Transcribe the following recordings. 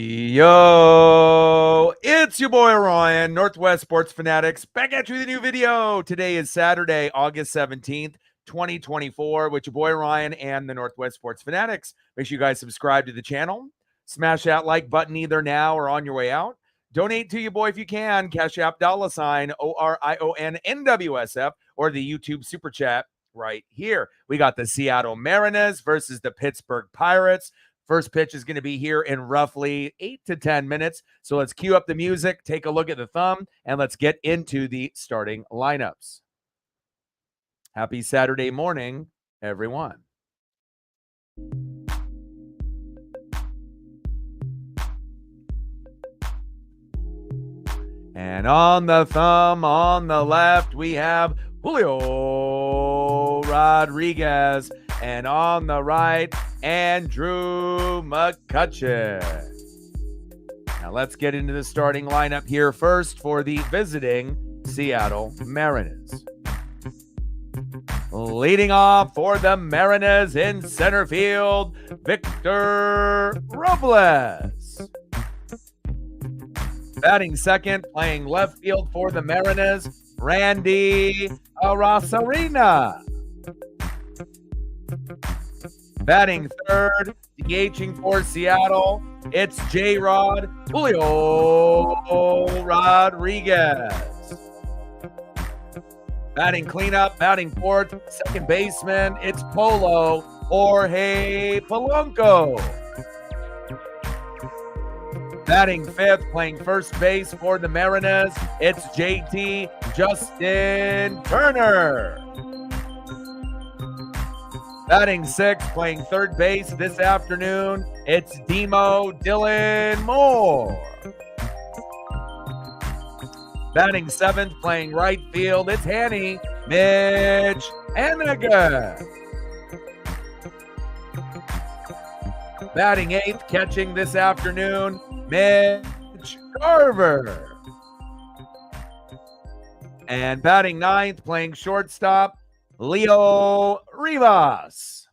Yo, it's your boy Ryan, Northwest Sports Fanatics, back at you with a new video. Today is Saturday, August 17th, 2024, with your boy Ryan and the Northwest Sports Fanatics. Make sure you guys subscribe to the channel. Smash that like button either now or on your way out. Donate to your boy if you can. Cash App $ ORION NWSF or the YouTube Super Chat right here. We got the Seattle Mariners versus the Pittsburgh Pirates. First pitch is going to be here in roughly 8 to 10 minutes. So let's cue up the music, take a look at the thumb, and let's get into the starting lineups. Happy Saturday morning, everyone. And on the thumb, on the left, we have Julio Rodriguez. And on the right, Andrew McCutcheon. Now let's get into the starting lineup here first for the visiting Seattle Mariners. Leading off for the Mariners in center field, Victor Robles. Batting second, playing left field for the Mariners, Randy Arozarena. Batting third, DHing for Seattle, it's J-Rod Julio Rodriguez. Batting cleanup, batting fourth, second baseman, it's Polo Jorge Polanco. Batting fifth, playing first base for the Mariners, it's JT Justin Turner. Batting sixth, playing third base this afternoon, it's Demo Dylan Moore. Batting seventh, playing right field, it's Hanny Mitch Haniger. Batting eighth, catching this afternoon, Mitch Garver. And batting ninth, playing shortstop, Leo Rivas.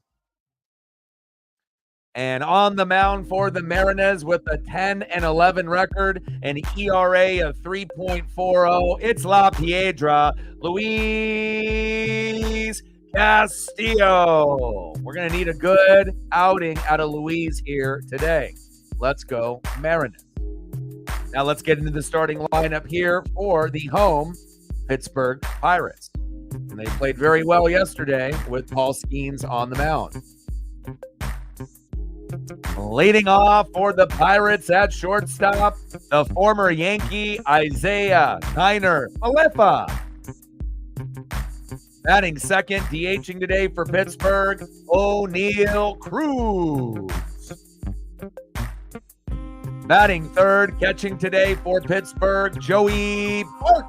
And on the mound for the Mariners with a 10-11 record, an ERA of 3.40, it's La Piedra, Luis Castillo. We're going to need a good outing out of Luis here today. Let's go Mariners. Now let's get into the starting lineup here for the home Pittsburgh Pirates. And they played very well yesterday with Paul Skeens on the mound. Leading off for the Pirates at shortstop, the former Yankee Isaiah Kiner Malefa. Batting second, DHing today for Pittsburgh, O'Neal Cruz. Batting third, catching today for Pittsburgh, Joey Bart.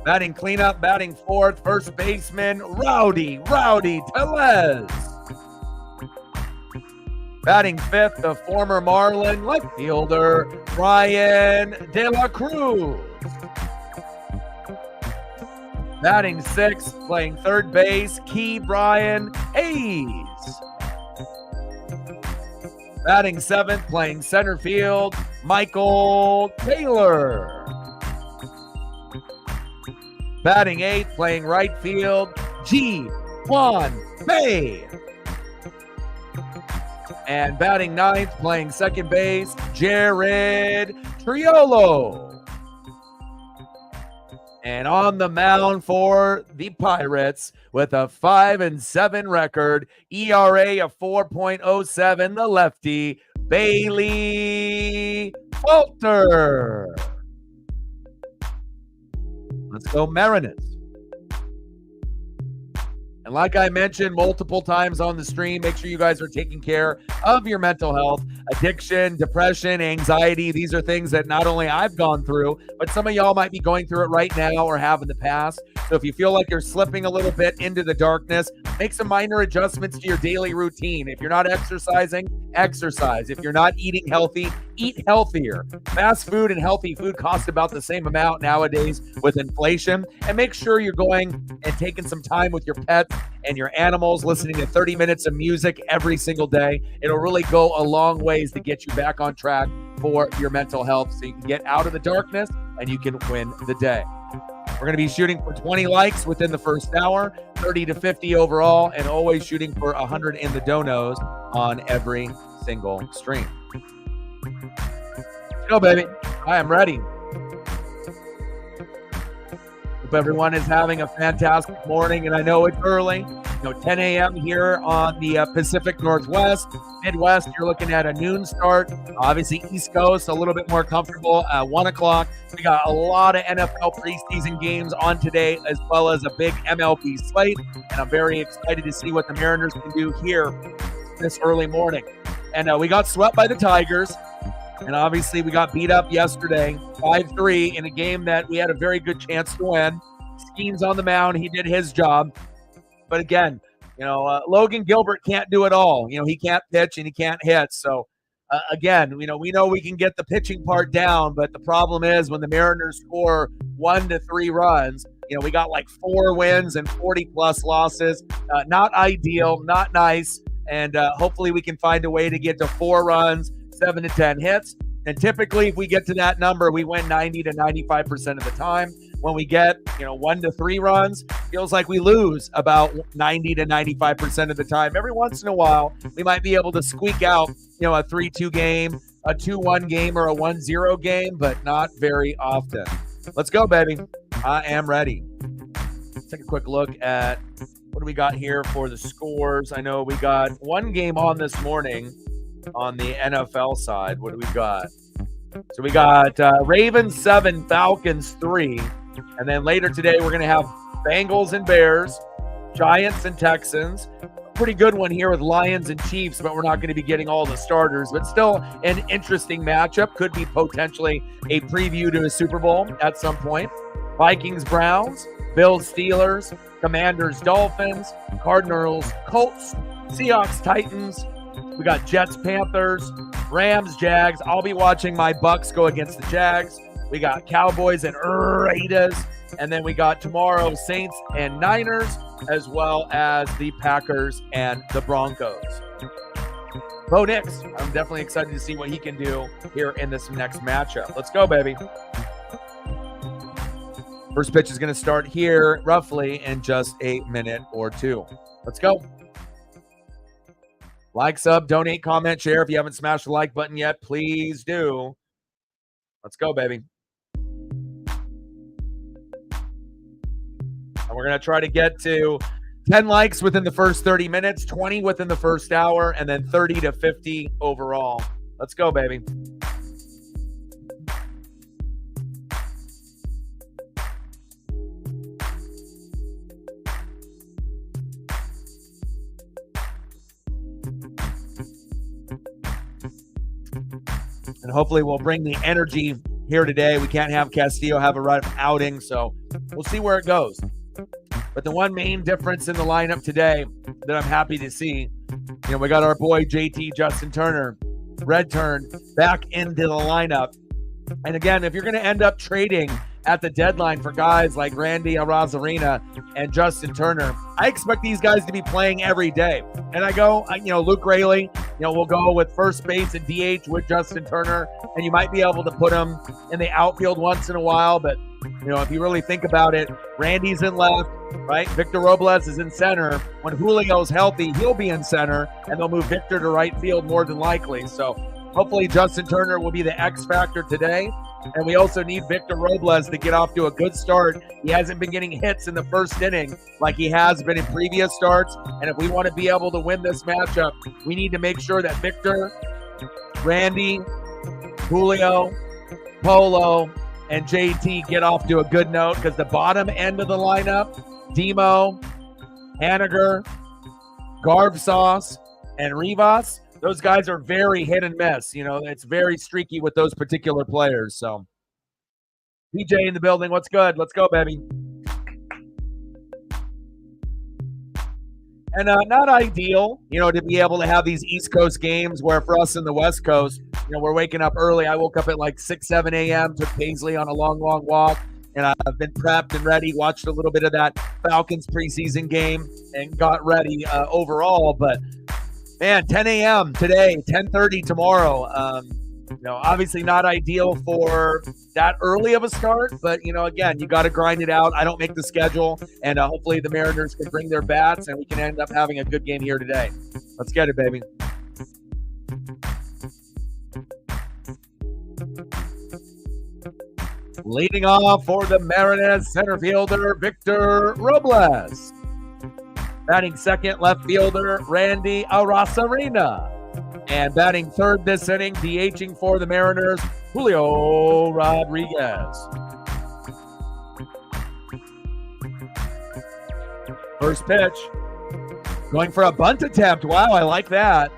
Batting cleanup, batting fourth, first baseman, Rowdy Tellez. Batting fifth, the former Marlin left fielder, Brian De La Cruz. Batting sixth, playing third base, Key Brian Hayes. Batting seventh, playing center field, Michael Taylor. Batting eighth, playing right field, Ji-Hwan Bae. And batting ninth, playing second base, Jared Triolo. And on the mound for the Pirates with a 5-7 record, ERA of 4.07, the lefty, Bailey Falter. Let's go Mariners. And like I mentioned multiple times on the stream, make sure you guys are taking care of your mental health. Addiction, depression, anxiety, these are things that not only I've gone through, but some of y'all might be going through it right now or have in the past. So if you feel like you're slipping a little bit into the darkness, make some minor adjustments to your daily routine. If you're not exercising, exercise. If you're not eating healthy, eat healthier. Fast food and healthy food cost about the same amount nowadays with inflation. And make sure you're going and taking some time with your pets and your animals, listening to 30 minutes of music every single day. It'll really go a long ways to get you back on track for your mental health so you can get out of the darkness and you can win the day. We're going to be shooting for 20 likes within the first hour, 30 to 50 overall, and always shooting for 100 in the donos on every single stream. Let's go, baby. I am ready. Hope everyone is having a fantastic morning, and I know it's early. 10 a.m. here on the Pacific Northwest. Midwest, you're looking at a noon start. Obviously, East Coast, a little bit more comfortable at 1 o'clock. We got a lot of NFL preseason games on today, as well as a big MLB slate, and I'm very excited to see what the Mariners can do here this early morning. And we got swept by the Tigers, and obviously we got beat up yesterday, 5-3, in a game that we had a very good chance to win. Skeen's on the mound. He did his job. But again, Logan Gilbert can't do it all. He can't pitch and he can't hit. So, again, we know we can get the pitching part down, but the problem is when the Mariners score 1 to 3 runs, we got like 4 wins and 40-plus losses. Not ideal, not nice. And hopefully we can find a way to get to 4 runs, 7 to 10 hits. And typically if we get to that number, we win 90 to 95% of the time. When we get, 1 to 3 runs, feels like we lose about 90 to 95% of the time. Every once in a while, we might be able to squeak out, a 3-2 game, a 2-1 game, or a 1-0 game, but not very often. Let's go, baby. I am ready. Let's take a quick look at what do we got here for the scores. I know we got one game on this morning on the NFL side. What do we got? So we got Ravens 7, Falcons 3. And then later today, we're going to have Bengals and Bears, Giants and Texans. Pretty good one here with Lions and Chiefs, but we're not going to be getting all the starters. But still an interesting matchup. Could be potentially a preview to a Super Bowl at some point. Vikings, Browns, Bills, Steelers, Commanders, Dolphins, Cardinals, Colts, Seahawks, Titans. We got Jets, Panthers, Rams, Jags. I'll be watching my Bucks go against the Jags. We got Cowboys and Raiders. And then we got tomorrow Saints and Niners, as well as the Packers and the Broncos. Bo Nix, I'm definitely excited to see what he can do here in this next matchup. Let's go, baby. First pitch is going to start here roughly in just a minute or two. Let's go. Like, sub, donate, comment, share. If you haven't smashed the like button yet, please do. Let's go, baby. And we're going to try to get to 10 likes within the first 30 minutes, 20 within the first hour, and then 30 to 50 overall. Let's go, baby. And hopefully we'll bring the energy here today. We can't have Castillo have a rough outing, so we'll see where it goes. But the one main difference in the lineup today that I'm happy to see, we got our boy JT Justin Turner, red turn, back into the lineup. And again, if you're going to end up trading at the deadline for guys like Randy Arozarena and Justin Turner, I expect these guys to be playing every day. And I go, Luke Raley, we'll go with first base and DH with Justin Turner, and you might be able to put him in the outfield once in a while. But, if you really think about it, Randy's in left, right? Victor Robles is in center. When Julio's healthy, he'll be in center, and they'll move Victor to right field more than likely. So hopefully Justin Turner will be the X factor today. And we also need Victor Robles to get off to a good start. He hasn't been getting hits in the first inning like he has been in previous starts. And if we want to be able to win this matchup, we need to make sure that Victor, Randy, Julio, Polo, and JT get off to a good note, because the bottom end of the lineup, Demo, Haniger, Garvsauce, and Rivas, those guys are very hit and miss. It's very streaky with those particular players. So, PJ in the building. What's good? Let's go, baby. And not ideal, to be able to have these East Coast games where for us in the West Coast, we're waking up early. I woke up at like 6, 7 a.m., took Paisley on a long, long walk, and I've been prepped and ready, watched a little bit of that Falcons preseason game and got ready overall. But, man, 10 a.m. today, 10:30 tomorrow. Obviously not ideal for that early of a start, but, again, you got to grind it out. I don't make the schedule, and hopefully the Mariners can bring their bats, and we can end up having a good game here today. Let's get it, baby. Leading off for the Mariners, center fielder Victor Robles. Batting second, left fielder Randy Arozarena. And batting third this inning, DHing for the Mariners, Julio Rodriguez. First pitch, going for a bunt attempt. Wow, I like that.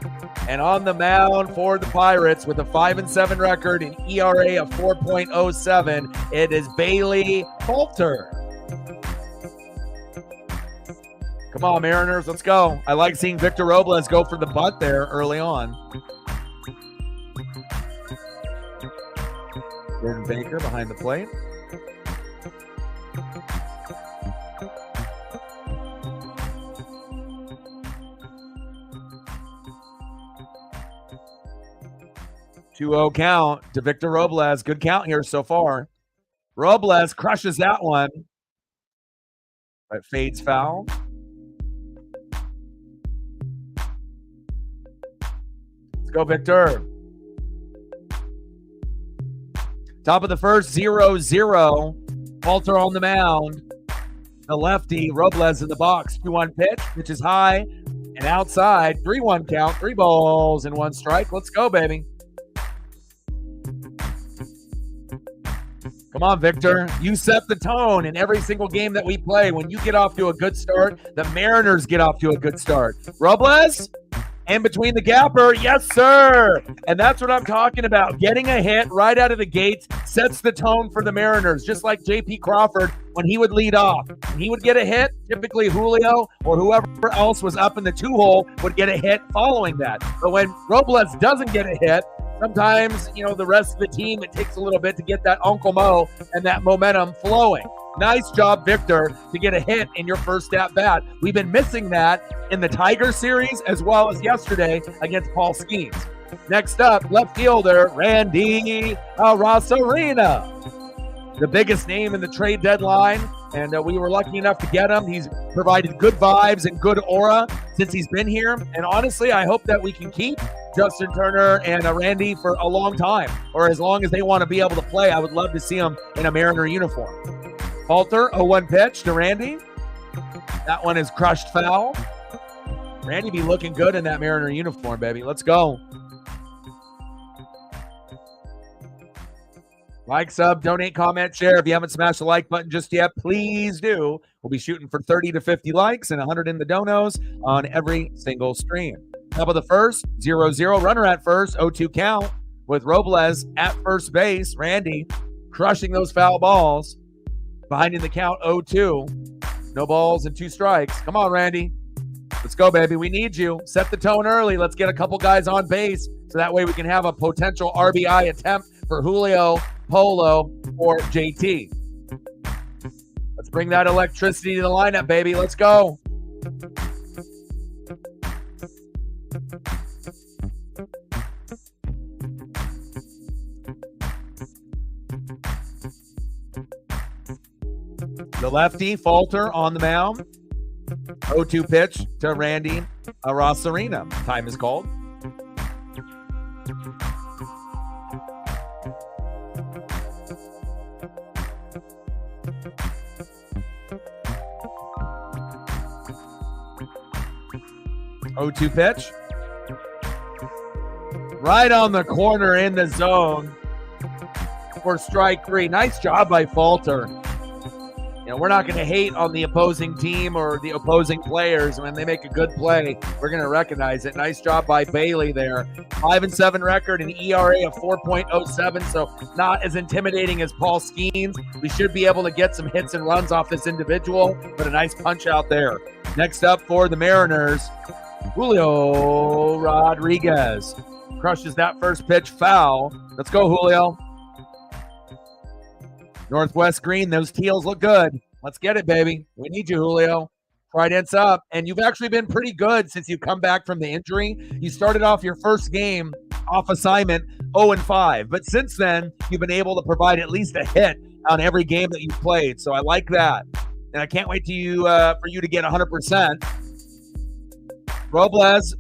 And on the mound for the Pirates with a 5-7 record and ERA of 4.07, it is Bailey Falter. Come on, Mariners, let's go. I like seeing Victor Robles go for the bunt there early on. Jordan Baker behind the plate. Two-0 count to Victor Robles. Good count here so far. Robles crushes that one. But fades foul. Let's go, Victor. Top of the first, 0-0. Falter on the mound. The lefty, Robles in the box. 2-1 pitch, which is high and outside. 3-1 count, 3 balls and 1 strike. Let's go, baby. Come on, Victor. You set the tone in every single game that we play. When you get off to a good start, the Mariners get off to a good start. Robles, in between the gapper. Yes, sir. And that's what I'm talking about. Getting a hit right out of the gates sets the tone for the Mariners, just like J.P. Crawford when he would lead off. When he would get a hit, typically Julio or whoever else was up in the 2-hole would get a hit following that. But when Robles doesn't get a hit, sometimes, the rest of the team, it takes a little bit to get that Uncle Mo and that momentum flowing. Nice job, Victor, to get a hit in your first at-bat. We've been missing that in the Tiger series as well as yesterday against Paul Skeens. Next up, left fielder Randy Arozarena, the biggest name in the trade deadline, and we were lucky enough to get him. He's provided good vibes and good aura since he's been here, and honestly, I hope that we can keep Justin Turner and Randy for a long time, or as long as they want to be able to play. I would love to see them in a Mariner uniform. Falter, 0-1 pitch to Randy. That one is crushed foul. Randy be looking good in that Mariner uniform, baby. Let's go. Like, sub, donate, comment, share. If you haven't smashed the like button just yet, please do. We'll be shooting for 30 to 50 likes and 100 in the donos on every single stream. Top of the first, 0-0. Runner at first, 0-2 count with Robles at first base. Randy crushing those foul balls. Behind in the count, 0-2. No balls and 2 strikes. Come on, Randy. Let's go, baby. We need you. Set the tone early. Let's get a couple guys on base so that way we can have a potential RBI attempt for Julio, Polo, or JT. Let's bring that electricity to the lineup, baby. Let's go. The lefty, Falter, on the mound. 0-2 pitch to Randy Arozarena. Time is called. (0-2 pitch. Right on the corner in the zone for strike 3. Nice job by Falter. We're not going to hate on the opposing team or the opposing players. When they make a good play, we're going to recognize it. Nice job by Bailey there. 5-7 record and ERA of 4.07, so not as intimidating as Paul Skeens. We should be able to get some hits and runs off this individual, but a nice punch out there. Next up for the Mariners, Julio Rodriguez. Crushes that first pitch, foul. Let's go, Julio. Northwest green, those teals look good. Let's get it, baby. We need you, Julio. Trident's up, and you've actually been pretty good since you come back from the injury. You started off your first game off assignment 0-5, but since then, you've been able to provide at least a hit on every game that you've played, so I like that. And I can't wait for you to get 100%. Robles,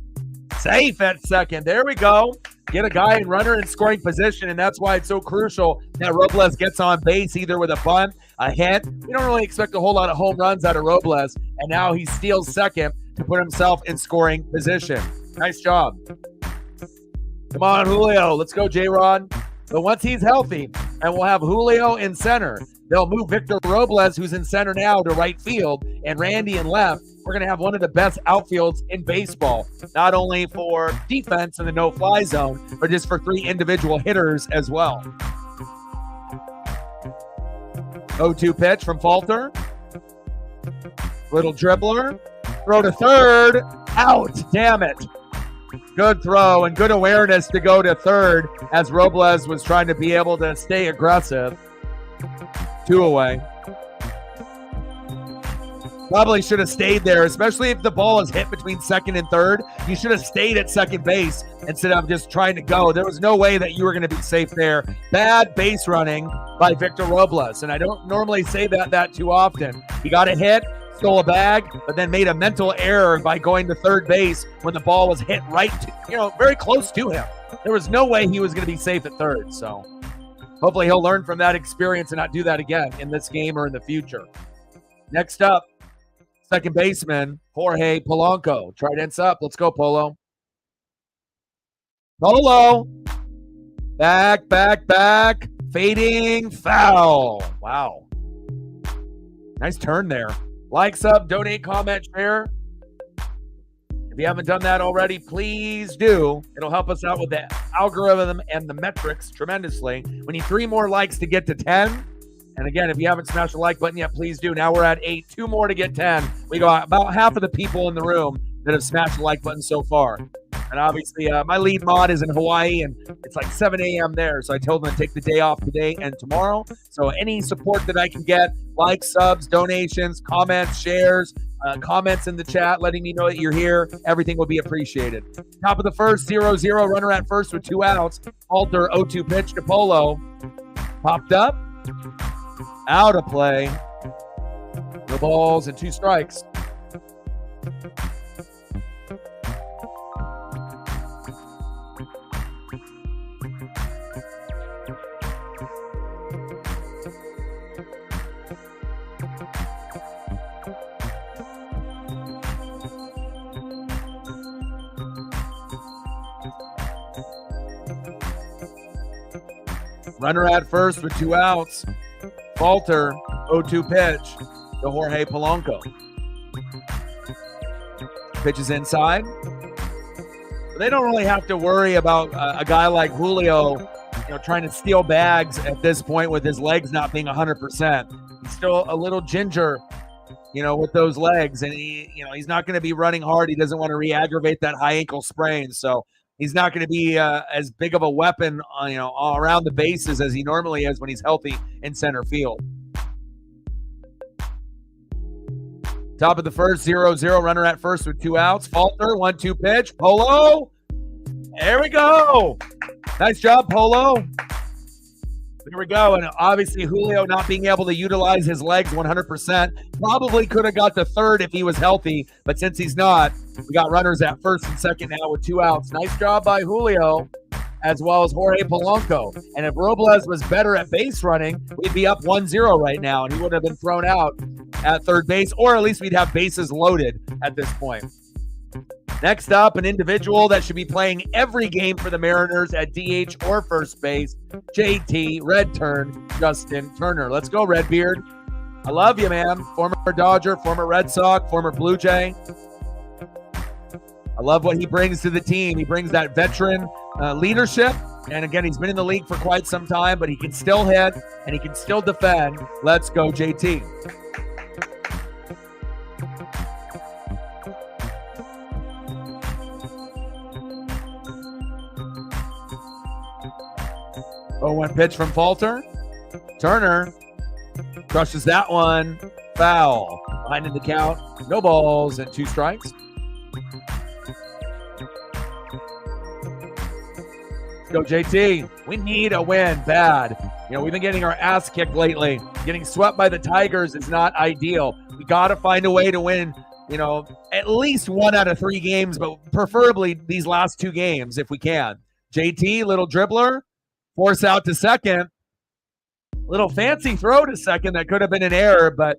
safe at second. There we go. Get a guy and runner in scoring position, and that's why it's so crucial that Robles gets on base either with a bunt, a hit. We don't really expect a whole lot of home runs out of Robles, and now he steals second to put himself in scoring position. Nice job. Come on, Julio. Let's go, J-Rod. But once he's healthy, and we'll have Julio in center, they'll move Victor Robles, who's in center now, to right field, and Randy in left. We're going to have one of the best outfields in baseball, not only for defense in the no-fly zone, but just for 3 individual hitters as well. 0-2 pitch from Falter. Little dribbler. Throw to third. Out. Damn it. Good throw and good awareness to go to third as Robles was trying to be able to stay aggressive. 2 away. Probably should have stayed there, especially if the ball is hit between second and third. You should have stayed at second base instead of just trying to go. There was no way that you were going to be safe there. Bad base running by Victor Robles, and I don't normally say that too often. He got a hit, stole a bag, but then made a mental error by going to third base when the ball was hit very close to him. There was no way he was going to be safe at third, so hopefully he'll learn from that experience and not do that again in this game or in the future. Next up, second baseman, Jorge Polanco. Trident's up. Let's go, Polo. Polo. Back. Fading. Foul. Wow. Nice turn there. Like, sub, donate, comment, share. If you haven't done that already, please do. It'll help us out with the algorithm and the metrics tremendously. We need 3 more likes to get to 10. And again, if you haven't smashed the like button yet, please do. Now we're at 8. 2 more to get 10. We got about half of the people in the room that have smashed the like button so far. And obviously, my lead mod is in Hawaii, and it's like 7 a.m. there. So I told them to take the day off today and tomorrow. So any support that I can get, likes, subs, donations, comments, shares, comments in the chat, letting me know that you're here, everything will be appreciated. Top of the first, 0-0, runner at first with 2 outs. Alter 0-2 pitch to Polo. Popped up. Out of play. No balls and 2 strikes. Runner at first with 2 outs. Falter, 0-2 pitch to Jorge Polanco. Pitch is inside. They don't really have to worry about a guy like Julio, trying to steal bags at this point with his legs not being 100%. He's still a little ginger, with those legs, and he's not going to be running hard. He doesn't want to re-aggravate that high ankle sprain, so he's not going to be as big of a weapon, all around the bases as he normally is when he's healthy in center field. Top of the first, 0-0, runner at first with 2 outs. Falter, 1-2 pitch. Polo. There we go. Nice job, Polo. There we go. And obviously, Julio not being able to utilize his legs 100%. Probably could have got to third if he was healthy, but since he's not, we got runners at first and second now with 2 outs. Nice job by Julio, as well as Jorge Polanco. And if Robles was better at base running, we'd be up 1-0 right now, and he would have been thrown out at third base, or at least we'd have bases loaded at this point. Next up, an individual that should be playing every game for the Mariners at DH or first base, JT, Red Turn, Justin Turner. Let's go, Redbeard. I love you, man. Former Dodger, former Red Sox, former Blue Jay. I love what he brings to the team. He brings that veteran leadership. And again, he's been in the league for quite some time, but he can still hit and he can still defend. Let's go, JT. 0-1 pitch from Falter. Turner crushes that one. Foul. Behind in the count. No balls and 2 strikes. Let's go, JT. We need a win bad. You know, we've been getting our ass kicked lately. Getting swept by the Tigers is not ideal. We got to find a way to win, you know, at least 1 out of 3 games, but preferably these last 2 games if we can. JT, little dribbler, force out to second. Little fancy throw to second that could have been an error, but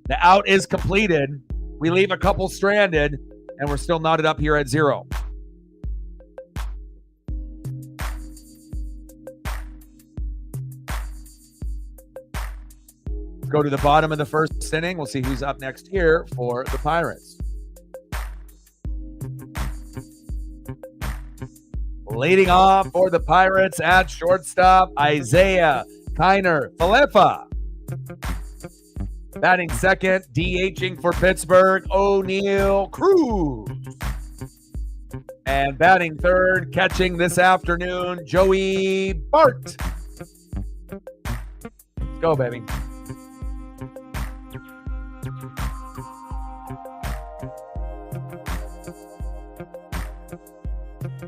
the out is completed. We leave a couple stranded, and we're still knotted up here at 0. Go to the bottom of the first inning. We'll see who's up next here for the Pirates. Leading off for the Pirates at shortstop, Isaiah Kiner Falefa. Batting second, DHing for Pittsburgh, O'Neal Cruz. And batting third, catching this afternoon, Joey Bart. Let's go, baby.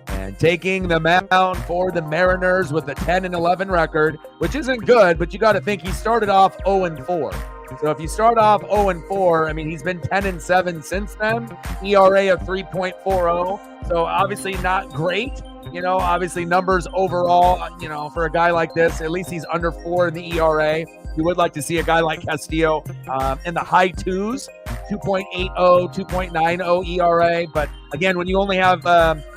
And taking the mound for the Mariners with a 10-11 record, which isn't good, but you got to think he started off 0-4. So if you start off 0-4, I mean, he's been 10-7 since then, ERA of 3.40. So obviously not great, you know, obviously numbers overall, you know, for a guy like this, at least he's under 4 in the ERA. You would like to see a guy like Castillo in the high 2s, 2.80, 2.90 ERA. But again, when you only have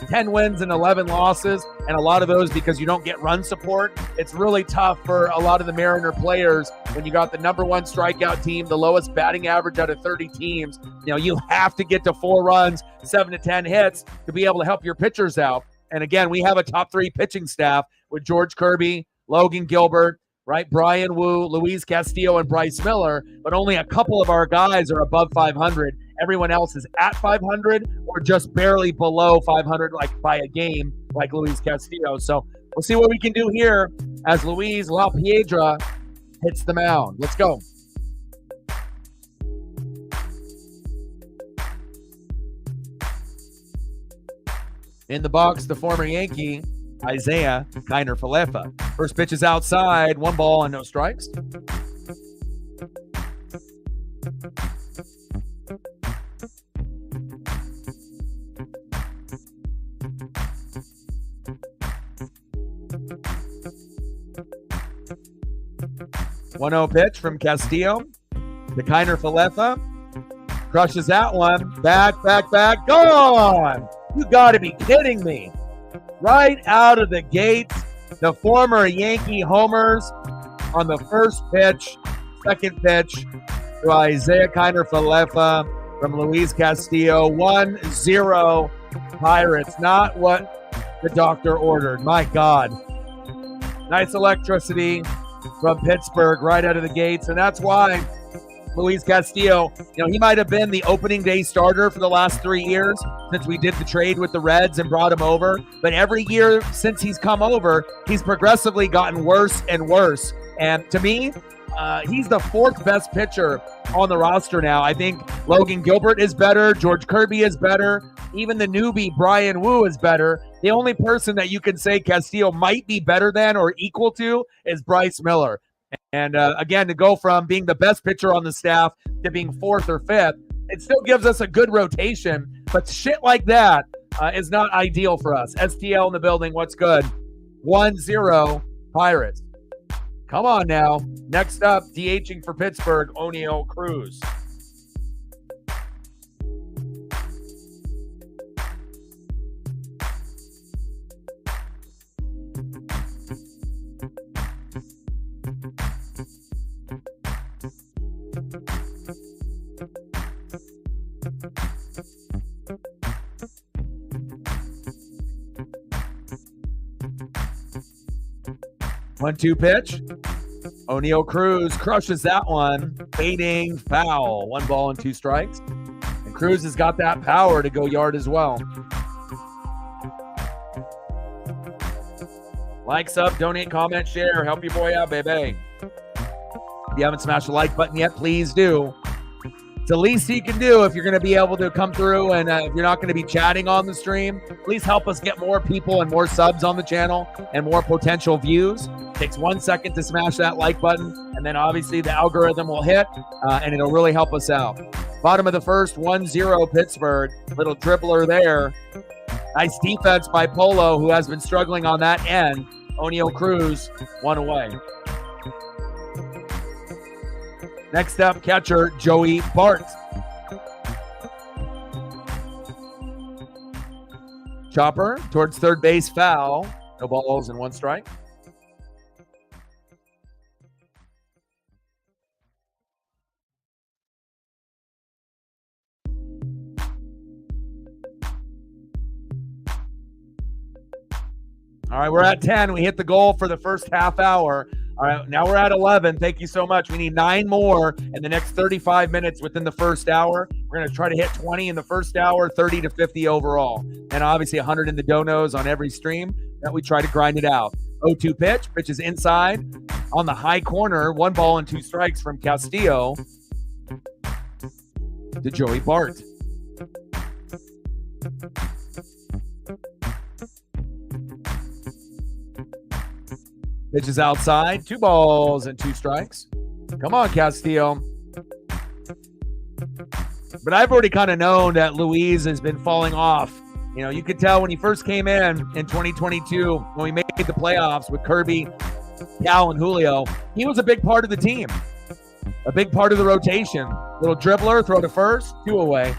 10 wins and 11 losses, and a lot of those because you don't get run support, it's really tough for a lot of the Mariner players when you got the number 1 strikeout team, the lowest batting average out of 30 teams. You know, you have to get to 4 runs, 7 to 10 hits to be able to help your pitchers out. And again, we have a top 3 pitching staff with George Kirby, Logan Gilbert, right? Brian Wu, Luis Castillo, and Bryce Miller, but only a couple of our guys are above 500. Everyone else is at 500 or just barely below 500, like by a game, like Luis Castillo. So we'll see what we can do here as Luis La Piedra hits the mound. Let's go. In the box, the former Yankee, Isaiah Kiner Falefa. First pitch is outside, 1 ball and no strikes. One 0 pitch from Castillo to Kiner Falefa. Crushes that one. Back, gone! You got to be kidding me. Right out of the gates, the former Yankee homers on the first pitch, second pitch to Isaiah Kiner Falefa from Luis Castillo. 1-0 Pirates. Not what the doctor ordered. My God. Nice electricity from Pittsburgh right out of the gates, and that's why Luis Castillo, you know, he might have been the opening day starter for the last 3 years since we did the trade with the Reds and brought him over. But every year since he's come over, he's progressively gotten worse and worse. And to me, he's the 4th best pitcher on the roster now. I think Logan Gilbert is better. George Kirby is better. Even the newbie Brian Wu is better. The only person that you can say Castillo might be better than or equal to is Bryce Miller. And again, to go from being the best pitcher on the staff to being 4th or 5th, it still gives us a good rotation. But shit like that is not ideal for us. STL in the building, what's good? 1-0 Pirates. Come on now. Next up, DHing for Pittsburgh, O'Neal Cruz. One-two pitch. O'Neal Cruz crushes that one. Fading foul. 1 ball and 2 strikes. And Cruz has got that power to go yard as well. Like, sub, donate, comment, share. Help your boy out, baby. If you haven't smashed the like button yet, please do. It's the least you can do if you're going to be able to come through, and if you're not going to be chatting on the stream, please help us get more people and more subs on the channel and more potential views. It takes 1 second to smash that like button, and then obviously the algorithm will hit, and it'll really help us out. Bottom of the first, 1-0 Pittsburgh. Little dribbler there. Nice defense by Polo, who has been struggling on that end. O'Neal Cruz, one away. Next up, catcher Joey Bart. Chopper towards third base, foul. No balls and 1 strike. All right, we're at 10. We hit the goal for the first half hour. All right, now we're at 11. Thank you so much. We need 9 more in the next 35 minutes within the first hour. We're going to try to hit 20 in the first hour, 30 to 50 overall. And obviously 100 in the donos on every stream that we try to grind it out. 0-2 pitch. Pitch is inside on the high corner. 1 ball and 2 strikes from Castillo to Joey Bart. Pitch is outside. 2 balls and 2 strikes. Come on, Castillo. But I've already kind of known that Luis has been falling off. You know, you could tell when he first came in 2022, when we made the playoffs with Kirby, Cal, and Julio, he was a big part of the team, a big part of the rotation. Little dribbler, throw to first, 2 away.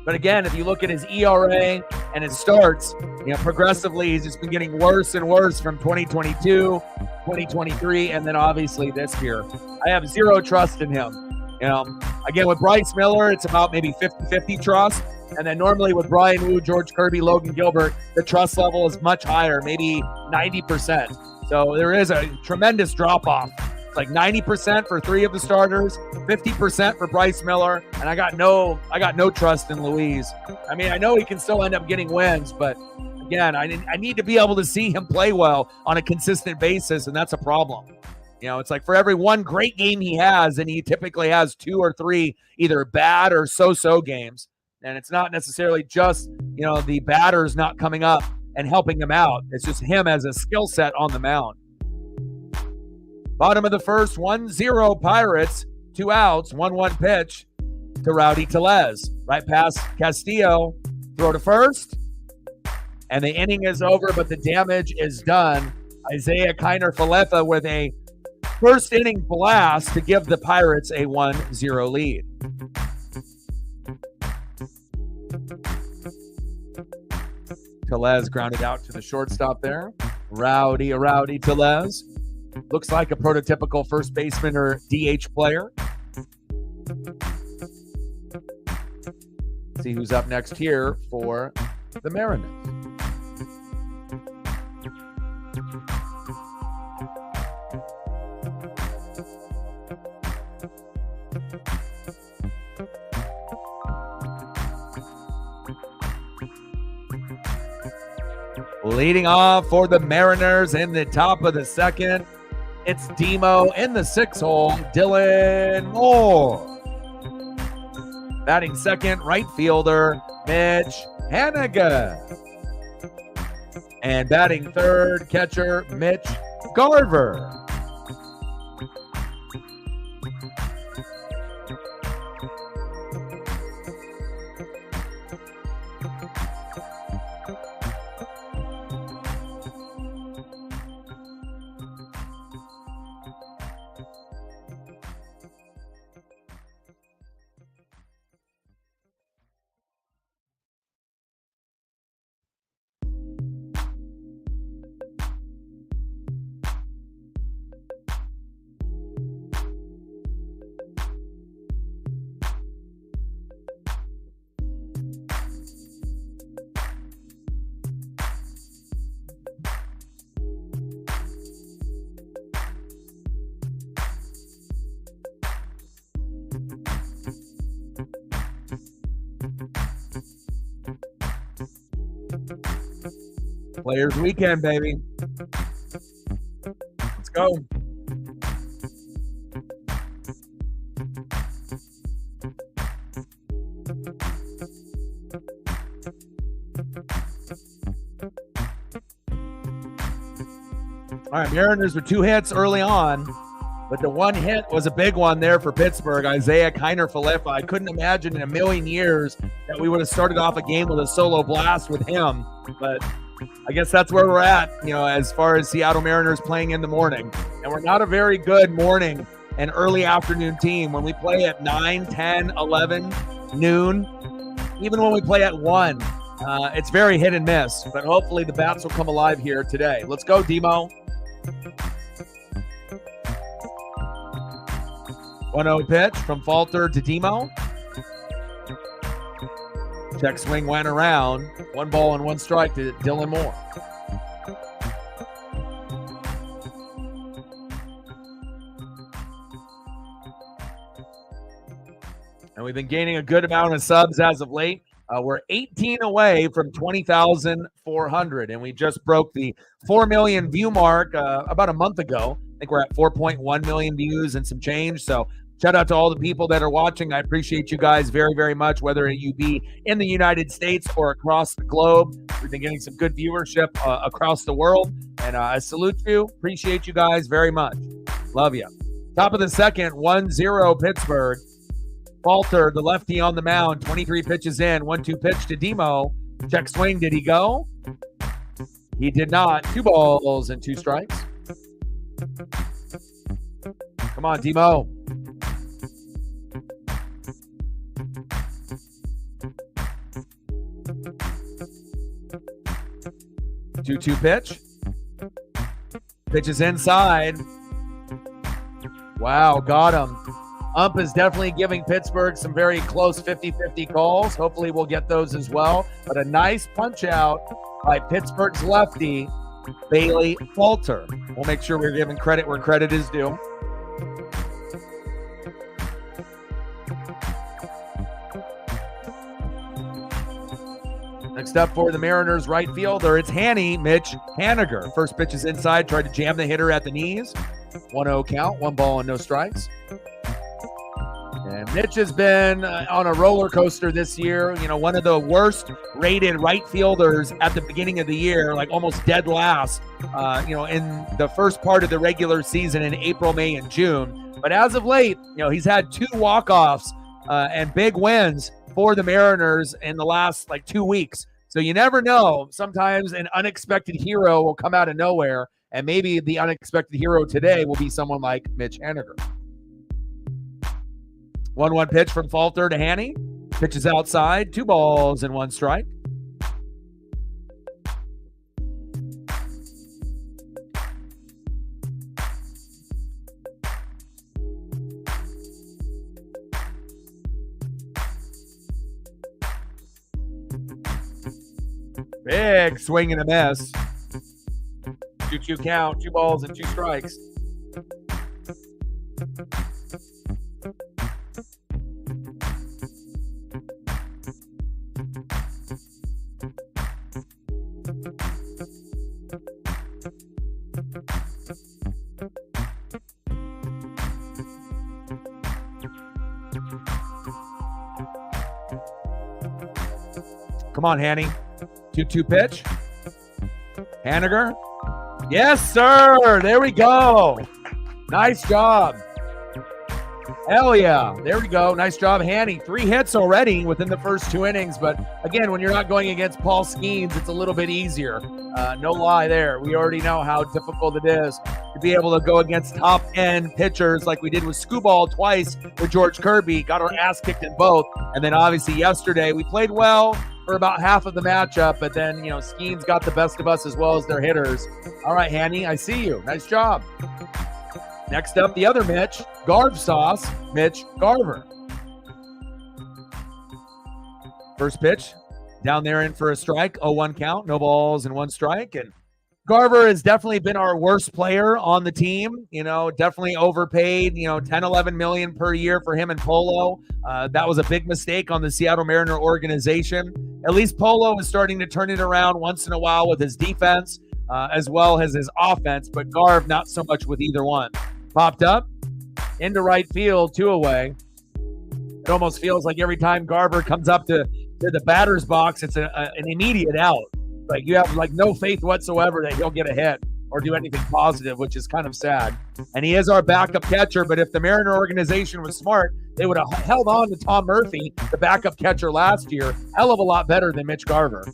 But again, if you look at his ERA and his starts, you know, progressively, he's just been getting worse and worse from 2022, 2023, and then obviously this year. I have 0 trust in him. You know, again, with Bryce Miller, it's about maybe 50-50 trust. And then normally with Brian Wu, George Kirby, Logan Gilbert, the trust level is much higher, maybe 90%. So there is a tremendous drop-off. It's like 90% for 3 of the starters, 50% for Bryce Miller, and I got no trust in Luis. I mean, I know he can still end up getting wins, but again, I need to be able to see him play well on a consistent basis, and that's a problem. You know, it's like for every 1 great game he has, and he typically has 2 or 3 either bad or so-so games. And it's not necessarily just, you know, the batters not coming up and helping him out. It's just him as a skill set on the mound. Bottom of the first, 1-0 Pirates, 2 outs, 1-1 pitch to Rowdy Tellez. Right past Castillo, throw to first, and the inning is over, but the damage is done. Isaiah Kiner-Falefa with a first inning blast to give the Pirates a 1-0 lead. Tellez grounded out to the shortstop there. Rowdy Tellez. Looks like a prototypical first baseman or DH player. See who's up next here for the Mariners. Leading off for the Mariners in the top of the second, it's Demo in the 6th hole, Dylan Moore. Batting second, right fielder, Mitch Haniga. And batting third, catcher, Mitch Garver. Players Weekend, baby. go. All right, Mariners with 2 hits early on, but the one hit was a big one there for Pittsburgh. Isaiah Kiner-Falefa. I couldn't imagine in a million years that we would have started off a game with a solo blast with him, but I guess that's where we're at, as far as Seattle Mariners playing in the morning. And we're not a very good morning and early afternoon team. When we play at 9, 10, 11, noon, even when we play at 1, it's very hit and miss, but hopefully the bats will come alive here today. Let's go, Demo. 1-0 pitch from Falter to Demo. Check swing went around. 1 ball and 1 strike to Dylan Moore. And we've been gaining a good amount of subs as of late. We're 18 away from 20,400, and we just broke the 4 million view mark about a month ago. I think we're at 4.1 million views and some change. So shout out to all the people that are watching. I appreciate you guys very, very much, whether you be in the United States or across the globe. We've been getting some good viewership across the world, and I salute you. Appreciate you guys very much. Love you. Top of the second, 1-0 Pittsburgh. Falter, the lefty on the mound, 23 pitches in, 1-2 pitch to Demo. Check swing, did he go? He did not. 2 balls and 2 strikes. Come on, Demo. Two pitch. Pitch is inside. Wow, got him. Ump is definitely giving Pittsburgh some very close 50-50 calls. Hopefully we'll get those as well. But a nice punch out by Pittsburgh's lefty, Bailey Falter. We'll make sure we're giving credit where credit is due. Next up for the Mariners right fielder, it's Mitch Haniger. First pitch is inside, tried to jam the hitter at the knees. 1-0 count, 1 ball and no strikes. And Mitch has been on a roller coaster this year. One of the worst rated right fielders at the beginning of the year, like almost dead last, in the first part of the regular season in April, May, and June. But as of late, he's had 2 walk-offs and big wins for the Mariners in the last 2 weeks. So you never know. Sometimes an unexpected hero will come out of nowhere, and maybe the unexpected hero today will be someone like Mitch Haniger. 1-1 pitch from Falter to Hanny. Pitch is outside. 2 balls and 1 strike. Big swing and a miss. 2-2 count. 2 balls and 2 strikes. Come on, Hanny. 2-2 pitch. Haniger. Yes, sir. There we go. Nice job. Hell yeah. There we go. Nice job, Hanny. 3 hits already within the first 2 innings. But again, when you're not going against Paul Skeens, it's a little bit easier. No lie there. We already know how difficult it is to be able to go against top-end pitchers like we did with Scooball twice with George Kirby. Got our ass kicked in both. And then obviously yesterday we played well for about half of the matchup, but then, Skeens got the best of us as well as their hitters. All right, Hanny, I see you. Nice job. Next up, the other Mitch, Garv Sauce, Mitch Garver. First pitch, down there in for a strike, 0-1 count, no balls and 1 strike. And Garver has definitely been our worst player on the team, definitely overpaid, 10, 11 million per year for him and Polo. That was a big mistake on the Seattle Mariner organization. At least Polo is starting to turn it around once in a while with his defense. as well as his offense, but Garv not so much with either one. Popped up into right field, 2 away. It almost feels like every time Garver comes up to the batter's box, it's an immediate out. Like you have like no faith whatsoever that he'll get a hit or do anything positive, which is kind of sad. And he is our backup catcher, but if the Mariner organization was smart, they would have held on to Tom Murphy, the backup catcher last year, hell of a lot better than Mitch Garver.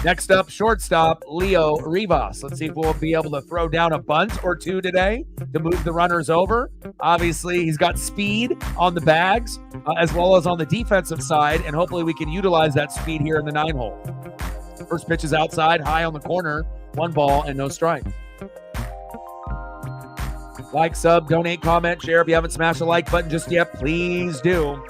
Next up, shortstop, Leo Rivas. Let's see if we'll be able to throw down a bunt or two today to move the runners over. Obviously, he's got speed on the bags as well as on the defensive side, and hopefully we can utilize that speed here in the 9-hole. First pitch is outside, high on the corner, 1 ball and no strike. Like, sub, donate, comment, share. If you haven't smashed the like button just yet, please do.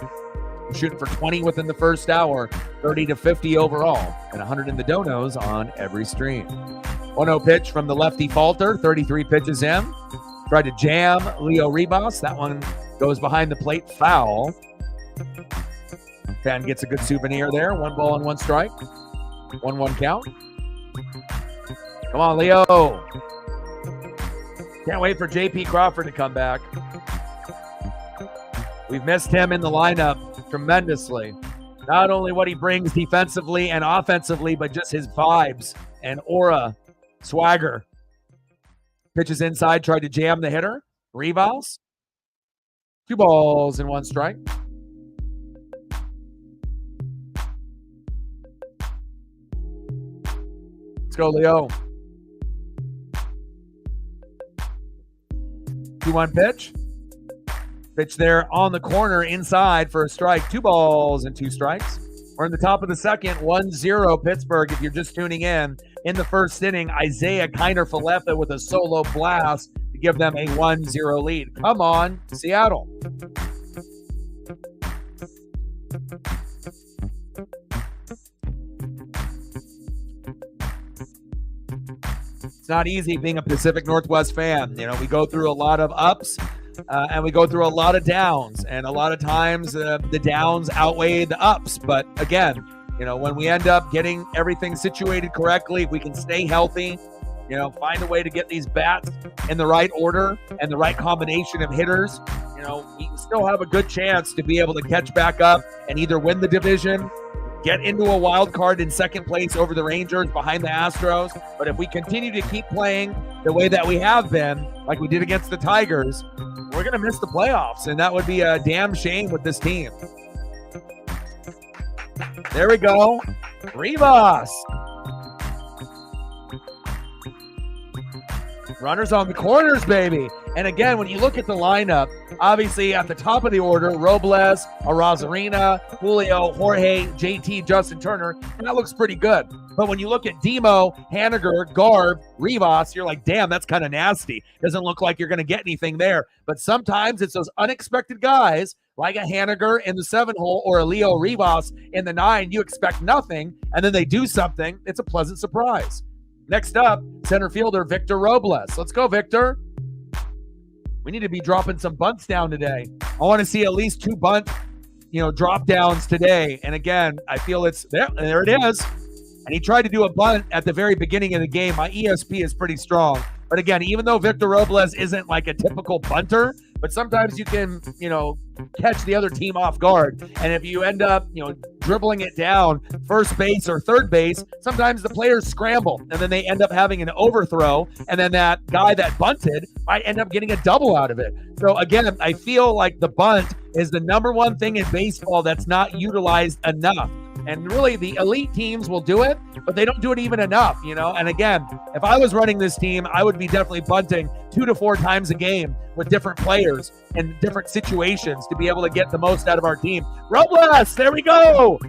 We're shooting for 20 within the first hour, 30 to 50 overall, and 100 in the donos on every stream. 1-0 pitch from the lefty Falter, 33 pitches in. Tried to jam Leo Rivas. That one goes behind the plate, foul. Fan gets a good souvenir there. 1 ball and 1 strike. 1-1 count. Come on, Leo. Can't wait for J.P. Crawford to come back. We've missed him in the lineup tremendously. Not only what he brings defensively and offensively, but just his vibes and aura, swagger. Pitches inside, tried to jam the hitter. Rivas. 2 balls and 1 strike. Let's go, Leo. 2-1 pitch. Pitch there on the corner inside for a strike. 2 balls and 2 strikes. We're in the top of the second, 1-0 Pittsburgh. If you're just tuning in the first inning, Isaiah Kiner-Falefa with a solo blast to give them a 1-0 lead. Come on, Seattle. It's not easy being a Pacific Northwest fan. You know, we go through a lot of ups and we go through a lot of downs, and a lot of times the downs outweigh the ups. But again, you know, when we end up getting everything situated correctly, if we can stay healthy, you know, find a way to get these bats in the right order and the right combination of hitters, you know, we still have a good chance to be able to catch back up and either win the division, get into a wild card in second place over the Rangers behind the Astros. But if we continue to keep playing the way that we have been, like we did against the Tigers, we're going to miss the playoffs, and that would be a damn shame with this team. There we go. Rivas. Runners on the corners, baby. And again, when you look at the lineup, obviously at the top of the order, Robles, Arozarena, Julio, Jorge, JT, Justin Turner, and that looks pretty good. But when you look at Demo, Haniger, Garb, Rivas, you're like, damn, that's kind of nasty. Doesn't look like you're going to get anything there. But sometimes it's those unexpected guys like a Haniger in the 7-hole or a Leo Rivas in the 9. You expect nothing, and then they do something. It's a pleasant surprise. Next up, center fielder Victor Robles. Let's go, Victor. We need to be dropping some bunts down today. I want to see at least 2 bunt, drop downs today. And again, I feel it's there. There it is. And he tried to do a bunt at the very beginning of the game. My ESP is pretty strong. But again, even though Victor Robles isn't like a typical bunter, but sometimes you can, catch the other team off guard. And if you end up, dribbling it down first base or third base, sometimes the players scramble and then they end up having an overthrow. And then that guy that bunted might end up getting a double out of it. So again, I feel like the bunt is the number one thing in baseball that's not utilized enough. And really, the elite teams will do it, but they don't do it even enough, And again, if I was running this team, I would be definitely bunting 2 to 4 times a game with different players and different situations to be able to get the most out of our team. Robles, there we go.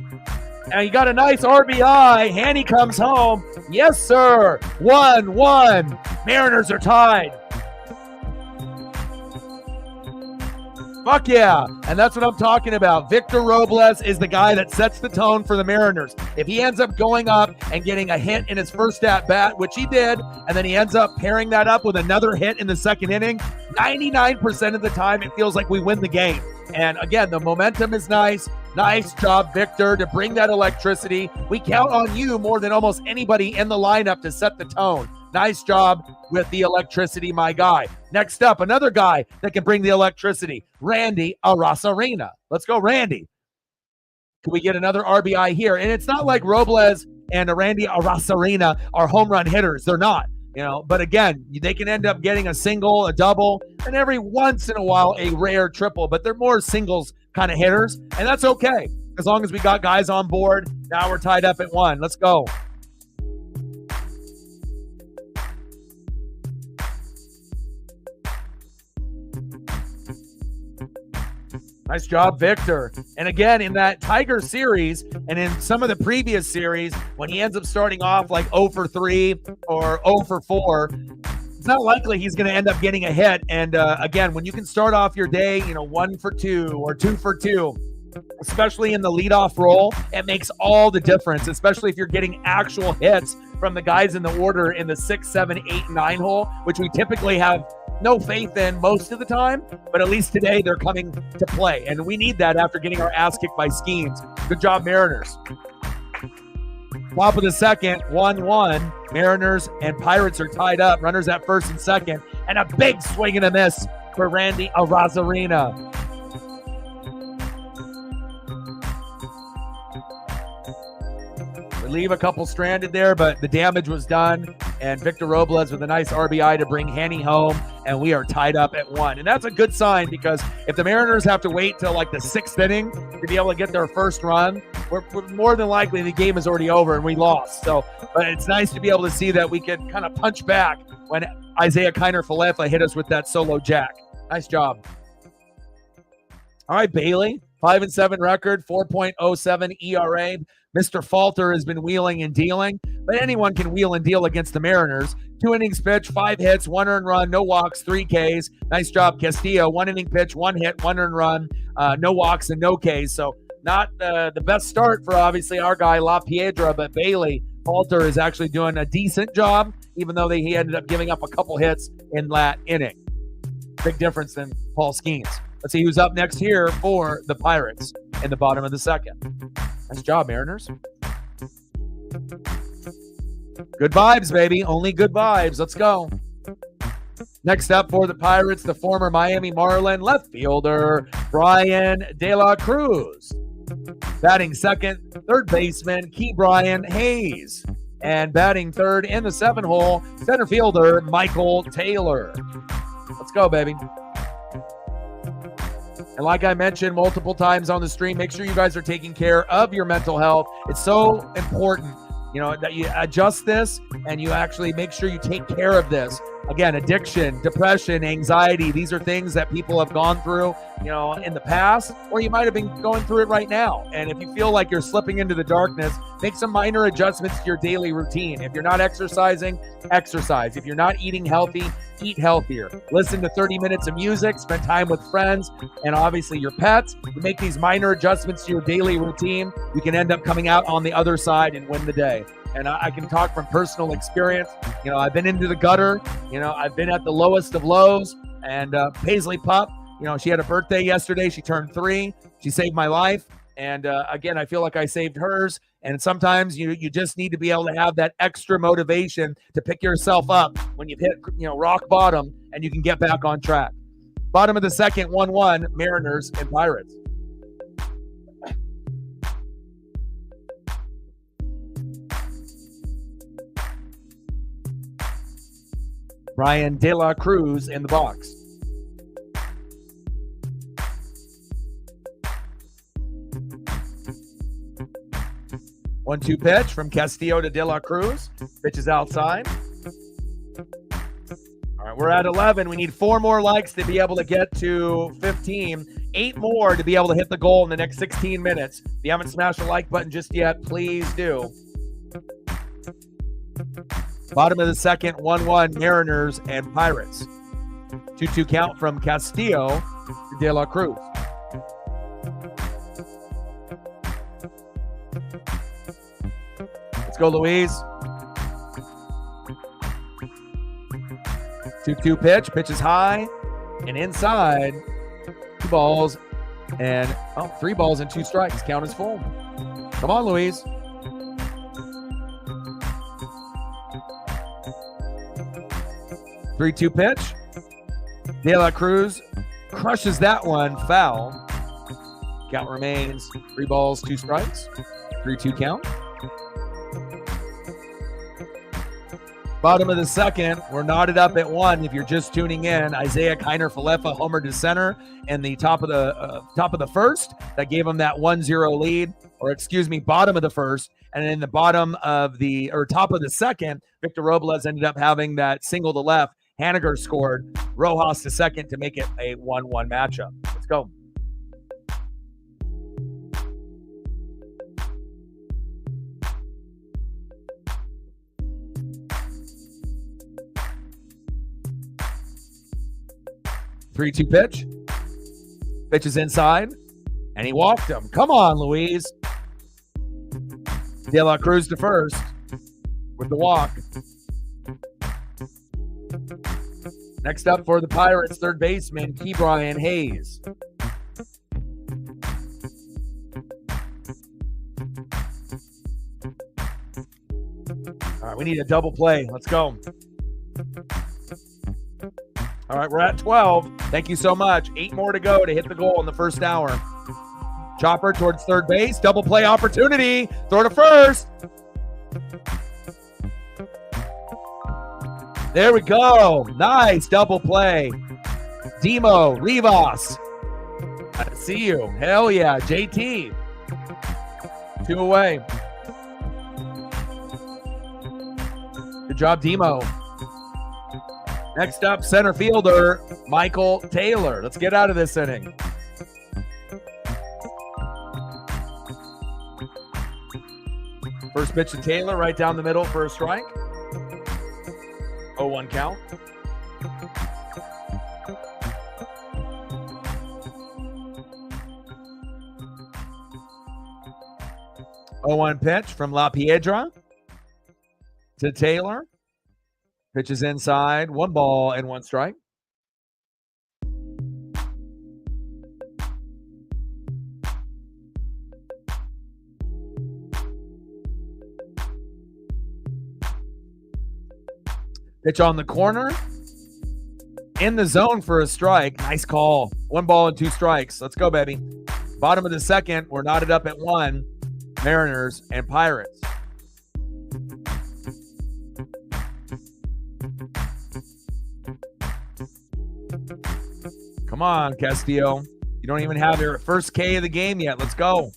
And you got a nice RBI. Hanny comes home. Yes, sir. 1-1. Mariners are tied. Fuck yeah. And that's what I'm talking about. Victor Robles is the guy that sets the tone for the Mariners. If he ends up going up and getting a hit in his first at-bat, which he did, and then he ends up pairing that up with another hit in the second inning, 99% of the time it feels like we win the game. And again, the momentum is nice. Nice job, Victor, to bring that electricity. We count on you more than almost anybody in the lineup to set the tone. Nice job with the electricity, my guy. Next up, another guy that can bring the electricity, Randy Arozarena. Let's go, Randy. Can we get another RBI here? And it's not like Robles and Randy Arozarena are home run hitters. They're not. But again, they can end up getting a single, a double, and every once in a while a rare triple, but they're more singles kind of hitters, and that's okay as long as we got guys on board. Now we're tied up at 1. Let's go. Nice job, Victor. And again, in that Tiger series and in some of the previous series, when he ends up starting off like 0 for 3 or 0 for 4, it's not likely he's going to end up getting a hit. And again, when you can start off your day, 1 for 2 or 2 for 2, especially in the leadoff role, it makes all the difference, especially if you're getting actual hits from the guys in the order in the 6, 7, 8, 9 hole, which we typically have no faith in most of the time, but at least today they're coming to play, and we need that after getting our ass kicked by Skeens. Good job, Mariners. Top of the second, 1-1. Mariners and Pirates are tied up. Runners at first and second, and a big swing and a miss for Randy Arozarena. We leave a couple stranded there, but the damage was done. And Victor Robles with a nice RBI to bring Henny home, and we are tied up at 1. And that's a good sign, because if the Mariners have to wait till like the 6th inning to be able to get their first run, we're more than likely the game is already over and we lost. So, but it's nice to be able to see that we can kind of punch back when Isaiah Kiner-Falefa hit us with that solo jack. Nice job. All right, Bailey, 5-7 record, 4.07 ERA. Mr. Falter has been wheeling and dealing, but anyone can wheel and deal against the Mariners. 2 innings pitch, 5 hits, 1 earned run, no walks, 3 Ks. Nice job, Castillo. 1 inning pitch, 1 hit, 1 earned run, no walks, and no Ks. So not the best start for obviously our guy La Piedra, but Bailey Falter is actually doing a decent job, even though he ended up giving up a couple hits in that inning. Big difference than Paul Skeens. Let's see who's up next here for the Pirates in the bottom of the second. Nice job, Mariners. Good vibes, baby. Only good vibes. Let's go. Next up for the Pirates, the former Miami Marlin left fielder, Brian De La Cruz. Batting second, third baseman, Brian Hayes. And batting third in the 7 hole, center fielder, Michael Taylor. Let's go, baby. And like I mentioned multiple times on the stream, make sure you guys are taking care of your mental health. It's so important, that you adjust this and you actually make sure you take care of this. Again, addiction, depression, anxiety, these are things that people have gone through, in the past, or you might have been going through it right now. And if you feel like you're slipping into the darkness, make some minor adjustments to your daily routine. If you're not exercising, exercise. If you're not eating healthy, eat healthier. Listen to 30 minutes of music, spend time with friends, and obviously your pets. You make these minor adjustments to your daily routine, you can end up coming out on the other side and win the day. And I can talk from personal experience. I've been into the gutter. I've been at the lowest of lows. And Paisley Pup, she had a birthday yesterday. She turned 3. She saved my life. And again, I feel like I saved hers. And sometimes you just need to be able to have that extra motivation to pick yourself up when you've hit rock bottom, and you can get back on track. Bottom of the second, 1-1, Mariners and Pirates. Brian De La Cruz in the box. One-two pitch from Castillo to De La Cruz. Pitch is outside. All right, we're at 11. We need 4 more likes to be able to get to 15. 8 more to be able to hit the goal in the next 16 minutes. If you haven't smashed the like button just yet, please do. Bottom of the second, 1-1, Mariners and Pirates. 2-2 count from Castillo to De La Cruz. Let's go, Luis. 2-2 pitch. Pitch is high and inside. 2 balls And 3 balls and 2 strikes. Count as full. Come on, Luis. 3-2 pitch. De La Cruz crushes that one, foul. Count remains 3 balls, 2 strikes. 3-2 count. Bottom of the second, we're knotted up at 1. If you're just tuning in, Isaiah Kiner-Falefa homered to center in the top of the first. That gave him that 1-0 lead, or excuse me, bottom of the first. And in the top of the second, Victor Robles ended up having that single to left. Haniger scored, Rojas to second to make it a 1-1 matchup. Let's go. Three-two pitch. Pitch is inside, and he walked him. Come on, Luis. De La Cruz to first with the walk. Next up for the Pirates, third baseman, Ke'Bryan Hayes. All right, we need a double play. Let's go. All right, we're at 12. Thank you so much. 8 more to go to hit the goal in the first hour. Chopper towards third base. Double play opportunity. Throw to first. There we go. Nice double play. Demo, Rivas. I see you. Hell yeah. JT. 2 away. Good job, Demo. Next up, center fielder, Michael Taylor. Let's get out of this inning. First pitch to Taylor, right down the middle for a strike. 0-1 count. Oh-1 pitch from La Piedra to Taylor. Pitch is inside. 1 ball and 1 strike. Pitch on the corner. In the zone for a strike. Nice call. 1 ball and 2 strikes. Let's go, baby. Bottom of the second. We're knotted up at 1. Mariners and Pirates. Come on, Castillo. You don't even have your first K of the game yet. Let's go.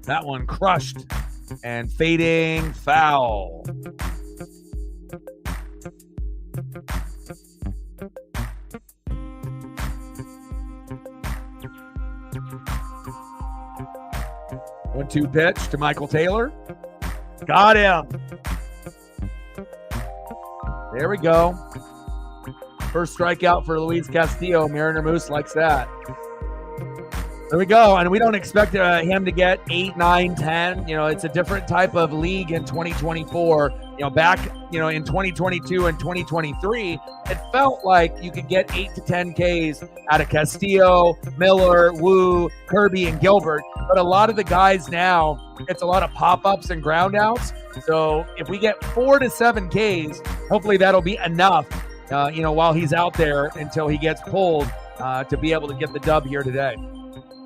That one crushed and fading foul. One-two pitch to Michael Taylor. Got him. There we go. First strikeout for Luis Castillo. Mariner Moose likes that. There we go. And we don't expect him to get 8, 9, 10. It's a different type of league in 2024. Back, in 2022 and 2023, it felt like you could get 8 to 10 Ks out of Castillo, Miller, Wu, Kirby, and Gilbert. But a lot of the guys now, it's a lot of pop-ups and ground-outs. So if we get 4 to 7 Ks, hopefully that'll be enough, while he's out there until he gets pulled to be able to get the dub here today.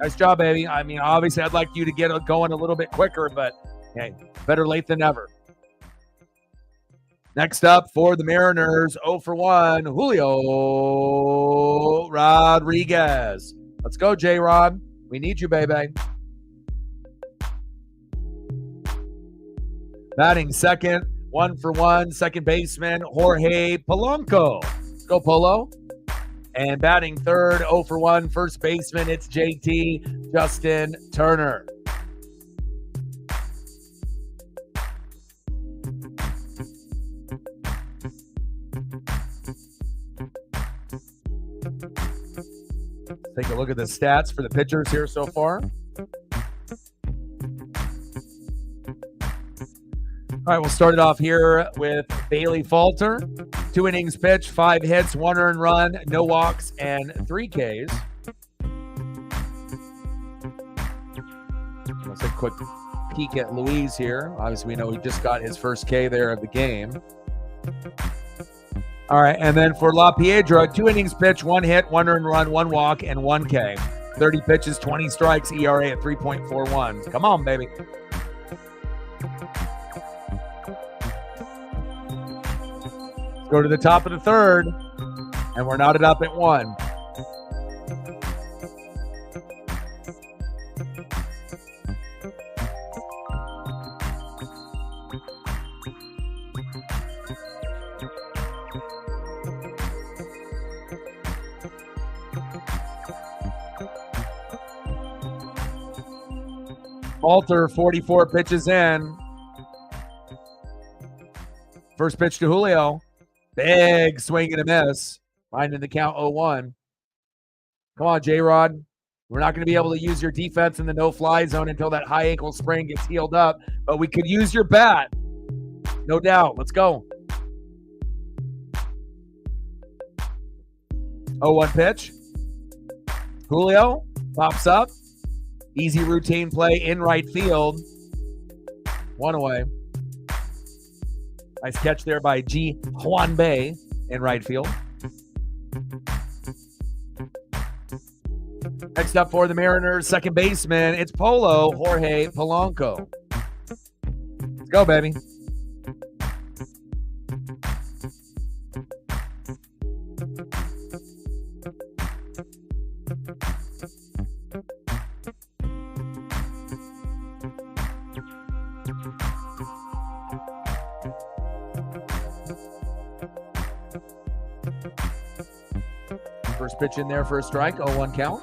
Nice job, baby. I mean, obviously I'd like you to get going a little bit quicker, but hey, better late than never. Next up for the Mariners, 0 for 1, Julio Rodriguez. Let's go, J-Rod. We need you, baby. Batting second, 1 for 1, second baseman, Jorge Polanco. Let's go, Polo. And batting third, 0 for 1, first baseman, it's JT, Justin Turner. Take a look at the stats for the pitchers here so far. All right, we'll start it off here with Bailey Falter. 2 innings pitched, 5 hits, 1 earned run, no walks, and 3 Ks. quick peek at Luis here. Obviously, we know he just got his first K there of the game. All right, and then for La Piedra, 2 innings pitch, 1 hit, 1 earned run, 1 walk, and 1 K. 30 pitches, 20 strikes, ERA at 3.41. Come on, baby. Let's go to the top of the third, and we're knotted up at 1. Falter, 44 pitches in. First pitch to Julio. Big swing and a miss. Finding the count 0-1. Come on, J-Rod. We're not going to be able to use your defense in the no-fly zone until that high ankle sprain gets healed up, but we could use your bat. No doubt. Let's go. 0-1 pitch. Julio pops up. Easy routine play in right field. 1 away. Nice catch there by G. Juan Bay in right field. Next up for the Mariners, second baseman, it's Polo Jorge Polanco. Let's go, baby. First pitch in there for a strike, 0-1 count.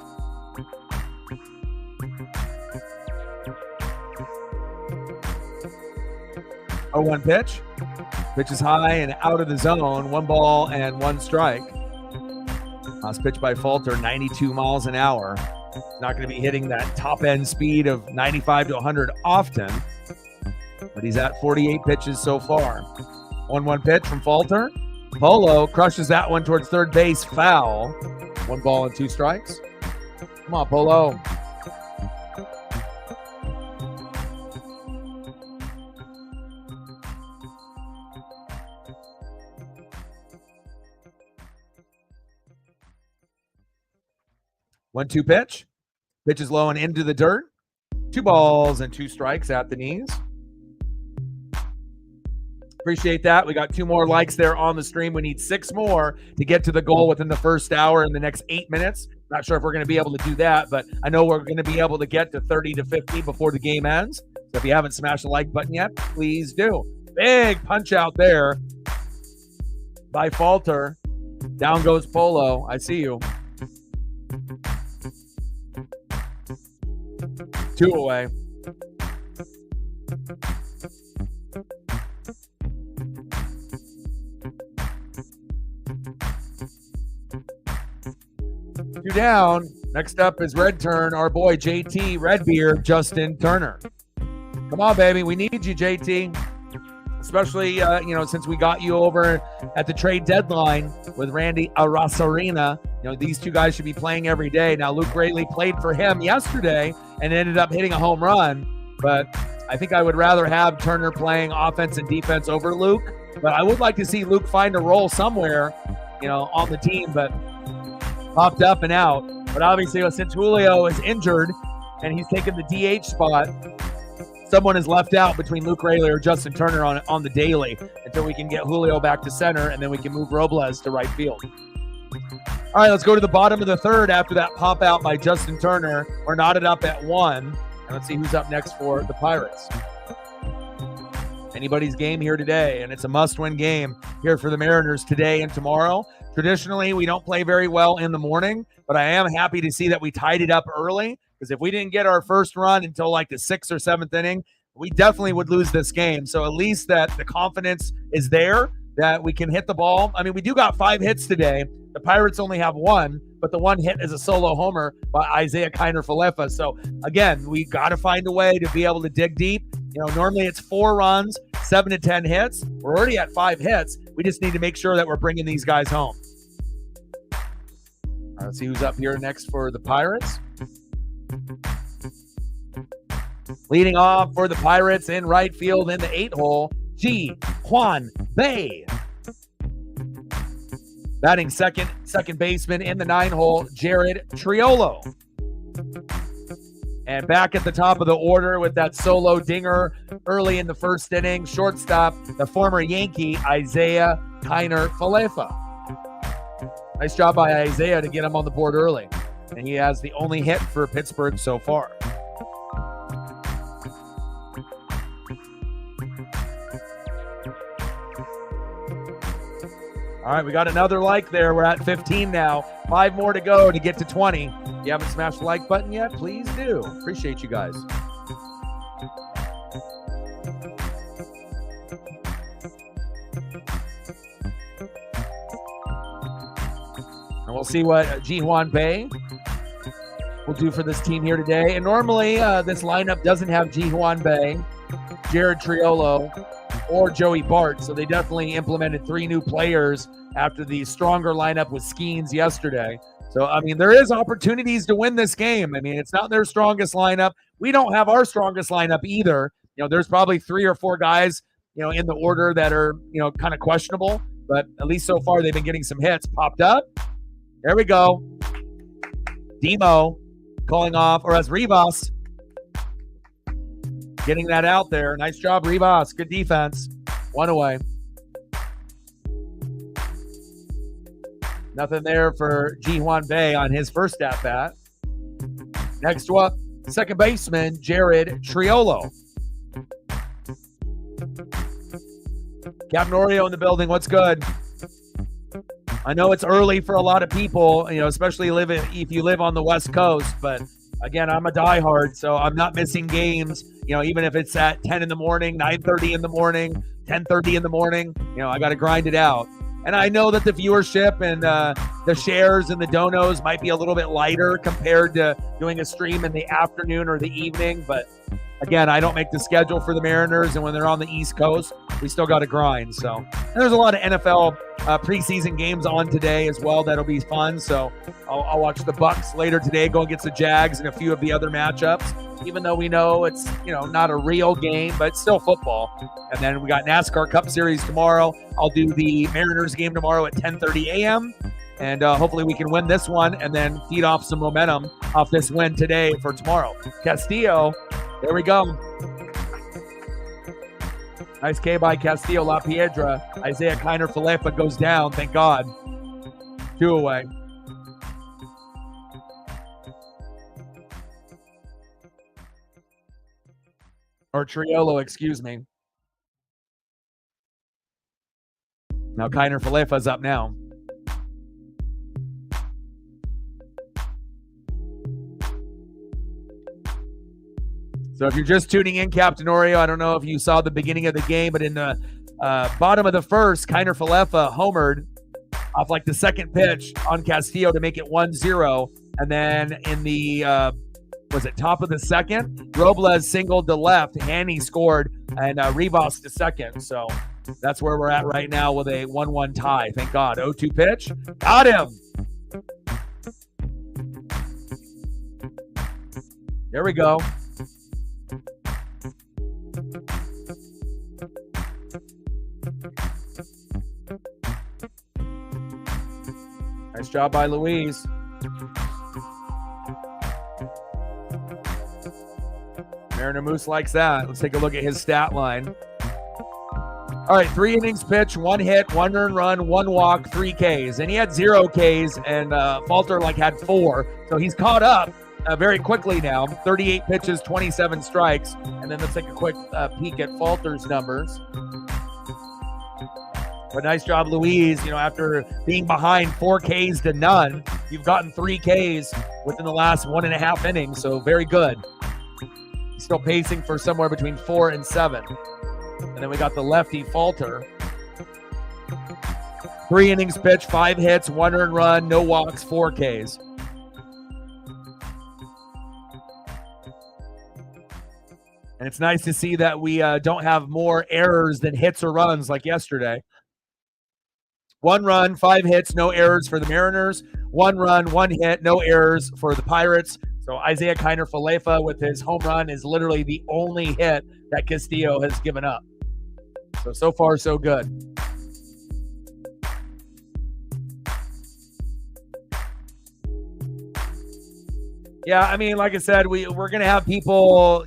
Oh, 1 pitch. Pitch is high and out of the zone. 1 ball and 1 strike. Last pitch by Falter, 92 miles an hour. Not going to be hitting that top end speed of 95 to 100 often, but he's at 48 pitches so far. 1-1 pitch from Falter. Polo crushes that one towards third base, foul. 1 ball and 2 strikes. Come on, Polo. One-two pitch. Pitch is low and into the dirt. 2 balls and 2 strikes at the knees. Appreciate that. We got 2 more likes there on the stream. We need 6 more to get to the goal within the first hour in the next 8 minutes. Not sure if we're going to be able to do that, but I know we're going to be able to get to 30 to 50 before the game ends. So if you haven't smashed the like button yet, please do. Big punch out there by Falter. Down goes Polo. I see you. 2 away. Two down. Next up is Red Turn, our boy JT Redbeard, Justin Turner. Come on, baby. We need you, JT. Especially, since we got you over at the trade deadline with Randy Arozarena. These 2 guys should be playing every day. Now, Luke Raley played for him yesterday and ended up hitting a home run. But I think I would rather have Turner playing offense and defense over Luke. But I would like to see Luke find a role somewhere, on the team. But popped up and out. But obviously, since Julio is injured and he's taken the DH spot, someone is left out between Luke Raley or Justin Turner on the daily until we can get Julio back to center, and then we can move Robles to right field. All right, let's go to the bottom of the third after that pop out by Justin Turner. We're knotted up at 1, and let's see who's up next for the Pirates. Anybody's game here today, and it's a must-win game here for the Mariners today and tomorrow. Traditionally, we don't play very well in the morning, but I am happy to see that we tied it up early, because if we didn't get our first run until like the 6th or 7th inning, we definitely would lose this game. So at least that the confidence is there that we can hit the ball. I mean, we do got 5 hits today. The Pirates only have 1, but the 1 hit is a solo homer by Isaiah Kiner-Falefa. So again, we got to find a way to be able to dig deep. Normally it's 4 runs, 7 to 10 hits. We're already at 5 hits. We just need to make sure that we're bringing these guys home. All right, let's see who's up here next for the Pirates. Leading off for the Pirates in right field in the 8-hole, Ji-Hwan Bae. Batting second baseman in the 9-hole, Jared Triolo. And back at the top of the order with that solo dinger early in the first inning, shortstop, the former Yankee, Isaiah Kiner Falefa. Nice job by Isaiah to get him on the board early. And he has the only hit for Pittsburgh so far. All right, we got another like there. We're at 15 now. 5 more to go to get to 20. If you haven't smashed the like button yet, please do. Appreciate you guys. And we'll see what Ji-Hwan Bae will do for this team here today. And normally this lineup doesn't have Ji-Hwan Bae, Jared Triolo, or Joey Bart. So they definitely implemented 3 new players after the stronger lineup with Skeens yesterday. So, I mean, there is opportunities to win this game. I mean, it's not their strongest lineup. We don't have our strongest lineup either. You know, there's probably 3 or 4 guys, you know, in the order that are, you know, kind of questionable. But at least so far, they've been getting some hits. Popped up. There we go. Demo calling off, or as Rivas getting that out there. Nice job, Rivas. Good defense. 1 away. Nothing there for Ji-Hwan Bae on his first at-bat. Next up, second baseman, Jared Triolo. Captain Oreo in the building. What's good? I know it's early for a lot of people, you know, especially if you live on the West Coast. But again, I'm a diehard, so I'm not missing games. You know, even if it's at 10 in the morning, 9:30 in the morning, 10:30 in the morning, you know, I got to grind it out. And I know that the viewership and the shares and the donos might be a little bit lighter compared to doing a stream in the afternoon or the evening. But again, I don't make the schedule for the Mariners, and when they're on the East Coast, we still got to grind. So and there's a lot of NFL preseason games on today as well. That'll be fun. So I'll watch the Bucks later today, go against the Jags and a few of the other matchups, even though we know it's, you know, not a real game, but it's still football. And then we got NASCAR Cup Series tomorrow. I'll do the Mariners game tomorrow at 10:30 a.m. And hopefully we can win this one and then feed off some momentum off this win today for tomorrow. Castillo, there we go. Nice K by Castillo, La Piedra. Isaiah Kiner Falefa goes down, thank God. 2 away. Or Triolo, excuse me. Now Kiner Falefa's up now. So if you're just tuning in, Captain Oreo, I don't know if you saw the beginning of the game, but in the bottom of the first, Kiner Falefa homered off like the second pitch on Castillo to make it 1-0. And then in the, top of the second, Robles singled to left, Hanny scored, and Rivas to second. So that's where we're at right now with a 1-1 tie. Thank God. 0-2 pitch. Got him. There we go. Nice job by Luis. Mariner Moose likes that. Let's take a look at his stat line. All right, 3 innings pitched, 1 hit, 1 earned run, 1 walk, 3 Ks. And he had 0 Ks, and Falter had 4. So he's caught up very quickly now. 38 pitches, 27 strikes. And then let's take a quick peek at Falter's numbers. But nice job, Louise. You know, after being behind 4 Ks to none, you've gotten 3 Ks within the last 1.5 innings. So very good. He's still pacing for somewhere between 4 and 7. And then we got the lefty Falter. 3 innings pitched, 5 hits, 1 earned run, no walks, 4 Ks. And it's nice to see that we don't have more errors than hits or runs like yesterday. 1 run, 5 hits, no errors for the Mariners. 1 run, 1 hit, no errors for the Pirates. So Isaiah Kiner-Falefa with his home run is literally the only hit that Castillo has given up. So far, so good. Yeah, I mean, like I said, we're going to have people,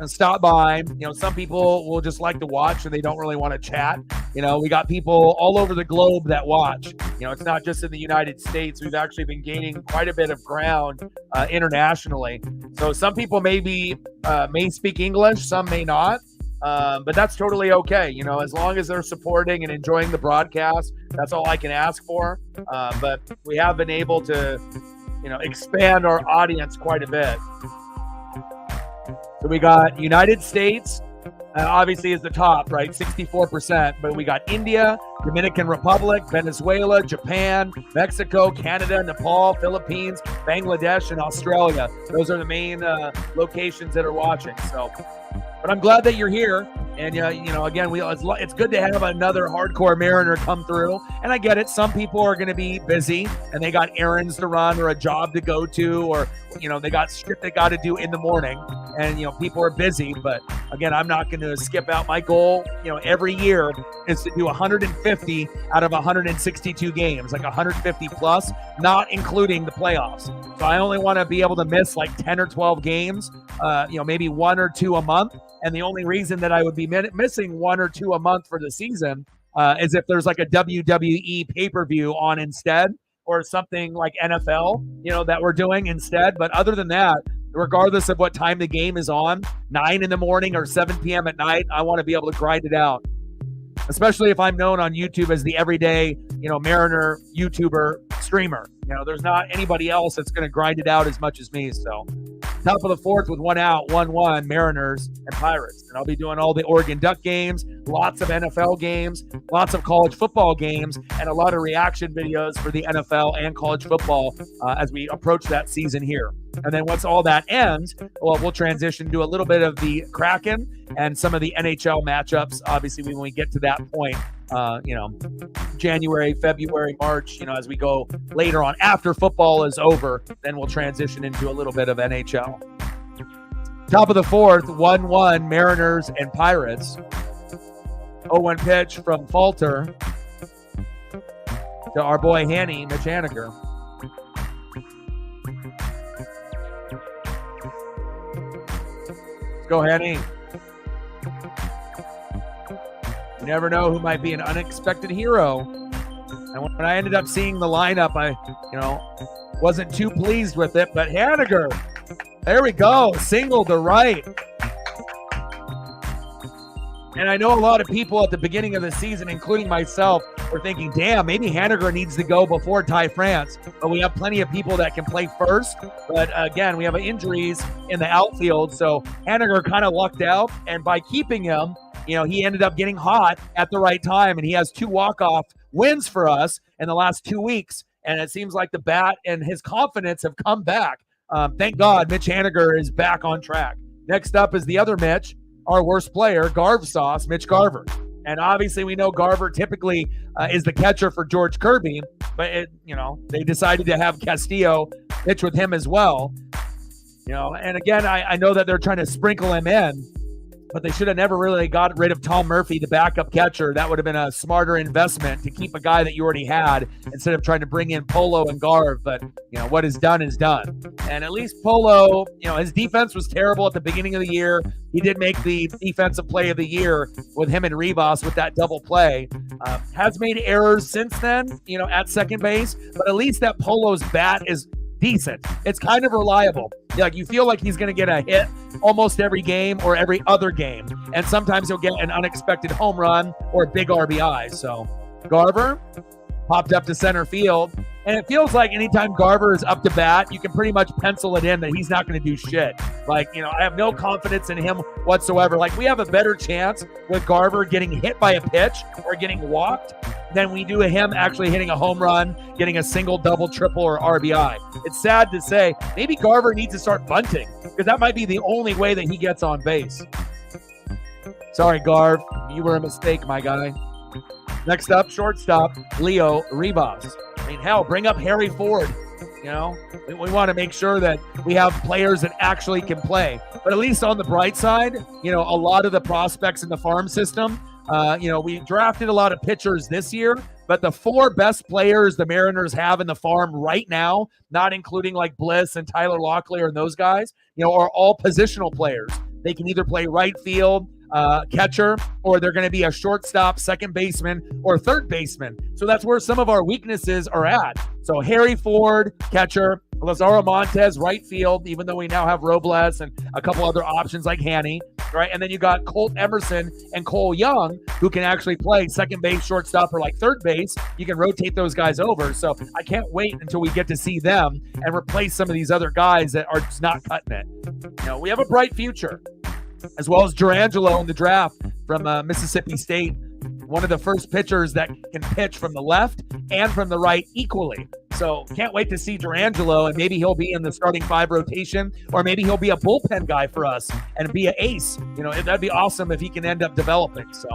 stop by. Some people will just like to watch and they don't really want to chat. We got people all over the globe that watch. It's not just in the United States. We've actually been gaining quite a bit of ground internationally. So some people may speak English, some may not. But that's totally okay. As long as they're supporting and enjoying the broadcast, that's all I can ask for. But we have been able to expand our audience quite a bit. So we got United States, obviously is the top, right? 64%. But we got India, Dominican Republic, Venezuela, Japan, Mexico, Canada, Nepal, Philippines, Bangladesh, and Australia. Those are the main locations that are watching. But I'm glad that you're here. And, again, it's good to have another hardcore Mariner come through. And I get it. Some people are going to be busy and they got errands to run or a job to go to, or, they got shit they got to do in the morning. And, people are busy. But, again, I'm not going to skip out. My goal, every year is to do 150 out of 162 games, like 150 plus, not including the playoffs. So I only want to be able to miss like 10 or 12 games, maybe 1 or 2 a month. And the only reason that I would be missing 1 or 2 a month for the season is if there's like a WWE pay-per-view on instead, or something like NFL, that we're doing instead. But other than that, regardless of what time the game is on, 9 in the morning or 7 p.m. at night, I want to be able to grind it out. Especially if I'm known on YouTube as the everyday, Mariner YouTuber streamer. There's not anybody else that's going to grind it out as much as me. So top of the fourth with 1 out, 1-1, Mariners and Pirates. And I'll be doing all the Oregon Duck games, lots of NFL games, lots of college football games, and a lot of reaction videos for the NFL and college football as we approach that season here. And then once all that ends, we'll transition to a little bit of the Kraken and some of the NHL matchups, obviously, when we get to that point. January, February, March, as we go later on after football is over, then we'll transition into a little bit of NHL. Top of the fourth, 1-1, Mariners and Pirates. 0-1 pitch from Falter to our boy Mitch Haniger. Let's go, Hanny. You never know who might be an unexpected hero. And when I ended up seeing the lineup, I, wasn't too pleased with it. But Haniger, there we go, single to right. And I know a lot of people at the beginning of the season, including myself, were thinking, damn, maybe Haniger needs to go before Ty France. But we have plenty of people that can play first. But again, we have injuries in the outfield. So Haniger kind of lucked out. And by keeping him, he ended up getting hot at the right time. And he has 2 walk-off wins for us in the last 2 weeks. And it seems like the bat and his confidence have come back. Thank God Mitch Haniger is back on track. Next up is the other Mitch, our worst player, Garv Sauce, Mitch Garver. And obviously we know Garver typically is the catcher for George Kirby, but they decided to have Castillo pitch with him as well. And again, I know that they're trying to sprinkle him in, but they should have never really got rid of Tom Murphy, the backup catcher. That would have been a smarter investment to keep a guy that you already had instead of trying to bring in Polo and Garv. But, what is done is done. And at least Polo, his defense was terrible at the beginning of the year. He did make the defensive play of the year with him and Rivas with that double play. Has made errors since then, at second base. But at least that Polo's bat is decent. It's kind of reliable. Like, you feel like he's going to get a hit almost every game or every other game. And sometimes he'll get an unexpected home run or a big RBI. So Garver popped up to center field. And it feels like anytime Garver is up to bat, you can pretty much pencil it in that he's not going to do shit. Like, I have no confidence in him whatsoever. Like, we have a better chance with Garver getting hit by a pitch or getting walked than we do him actually hitting a home run, getting a single, double, triple, or RBI. It's sad to say, maybe Garver needs to start bunting because that might be the only way that he gets on base. Sorry, Garv. You were a mistake, my guy. Next up, shortstop, Leo Rivas. I mean, hell, bring up Harry Ford. You know, we want to make sure that we have players that actually can play. But at least on the bright side, you know, a lot of the prospects in the farm system, you know, we drafted a lot of pitchers this year, but the 4 best players the Mariners have in the farm right now, not including like Bliss and Tyler Locklear and those guys, you know, are all positional players. They can either play right field, catcher, or they're going to be a shortstop, second baseman, or third baseman. So that's where some of our weaknesses are at. So Harry Ford, catcher, Lazaro Montes, right field, even though we now have Robles and a couple other options like Hanny, right? And then you got Colt Emerson and Cole Young, who can actually play second base, shortstop, or like third base. You can rotate those guys over. So I can't wait until we get to see them and replace some of these other guys that are just not cutting it. You know, we have a bright future, as well as Durangelo in the draft from Mississippi State. One of the first pitchers that can pitch from the left and from the right equally. So can't wait to see Durangelo, and maybe he'll be in the starting 5 rotation, or maybe he'll be a bullpen guy for us and be an ace. You know, that'd be awesome if he can end up developing. So,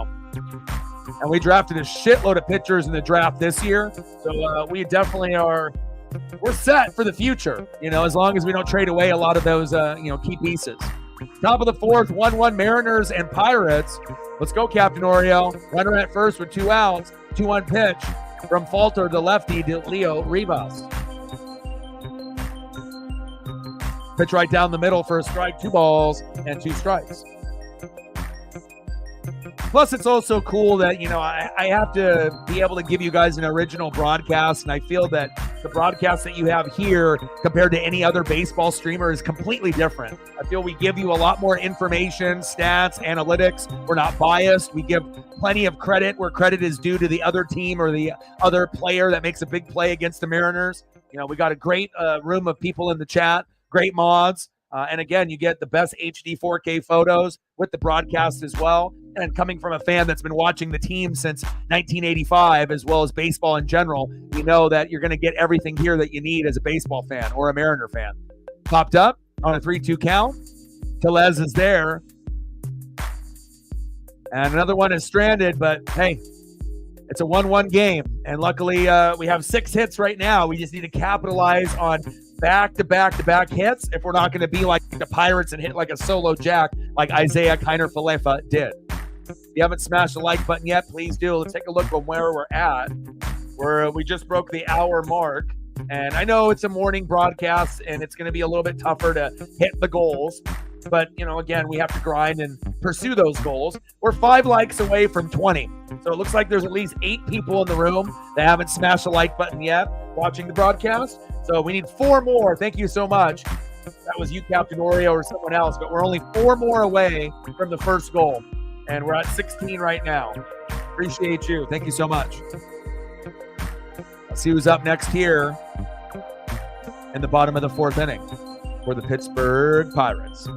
and we drafted a shitload of pitchers in the draft this year. So we definitely we're set for the future, you know, as long as we don't trade away a lot of those, you know, key pieces. Top of the 4th, 1-1 Mariners and Pirates. Let's go, Captain Oreo. Runner at first with 2 outs. 2-1 pitch from Falter, the lefty, to Leo Rivas. Pitch right down the middle for a strike, 2 balls and 2 strikes. Plus, it's also cool that, you know, I have to be able to give you guys an original broadcast, and I feel that the broadcast that you have here compared to any other baseball streamer is completely different. I feel we give you a lot more information, stats, analytics. We're not biased. We give plenty of credit where credit is due to the other team or the other player that makes a big play against the Mariners. You know, we got a great room of people in the chat, great mods. And again, you get the best HD 4K photos with the broadcast as well. And coming from a fan that's been watching the team since 1985, as well as baseball in general, you know that you're going to get everything here that you need as a baseball fan or a Mariner fan. Popped up on a 3-2 count. Tellez is there. And another one is stranded, but hey, it's a 1-1 game. And luckily, we have 6 hits right now. We just need to capitalize on back-to-back-to-back hits if we're not going to be like the Pirates and hit like a solo jack like Isaiah Kiner-Falefa did. If you haven't smashed the like button yet, please do. Let's take a look at where we're at. We just broke the hour mark. And I know it's a morning broadcast, and it's going to be a little bit tougher to hit the goals. But, you know, again, we have to grind and pursue those goals. We're 5 likes away from 20. So it looks like there's at least 8 people in the room that haven't smashed the like button yet watching the broadcast. So we need 4 more. Thank you so much. That was you, Captain Oreo, or someone else. But we're only 4 more away from the first goal. And we're at 16 right now. Appreciate you. Thank you so much. Let's see who's up next here in the bottom of the 4th inning for the Pittsburgh Pirates.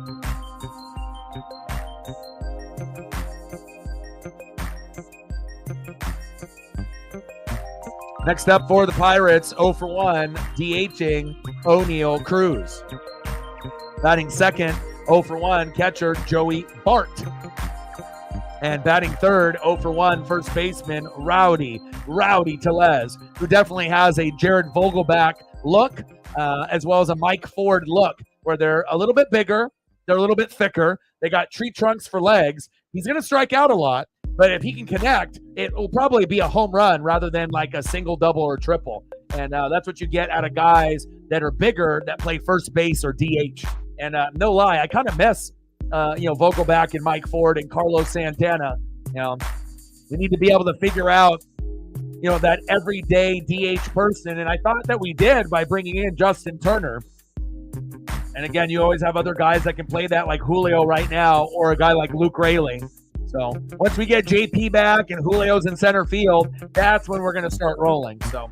Next up for the Pirates, 0 for 1, DHing O'Neal Cruz. Batting second, 0 for 1, catcher Joey Bart. And batting third, 0 for 1, first baseman Rowdy Tellez, who definitely has a Jared Vogelback look, as well as a Mike Ford look, where they're a little bit bigger, they're a little bit thicker, they got tree trunks for legs. He's going to strike out a lot, but if he can connect, it will probably be a home run rather than like a single, double, or triple. And that's what you get out of guys that are bigger that play first base or DH. And no lie, I kind of miss Vogelback and Mike Ford and Carlos Santana. You know, we need to be able to figure out, you know, that everyday DH person. And I thought that we did by bringing in Justin Turner. And again, you always have other guys that can play that, like Julio right now, or a guy like Luke Raley. So once we get JP back and Julio's in center field, that's when we're going to start rolling. So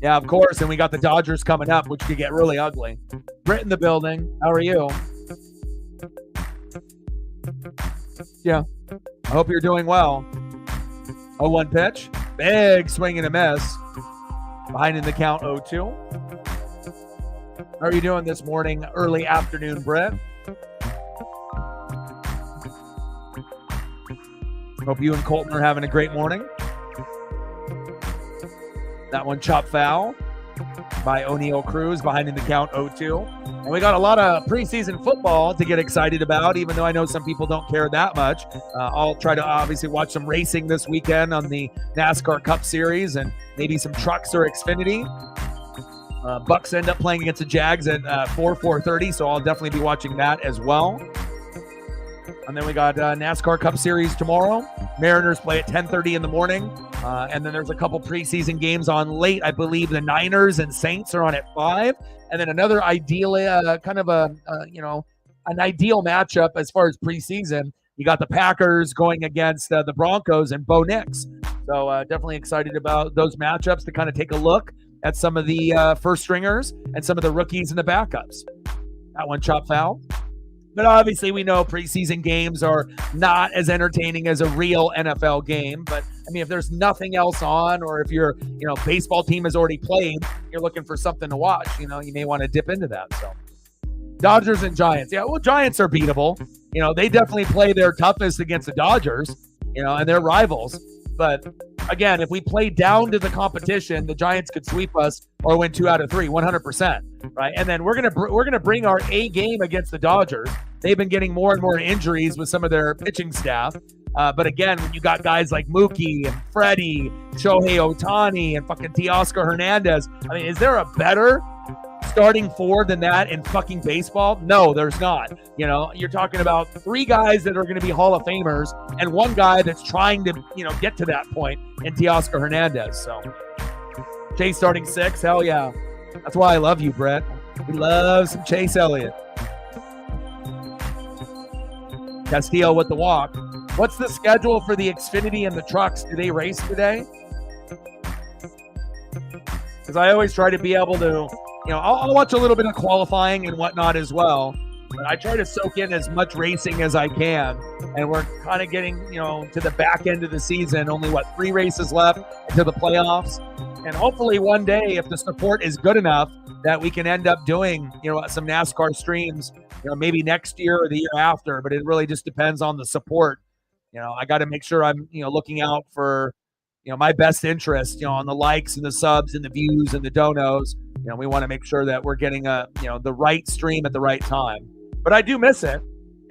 yeah, of course. And we got the Dodgers coming up, which could get really ugly. Britt in the building. How are you? Yeah. I hope you're doing well. 0-1 pitch. Big swing and a miss. Behind in the count, 0-2. How are you doing this morning, early afternoon, Britt? Hope you and Colton are having a great morning. That one chopped foul. by O'Neal Cruz behind in the count 0-2. And we got a lot of preseason football to get excited about, even though I know some people don't care that much. I'll try to obviously watch some racing this weekend on the NASCAR Cup Series and maybe some trucks or Xfinity. Bucks end up playing against the Jags at 4:30, so I'll definitely be watching that as well. And then we got NASCAR Cup Series tomorrow. Mariners play at 10:30 in the morning. And then there's a couple preseason games on late. I believe the Niners and Saints are on at 5. And then another ideal, kind of an ideal matchup as far as preseason. You got the Packers going against the Broncos and Bo Nix. So definitely excited about those matchups to kind of take a look at some of the first stringers and some of the rookies and the backups. That one chop foul. But obviously we know preseason games are not as entertaining as a real NFL game. But I mean, if there's nothing else on, or if your baseball team has already played, you're looking for something to watch, you may want to dip into that. So Dodgers and Giants. Yeah, well, Giants are beatable. They definitely play their toughest against the Dodgers, and they're rivals. But again, if we play down to the competition, the Giants could sweep us or win 2 out of 3, 100%, right? And then we're gonna bring our A game against the Dodgers. They've been getting more and more injuries with some of their pitching staff. But again, when you got guys like Mookie and Freddie, Shohei Ohtani, and fucking Teoscar Hernandez, I mean, is there a better starting 4 than that in fucking baseball? No, there's not. You're talking about 3 guys that are going to be Hall of Famers and 1 guy that's trying to, get to that point in Teoscar Hernandez. So Chase starting 6, hell yeah. That's why I love you, Brett. We love some Chase Elliott. Castillo with the walk. What's the schedule for the Xfinity and the trucks? Do they race today? Because I always try to be able to, I'll watch a little bit of qualifying and whatnot as well. But I try to soak in as much racing as I can. And we're kind of getting, to the back end of the season. Only, 3 races left into the playoffs. And hopefully one day, if the support is good enough, that we can end up doing, some NASCAR streams, maybe next year or the year after. But it really just depends on the support. I got to make sure I'm, looking out for, my best interest, on the likes and the subs and the views and the donos. We want to make sure that we're getting the right stream at the right time. But I do miss it,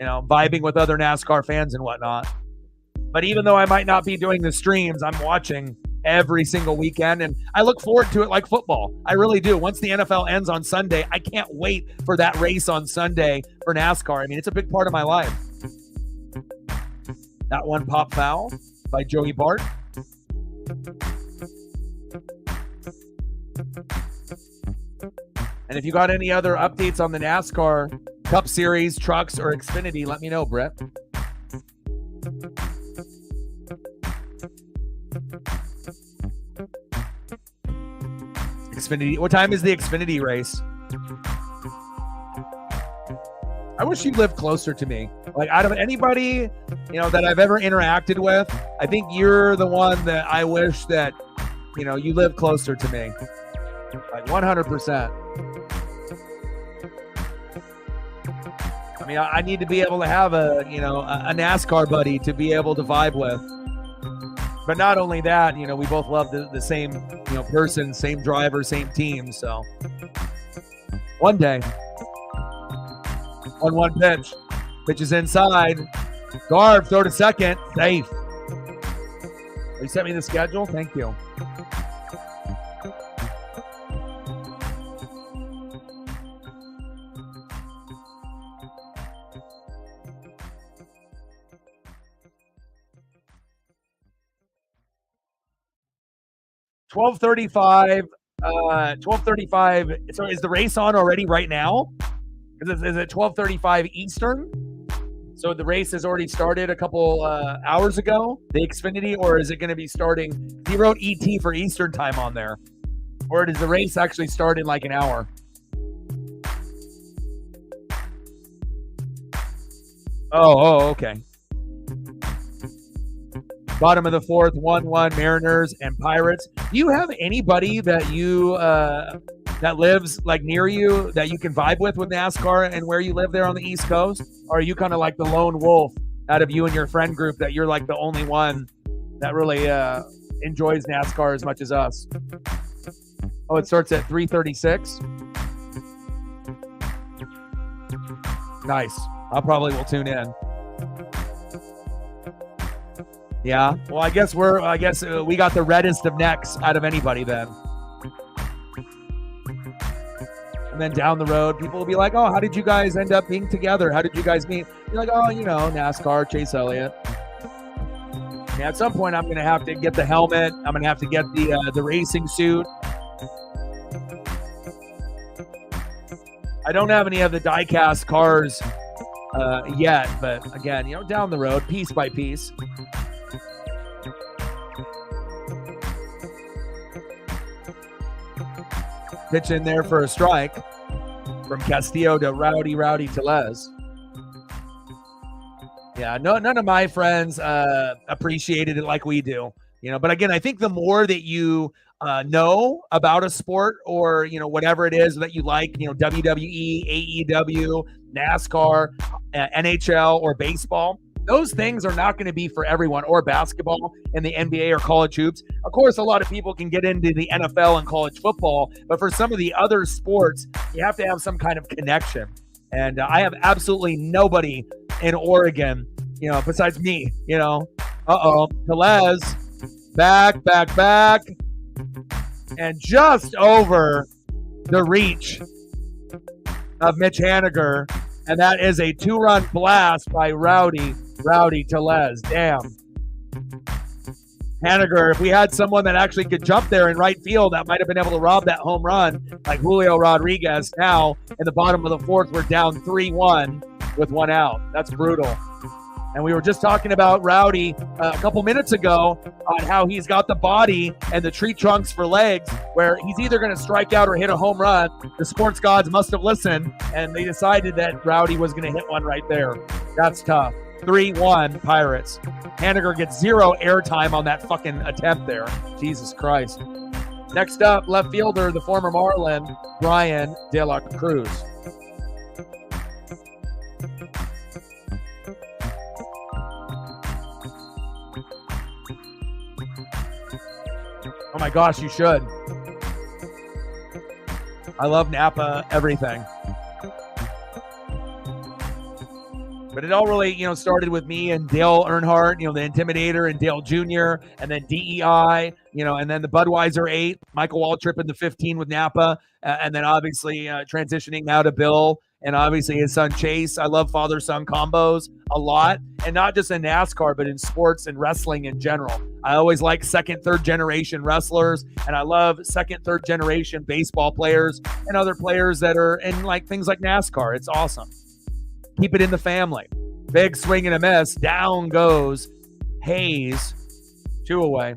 vibing with other NASCAR fans and whatnot. But even though I might not be doing the streams, I'm watching every single weekend, and I look forward to it like football. I really do. Once the NFL ends on Sunday, I can't wait for that race on Sunday for NASCAR. I mean, it's a big part of my life. That one pop foul by Joey Bart. And if you got any other updates on the NASCAR Cup Series, trucks, or Xfinity, let me know, Brett. Xfinity. What time is the Xfinity race? I wish you lived closer to me. Like, out of anybody, that I've ever interacted with, I think you're the one that I wish that, you live closer to me. Like 100%. I mean, I need to be able to have a NASCAR buddy to be able to vibe with. But not only that, we both love the same, person, same driver, same team. So one day, 1-1 pitch. Pitch is inside. Garv, throw to second. Safe. You sent me the schedule? Thank you. $12:35. So is the race on already right now? Is it 12:35 Eastern? So the race has already started a couple hours ago, the Xfinity, or is it going to be starting? He wrote ET for Eastern time on there. Or does the race actually start in like an hour? Oh, okay. Bottom of the 4th, 1-1 Mariners and Pirates. Do you have anybody that you that lives like near you that you can vibe with NASCAR and where you live there on the East Coast? Or are you kind of like the lone wolf out of you and your friend group that you're like the only one that really enjoys NASCAR as much as us? Oh, it starts at 3:36. Nice. I probably will tune in. Yeah. Well, I guess we got the reddest of necks out of anybody then. And then down the road, people will be like, "Oh, how did you guys end up being together? How did you guys meet?" You're like, "Oh, NASCAR, Chase Elliott." Yeah, at some point, I'm going to have to get the helmet. I'm going to have to get the racing suit. I don't have any of the die-cast cars yet, but again, down the road, piece by piece. Pitch in there for a strike from Castillo to Rowdy Tellez. Yeah, none of my friends appreciated it like we do, But again, I think the more that you know about a sport or whatever it is that you like, WWE, AEW, NASCAR, NHL, or baseball, those things are not going to be for everyone, or basketball and the NBA or college hoops. Of course, a lot of people can get into the NFL and college football, but for some of the other sports, you have to have some kind of connection. And I have absolutely nobody in Oregon, besides me, Tellez, back, and just over the reach of Mitch Haniger, and that is a 2-run blast by Rowdy Tellez. Damn. Haniger, if we had someone that actually could jump there in right field, that might have been able to rob that home run like Julio Rodriguez. Now, in the bottom of the fourth, we're down 3-1 with 1 out. That's brutal. And we were just talking about Rowdy a couple minutes ago on how he's got the body and the tree trunks for legs, where he's either going to strike out or hit a home run. The sports gods must have listened, and they decided that Rowdy was going to hit one right there. That's tough. 3-1 Pirates. Haniger gets 0 airtime on that fucking attempt there. Jesus Christ. Next up, left fielder, the former Marlin, Brian De La Cruz. Oh my gosh, you should. I love Napa, everything. But it all really, started with me and Dale Earnhardt, the Intimidator, and Dale Jr., and then DEI, and then the Budweiser 8, Michael Waltrip in the 15 with Napa, and then obviously transitioning now to Bill, and obviously his son Chase. I love father-son combos a lot, and not just in NASCAR, but in sports and wrestling in general. I always like second, third generation wrestlers, and I love second, third generation baseball players and other players that are in things like NASCAR. It's awesome. Keep it in the family. Big swing and a miss. Down goes Hayes. 2 away.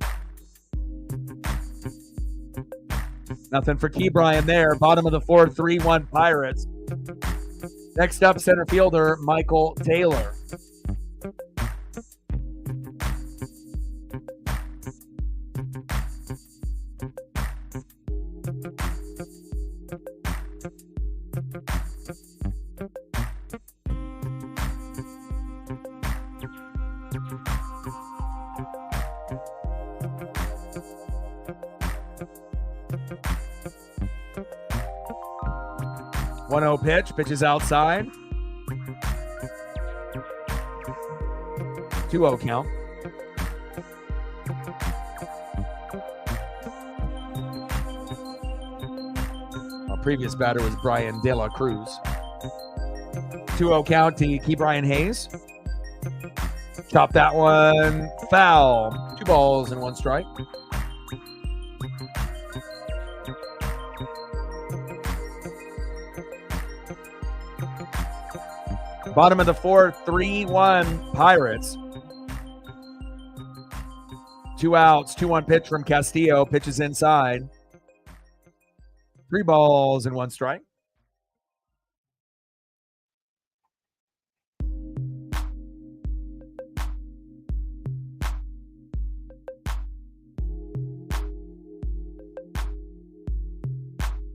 Nothing for Ke'Bryan there. Bottom of the fourth, 3-1 Pirates. Next up, center fielder Michael Taylor. One-0 pitch. Pitches outside. 2-0 count. Our previous batter was Brian De La Cruz. 2-0 count to Ke'Bryan Hayes. Chop that one foul. 2 balls and 1 strike. Bottom of the fourth, 3-1 Pirates. 2 outs, 2-1 pitch from Castillo. Pitches inside. 3 balls and 1 strike.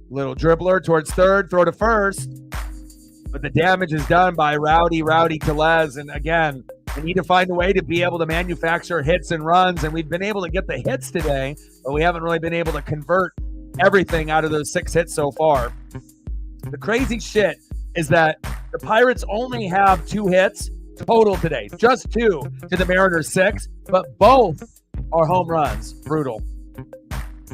Little dribbler towards third, throw to first. But the damage is done by Rowdy Tellez. And again, we need to find a way to be able to manufacture hits and runs. And we've been able to get the hits today, but we haven't really been able to convert everything out of those 6 hits so far. The crazy shit is that the Pirates only have 2 hits total today, just 2 to the Mariners 6, but both are home runs. Brutal.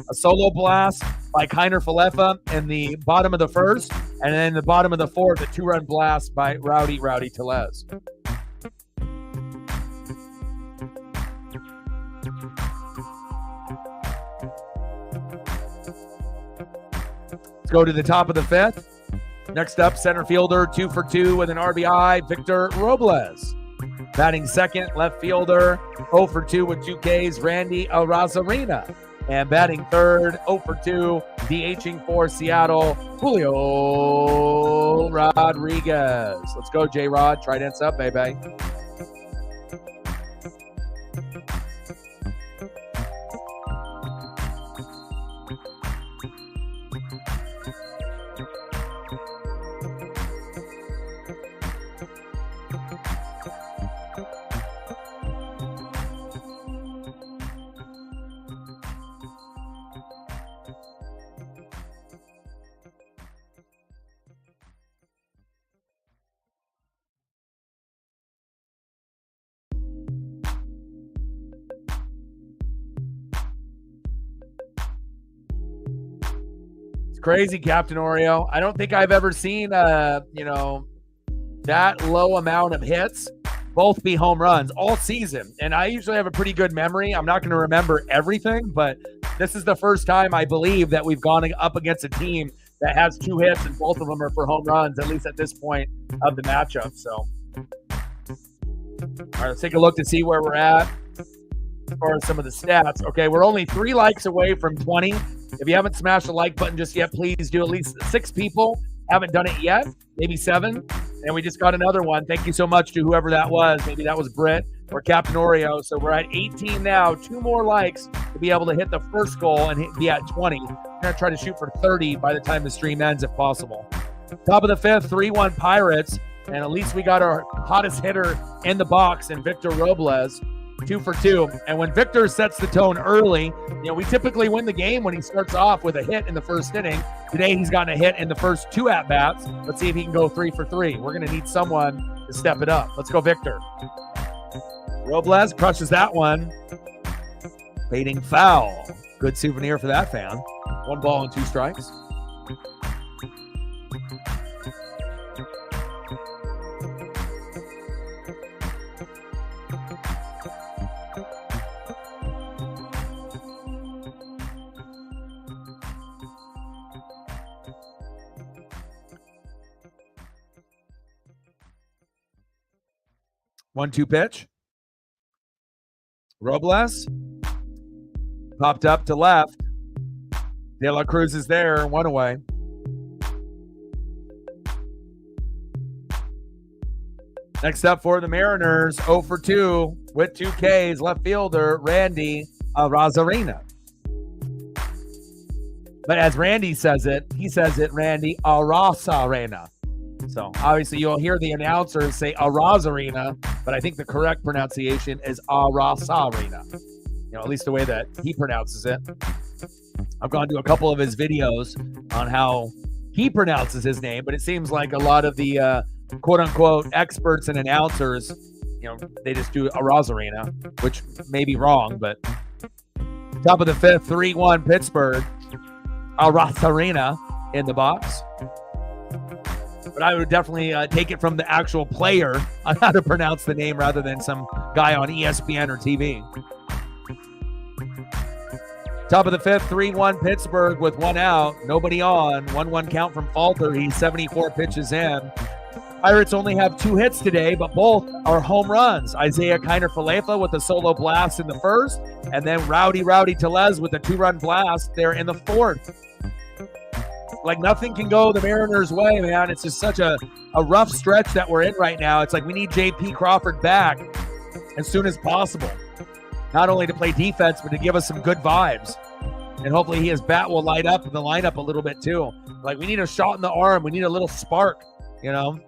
A solo blast by Kiner Falefa in the bottom of the first, and then in the bottom of the fourth, a 2-run blast by Rowdy Tellez. Let's go to the top of the 5th. Next up, center fielder, 2 for 2 with an RBI, Victor Robles. Batting second, left fielder, 0 for 2 with 2 Ks, Randy Arozarena. And batting third, 0 for 2, DHing for Seattle, Julio Rodriguez. Let's go, J-Rod. Trident's up, baby. Crazy, Captain Oreo. I don't think I've ever seen that low amount of hits both be home runs all season. And I usually have a pretty good memory. I'm not going to remember everything, but this is the first time I believe that we've gone up against a team that has 2 hits and both of them are for home runs, at least at this point of the matchup. So, all right, let's take a look to see where we're at as far as some of the stats. Okay, we're only 3 likes away from 20. If you haven't smashed the like button just yet, please do. At least 6 people haven't done it yet, maybe 7. And we just got another one. Thank you so much to whoever that was. Maybe that was Britt or Captain Oreo. So we're at 18 now. 2 more likes to be able to hit the first goal and be at 20. We're going to try to shoot for 30 by the time the stream ends if possible. Top of the 5th, 3-1 Pirates. And at least we got our hottest hitter in the box in Victor Robles. 2 for 2. And when Victor sets the tone early, we typically win the game when he starts off with a hit in the first inning. Today, he's gotten a hit in the first 2 at-bats. Let's see if he can go 3 for 3. We're going to need someone to step it up. Let's go, Victor. Robles crushes that one. Fading foul. Good souvenir for that fan. 1 ball and 2 strikes. One-two pitch. Robles popped up to left. De La Cruz is there, 1 away. Next up for the Mariners, 0 for 2 with 2 Ks, left fielder Randy Arozarena. But as Randy says it, he says it Randy Arozarena. So obviously you'll hear the announcers say Arozarena, but I think the correct pronunciation is Arozarena. At least the way that he pronounces it. I've gone to a couple of his videos on how he pronounces his name, but it seems like a lot of the quote-unquote experts and announcers, they just do Arozarena, which may be wrong, but top of the 5th, 3-1 Pittsburgh. Arozarena in the box. But I would definitely take it from the actual player on how to pronounce the name rather than some guy on ESPN or TV. Top of the 5th, 3-1 Pittsburgh with 1 out. Nobody on. 1-1 count from Falter. He's 74 pitches in. Pirates only have 2 hits today, but both are home runs. Isaiah Kiner Falefa with a solo blast in the first, and then Rowdy Tellez with a 2-run blast there in the fourth. Like nothing can go the Mariners' way, man. It's just such a rough stretch that we're in right now. It's like we need J.P. Crawford back as soon as possible. Not only to play defense, but to give us some good vibes. And hopefully his bat will light up in the lineup a little bit too. Like we need a shot in the arm. We need a little spark, And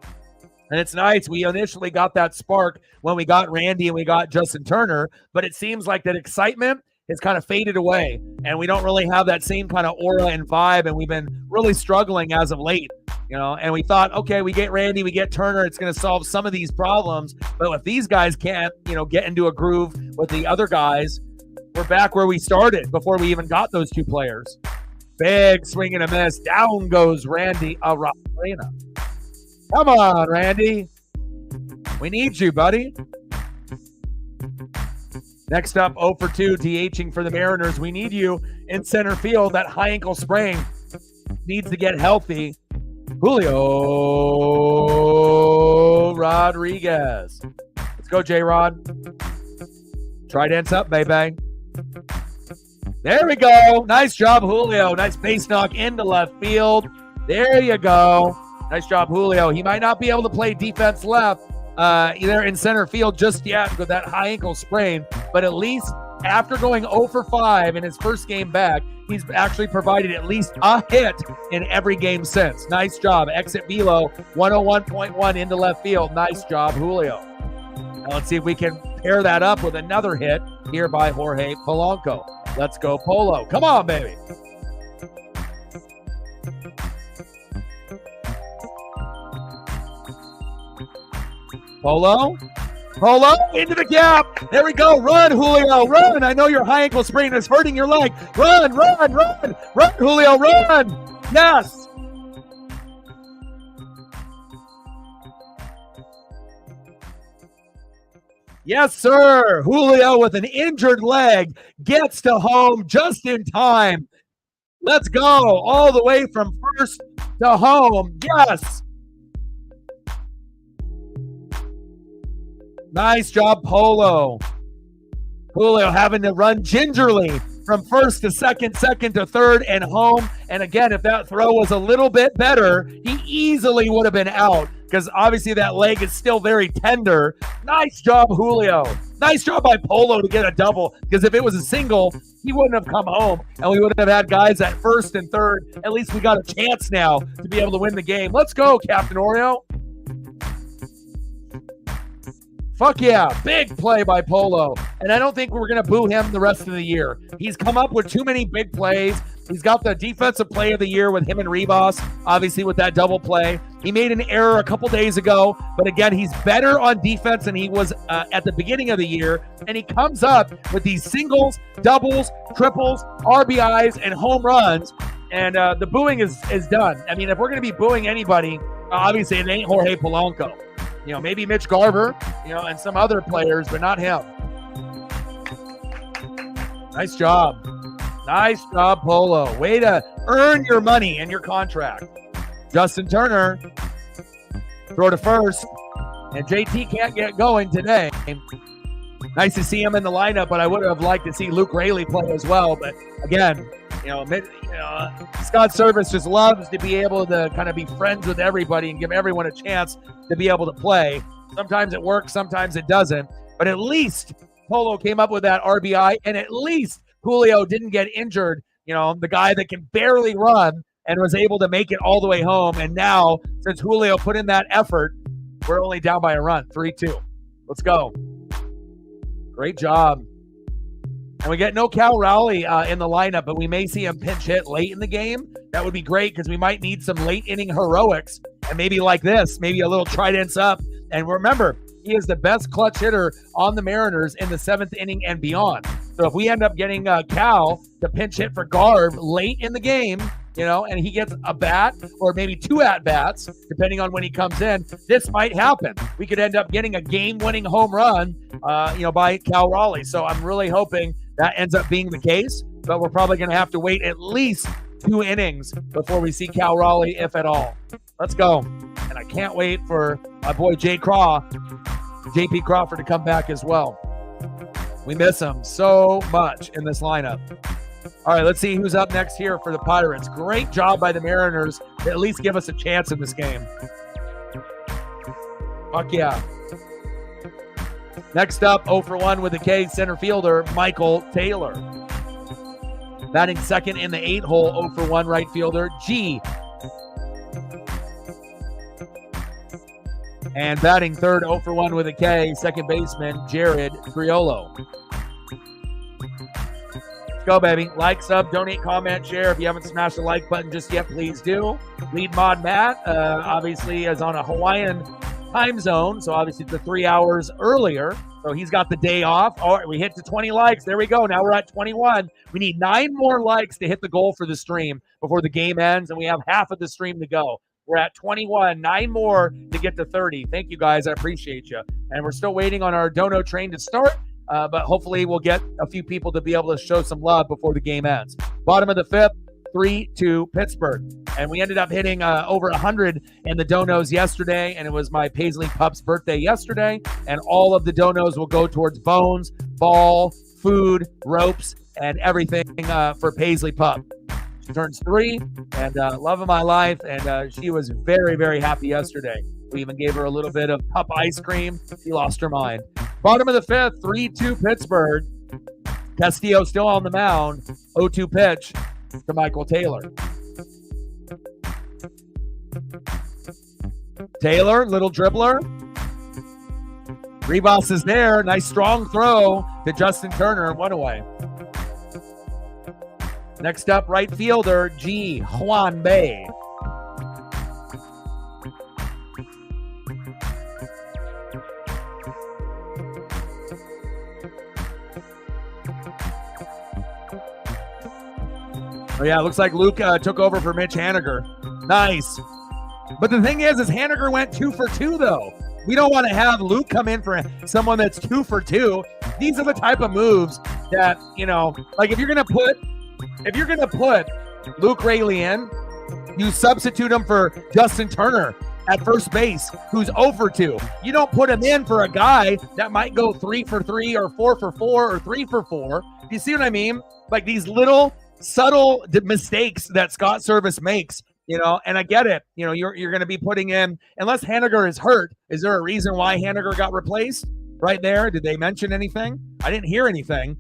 it's nice. We initially got that spark when we got Randy and we got Justin Turner, but it seems like that excitement has kind of faded away, and we don't really have that same kind of aura and vibe, and we've been really struggling as of late. And we thought, okay, we get Randy, we get Turner, it's going to solve some of these problems. But if these guys can't, get into a groove with the other guys, we're back where we started before we even got those two players. Big swing and a miss. Down goes Randy Arena. Come on, Randy. We need you, buddy. Next up, 0 for 2, DHing for the Mariners. We need you in center field. That high ankle sprain needs to get healthy. Julio Rodriguez. Let's go, J-Rod. Trident's up, baby. There we go. Nice job, Julio. Nice base knock into left field. There you go. Nice job, Julio. He might not be able to play defense left either in center field just yet with that high ankle sprain, but at least after going 0 for 5 in his first game back, he's actually provided at least a hit in every game since. Nice job. Exit velo, 101.1 into left field. Nice job, Julio. Now let's see if we can pair that up with another hit here by Jorge Polanco. Let's go, Polo. Come on, baby. Polo into the gap. There we go. Run, Julio, run. I know your high ankle sprain is hurting your leg. Run, Julio, run. Yes. Yes, sir. Julio with an injured leg gets to home just in time. Let's go. All the way from first to home. Yes. Nice job, Polo. Julio having to run gingerly from first to second to third and home. And again, if that throw was a little bit better, he easily would have been out because obviously that leg is still very tender. Nice job, Julio. Nice job by Polo to get a double because if it was a single, he wouldn't have come home and we would have had guys at first and third. At least we got a chance now to be able to win the game. Let's go, Captain Oreo. Fuck yeah, big play by Polo. And I don't think we're going to boo him the rest of the year. He's come up with too many big plays. He's got the defensive play of the year with him and Ribas, obviously with that double play. He made an error a couple days ago, but again, he's better on defense than he was at the beginning of the year. And he comes up with these singles, doubles, triples, RBIs, and home runs. And the booing is done. I mean, if we're going to be booing anybody, obviously it ain't Jorge Polanco. Maybe Mitch Garver, and some other players, but not him. Nice job. Nice job, Polo. Way to earn your money and your contract. Justin Turner, throw to first, and JT can't get going today. Nice to see him in the lineup, but I would have liked to see Luke Raley play as well. But again, Scott Service just loves to be able to kind of be friends with everybody and give everyone a chance to be able to play. Sometimes it works, sometimes it doesn't. But at least Polo came up with that RBI, and at least Julio didn't get injured, the guy that can barely run and was able to make it all the way home. And now, since Julio put in that effort, we're only down by a run, 3-2. Let's go. Great job. And we get no Cal Rowley in the lineup, but we may see him pinch hit late in the game. That would be great because we might need some late inning heroics. And maybe like this, maybe a little Trident's up. And remember, he is the best clutch hitter on the Mariners in the 7th inning and beyond. So if we end up getting Cal to pinch hit for Garv late in the game, and he gets a bat or maybe 2 at-bats, depending on when he comes in, this might happen. We could end up getting a game-winning home run, by Cal Raleigh. So I'm really hoping that ends up being the case, but we're probably going to have to wait at least 2 innings before we see Cal Raleigh, if at all. Let's go. And I can't wait for my boy JP Crawford to come back as well. We miss him so much in this lineup. All right, let's see who's up next here for the Pirates. Great job by the Mariners to at least give us a chance in this game. Fuck yeah. Next up, 0 for 1 with a K, center fielder Michael Taylor. Batting second in the 8-hole, 0 for 1 right fielder G. And batting third, 0 for 1 with a K, second baseman Jared Criollo. Let's go, baby. Like, sub, donate, comment, share. If you haven't smashed the like button just yet, please do. Lead mod Matt, obviously, is on a Hawaiian time zone, so obviously it's 3 hours earlier. So he's got the day off. All right, we hit to 20 likes. There we go. Now we're at 21. We need 9 more likes to hit the goal for the stream before the game ends, and we have half of the stream to go. We're at 21, 9 more to get to 30. Thank you, guys. I appreciate you. And we're still waiting on our dono train to start, but hopefully we'll get a few people to be able to show some love before the game ends. Bottom of the 5th, 3-2 Pittsburgh. And we ended up hitting over 100 in the donos yesterday, and it was my Paisley Pup's birthday yesterday, and all of the donos will go towards bones, ball, food, ropes, and everything for Paisley Pup. She turns 3, and love of my life, and she was very, very happy yesterday. We even gave her a little bit of pup ice cream. She lost her mind. Bottom of the 5th, 3-2 Pittsburgh. Castillo still on the mound. 0-2 pitch to Michael Taylor. Taylor, little dribbler. Rivas is there. Nice strong throw to Justin Turner. 1 away. Next up, right fielder, G. Juan Bay. Oh, yeah, it looks like Luke took over for Mitch Haniger. Nice. But the thing is Haniger went 2 for 2, though. We don't want to have Luke come in for someone that's 2 for 2. These are the type of moves that, you know, like if you're gonna put Luke Raley in, you substitute him for Justin Turner at first base, who's 0 for 2. You don't put him in for a guy that might go 3 for 3 or 4 for 4 or 3 for 4. Do you see what I mean? Like these little subtle mistakes that Scott Service makes, you know, and I get it. You know, you're going to be putting in, unless Haniger is hurt, is there a reason why Haniger got replaced right there? Did they mention anything? I didn't hear anything.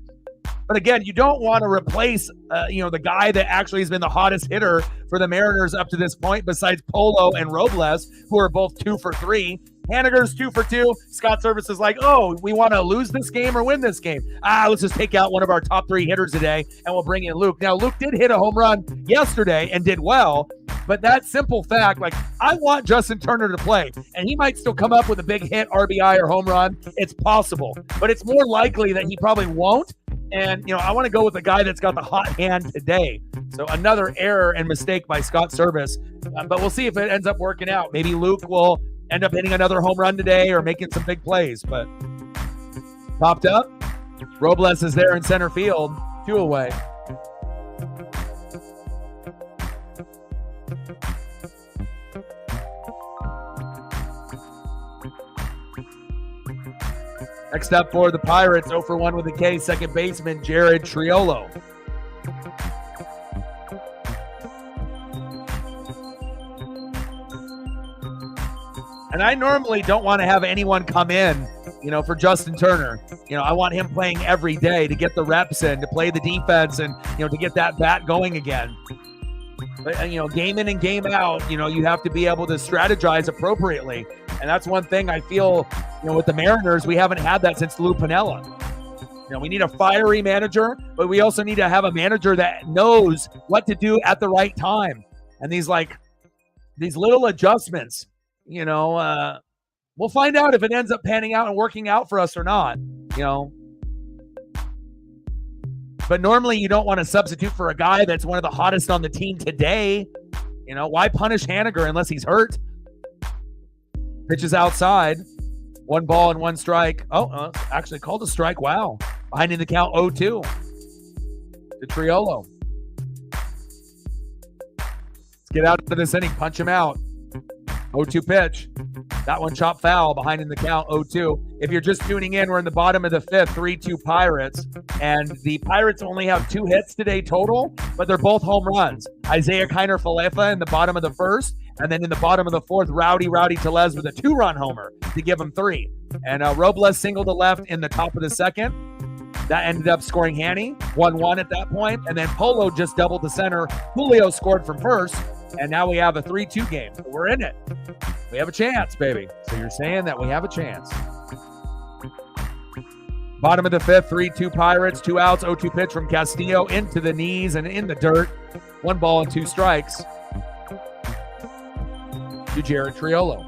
But again, you don't want to replace, you know, the guy that actually has been the hottest hitter for the Mariners up to this point, besides Polo and Robles, who are both 2 for 3. Haniger's 2 for 2. Scott Service is like, oh, we want to lose this game or win this game. Let's just take out one of our top 3 hitters today, and we'll bring in Luke. Now, Luke did hit a home run yesterday and did well, but that simple fact, like, I want Justin Turner to play, and he might still come up with a big hit, RBI, or home run. It's possible, but it's more likely that he probably won't. And, you know, I want to go with the guy that's got the hot hand today. So another error and mistake by Scott Service. But we'll see if it ends up working out. Maybe Luke will end up hitting another home run today or making some big plays. But popped up. Robles is there in center field. 2 away. Next up for the Pirates, 0 for 1 with a K, second baseman Jared Triolo. And I normally don't want to have anyone come in, you know, for Justin Turner. You know, I want him playing every day to get the reps in, to play the defense, and, you know, to get that bat going again. But, you know, game in and game out, you know, you have to be able to strategize appropriately. And that's one thing I feel, you know, with the Mariners, we haven't had that since Lou Piniella. You know, we need a fiery manager, but we also need to have a manager that knows what to do at the right time. And these little adjustments, you know, we'll find out if it ends up panning out and working out for us or not, you know. But normally you don't want to substitute for a guy that's one of the hottest on the team today. You know, why punish Haniger unless he's hurt? Pitches outside. 1 ball and 1 strike. Oh, actually called a strike. Wow. Behind in the count 0-2 to Triolo. Let's get out of this inning. Punch him out. 0-2 pitch. That one chopped foul, behind in the count 0-2. If you're just tuning in, we're in the bottom of the 5th, 3-2 Pirates. And the Pirates only have 2 hits today total, but they're both home runs. Isaiah Kiner-Falefa in the bottom of the 1st, and then in the bottom of the 4th, Rowdy Tellez with a 2-run homer to give him 3. And Robles singled to left in the top of the 2nd. That ended up scoring Hanny, 1-1 at that point. And then Polo just doubled the center. Julio scored from first. And now we have a 3-2 game. So we're in it. We have a chance, baby. So you're saying that we have a chance. Bottom of the fifth, 3-2 Pirates, 2 outs, 0-2 pitch from Castillo into the knees and in the dirt. 1 ball and 2 strikes to Jared Triolo.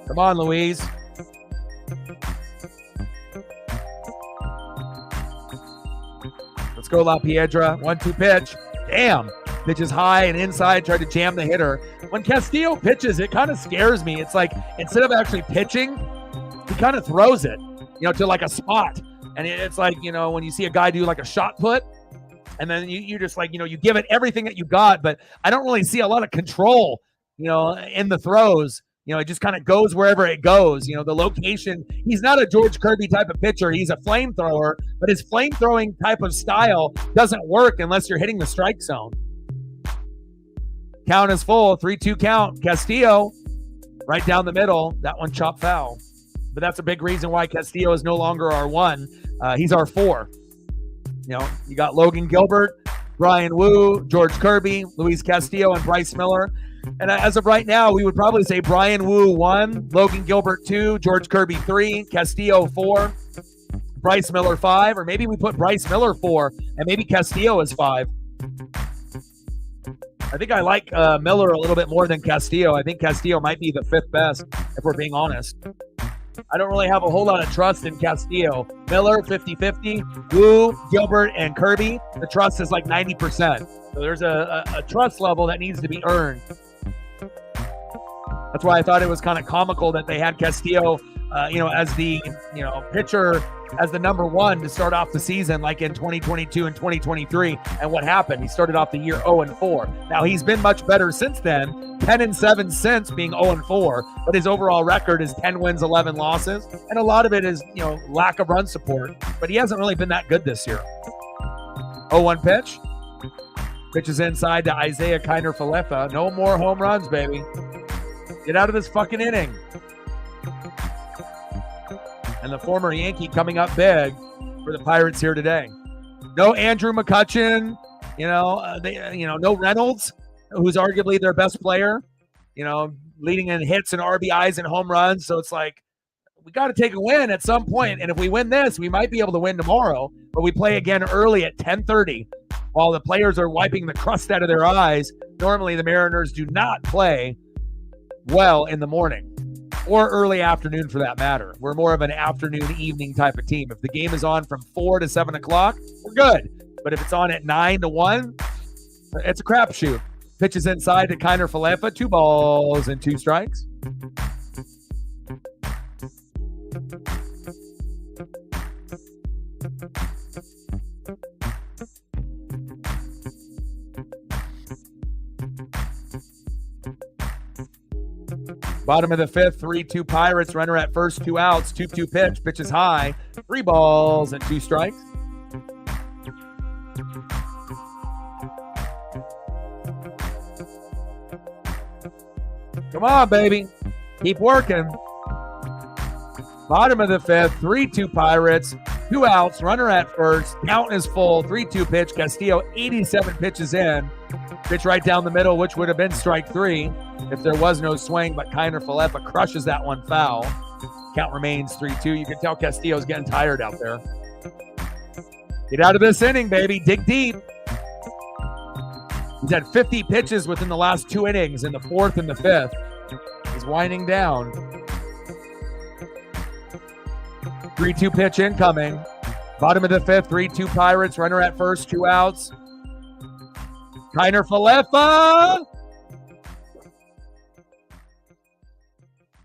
Come on, Louise. Let's go, La Piedra. 1-2 pitch. Damn. Pitch is high and inside, tried to jam the hitter. When Castillo pitches, it kind of scares me. It's like, instead of actually pitching, he kind of throws it, to like a spot. And it's like, when you see a guy do like a shot put, and then you just like, you give it everything that you got, but I don't really see a lot of control, in the throws. It just kind of goes wherever it goes. The location, he's not a George Kirby type of pitcher. He's a flamethrower, but his flamethrowing type of style doesn't work unless you're hitting the strike zone. Count is full, 3-2 count. Castillo, right down the middle. That one chopped foul. But that's a big reason why Castillo is no longer our 1. He's our 4. You got Logan Gilbert, Brian Wu, George Kirby, Luis Castillo, and Bryce Miller. And as of right now, we would probably say Brian Wu 1, Logan Gilbert 2, George Kirby 3, Castillo 4, Bryce Miller 5, or maybe we put Bryce Miller 4, and maybe Castillo is 5. I think I like Miller a little bit more than Castillo. I think Castillo might be the 5th best, if we're being honest. I don't really have a whole lot of trust in Castillo. Miller, 50-50. Wu, Gilbert, and Kirby, the trust is like 90%. So there's a trust level that needs to be earned. That's why I thought it was kind of comical that they had Castillo, as the, pitcher, as the number 1 to start off the season, like in 2022 and 2023. And what happened? He started off the year 0-4. Now he's been much better since then, 10-7 since being 0-4. But his overall record is 10 wins, 11 losses, and a lot of it is, lack of run support. But he hasn't really been that good this year. 0-1 pitch. Pitches inside to Isaiah Kiner-Falefa. No more home runs, baby. Get out of this fucking inning. And the former Yankee coming up big for the Pirates here today. No Andrew McCutchen, no Reynolds, who's arguably their best player, leading in hits and RBIs and home runs. So it's like, we got to take a win at some point. And if we win this, we might be able to win tomorrow. But we play again early at 10:30 while the players are wiping the crust out of their eyes. Normally the Mariners do not play well in the morning. Or early afternoon for that matter. We're more of an afternoon, evening type of team. If the game is on from 4 to 7 o'clock, we're good. But if it's on at 9 to 1, it's a crapshoot. Pitches inside to Kiner-Falefa. 2 balls and 2 strikes. Bottom of the fifth, 3-2 Pirates. Runner at first, 2 outs, 2-2 pitch. Pitches high. 3 balls and 2 strikes. Come on, baby. Keep working. Bottom of the fifth, 3-2 Pirates. 2 outs. Runner at first. Count is full. 3-2 pitch. Castillo, 87 pitches in. Pitch right down the middle, which would have been strike 3 if there was no swing, but Kiner-Falefa crushes that one foul. Count remains 3-2. You can tell Castillo's getting tired out there. Get out of this inning, baby. Dig deep. He's had 50 pitches within the last 2 innings in the 4th and the 5th. He's winding down. 3-2 pitch incoming. Bottom of the 5th, 3-2 Pirates. Runner at first, 2 outs. Kiner-Falefa.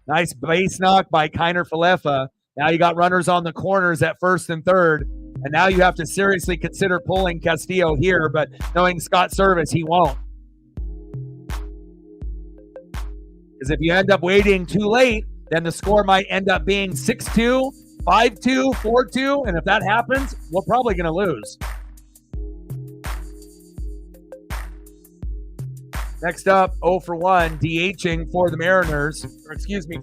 Nice base knock by Kiner-Falefa. Now you got runners on the corners at first and third. And now you have to seriously consider pulling Castillo here, but knowing Scott Service, he won't. Because if you end up waiting too late, then the score might end up being 6-2, 5-2, 4-2. And if that happens, we're probably going to lose. Next up, 0 for 1, DHing for the Mariners,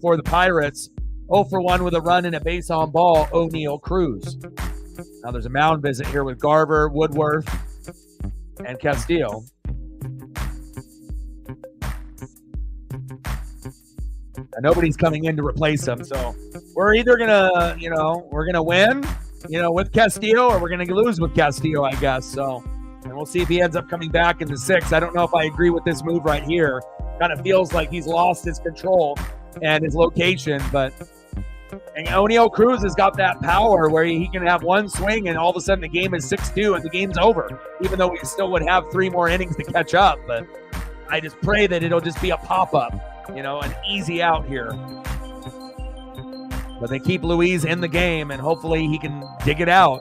for the Pirates. 0 for 1 with a run and a base on ball, O'Neal Cruz. Now there's a mound visit here with Garver, Woodworth, and Castillo. Nobody's coming in to replace him. So we're either gonna, we're gonna win, with Castillo, or we're gonna lose with Castillo, I guess. So, and we'll see if he ends up coming back in the 6th. I don't know if I agree with this move right here. Kind of feels like he's lost his control and his location, but O'Neal Cruz has got that power where he can have one swing and all of a sudden the game is 6-2 and the game's over, even though we still would have 3 more innings to catch up. But I just pray that it'll just be a pop-up, an easy out here. But they keep Luis in the game, and hopefully he can dig it out,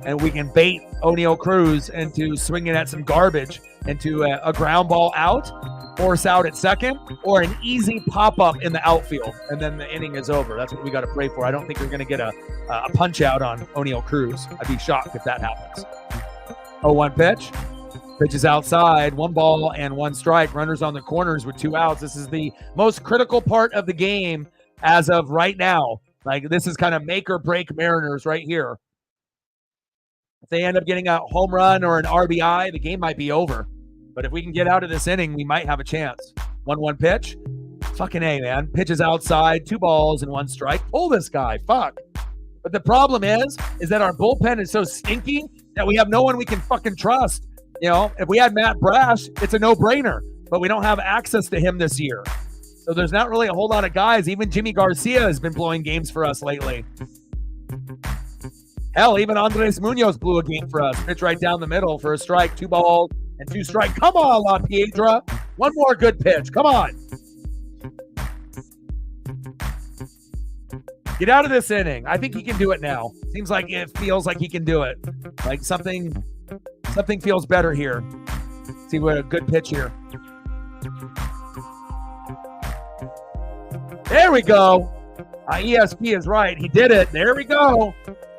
and we can bait O'Neal Cruz into swinging at some garbage, into a ground ball out, force out at second, or an easy pop-up in the outfield, and then the inning is over. That's what we got to pray for. I don't think we're going to get a punch-out on O'Neal Cruz. I'd be shocked if that happens. 0-1 pitch. Pitch is outside. 1 ball and 1 strike. Runners on the corners with 2 outs. This is the most critical part of the game as of right now. Like, this is kind of make or break Mariners right here. If they end up getting a home run or an RBI, the game might be over. But if we can get out of this inning, we might have a chance. 1-1 pitch. Fucking A, man. Pitch is outside. 2 balls and 1 strike. Pull this guy. Fuck. But the problem is that our bullpen is so stinky that we have no one we can fucking trust. If we had Matt Brash, it's a no-brainer. But we don't have access to him this year. So there's not really a whole lot of guys. Even Jimmy Garcia has been blowing games for us lately. Hell, even Andres Munoz blew a game for us. Pitch right down the middle for a strike. 2 balls and 2 strikes. Come on, La Piedra. One more good pitch. Come on. Get out of this inning. I think he can do it now. Seems like it feels like he can do it. Like something feels better here. See what a good pitch here. There we go. ESP is right. He did it. There we go.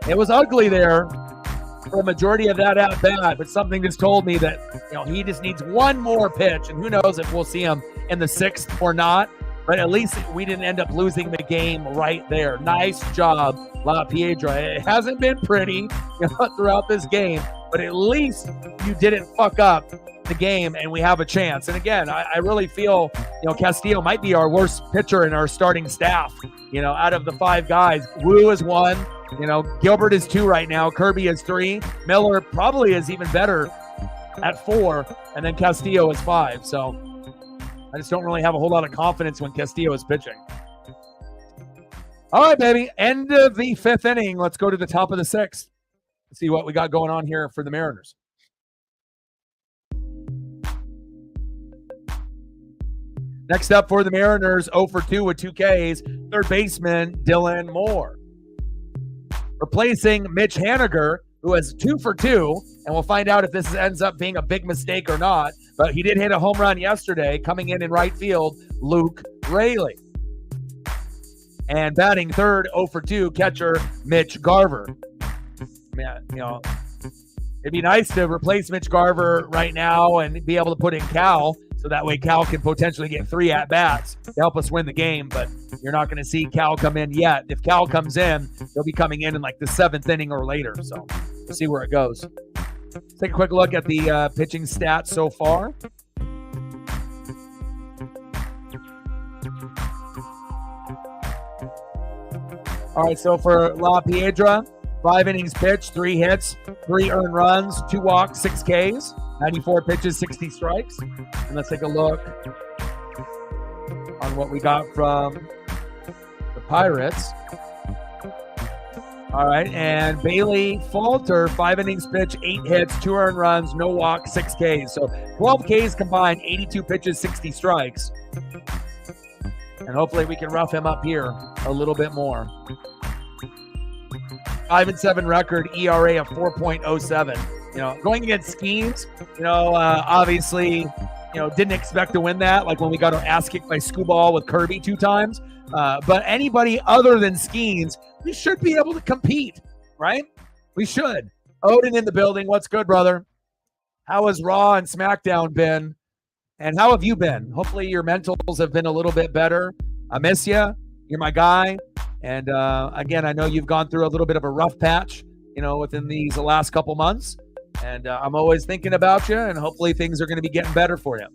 It was ugly there for a majority of that at bat, but something just told me that he just needs one more pitch, and who knows if we'll see him in the 6th or not. But at least we didn't end up losing the game right there. Nice job, La Piedra. It hasn't been pretty throughout this game, but at least you didn't fuck up the game, and we have a chance. And again, I really feel Castillo might be our worst pitcher in our starting staff. Out of the 5 guys, Wu is 1. Gilbert is 2 right now. Kirby is 3. Miller probably is even better at 4, and then Castillo is 5. So I just don't really have a whole lot of confidence when Castillo is pitching. All right, baby. End of the 5th inning. Let's go to the top of the 6th. Let's see what we got going on here for the Mariners. Next up for the Mariners, 0 for 2 with 2 Ks, third baseman Dylan Moore. Replacing Mitch Haniger, who has 2 for 2, and we'll find out if this ends up being a big mistake or not, but he did hit a home run yesterday, coming in right field, Luke Raley. And batting third, 0 for 2, catcher Mitch Garver. Man, it'd be nice to replace Mitch Garver right now and be able to put in Cal, so that way Cal can potentially get 3 at-bats to help us win the game, but you're not going to see Cal come in yet. If Cal comes in, he'll be coming in like the 7th inning or later, so we'll see where it goes. Let's take a quick look at the pitching stats so far. All right, so for La Piedra, 5 innings pitched, 3 hits, 3 earned runs, 2 walks, 6 Ks, 94 pitches, 60 strikes. And let's take a look on what we got from the Pirates. All right, and Bailey Falter, 5 innings pitched, 8 hits, 2 earned runs, no walks, 6 Ks. So 12 Ks combined, 82 pitches, 60 strikes. And hopefully we can rough him up here a little bit more. 5-7 record, ERA of 4.07. Going against Skeens, obviously, didn't expect to win that. Like when we got our ass kicked by Scooball with Kirby 2 times. But anybody other than Skeens, we should be able to compete, right? We should. Odin in the building. What's good, brother? How has Raw and SmackDown been? And how have you been? Hopefully your mentals have been a little bit better. I miss you. You're my guy. And again, I know you've gone through a little bit of a rough patch, within these last couple months. And I'm always thinking about you, and hopefully things are going to be getting better for you.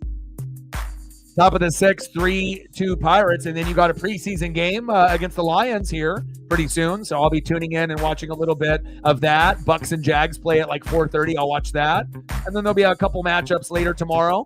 Top of the sixth, 3-2 Pirates, and then you got a preseason game against the Lions here pretty soon. So I'll be tuning in and watching a little bit of that. Bucks and Jags play at like 4:30. I'll watch that, and then there'll be a couple matchups later tomorrow.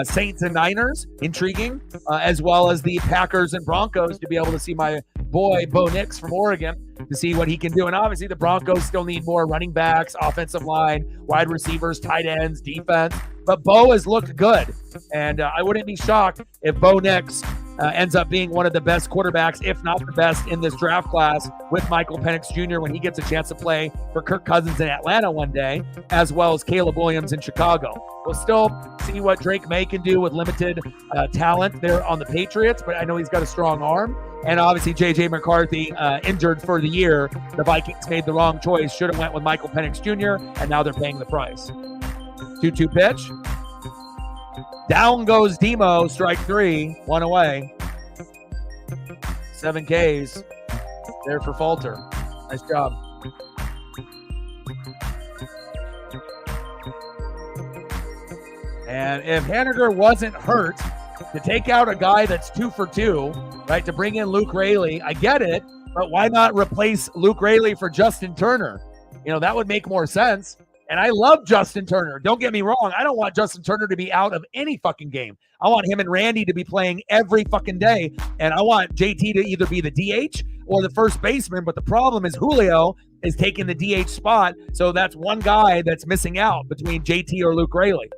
Saints and Niners, intriguing, as well as the Packers and Broncos to be able to see my boy Bo Nix from Oregon to see what he can do. And obviously the Broncos still need more running backs, offensive line, wide receivers, tight ends, defense. But Bo has looked good, and I wouldn't be shocked if Bo Nix ends up being one of the best quarterbacks, if not the best, in this draft class with Michael Penix Jr. when he gets a chance to play for Kirk Cousins in Atlanta one day, as well as Caleb Williams in Chicago. We'll still see what Drake May can do with limited talent there on the Patriots, but I know he's got a strong arm. And obviously J.J. McCarthy injured for the year. The Vikings made the wrong choice, should have went with Michael Penix Jr., and now they're paying the price. 2-2 pitch. Down goes Demo, strike three, one away. 7 Ks there for Falter. Nice job. And if Haniger wasn't hurt, to take out a guy that's 2 for 2, right, to bring in Luke Raley, I get it, but why not replace Luke Raley for Justin Turner? You know, that would make more sense. And I love Justin Turner. Don't get me wrong. I don't want Justin Turner to be out of any fucking game. I want him and Randy to be playing every fucking day. And I want JT to either be the DH or the first baseman. But the problem is Julio is taking the DH spot. So that's one guy that's missing out between JT or Luke Raley.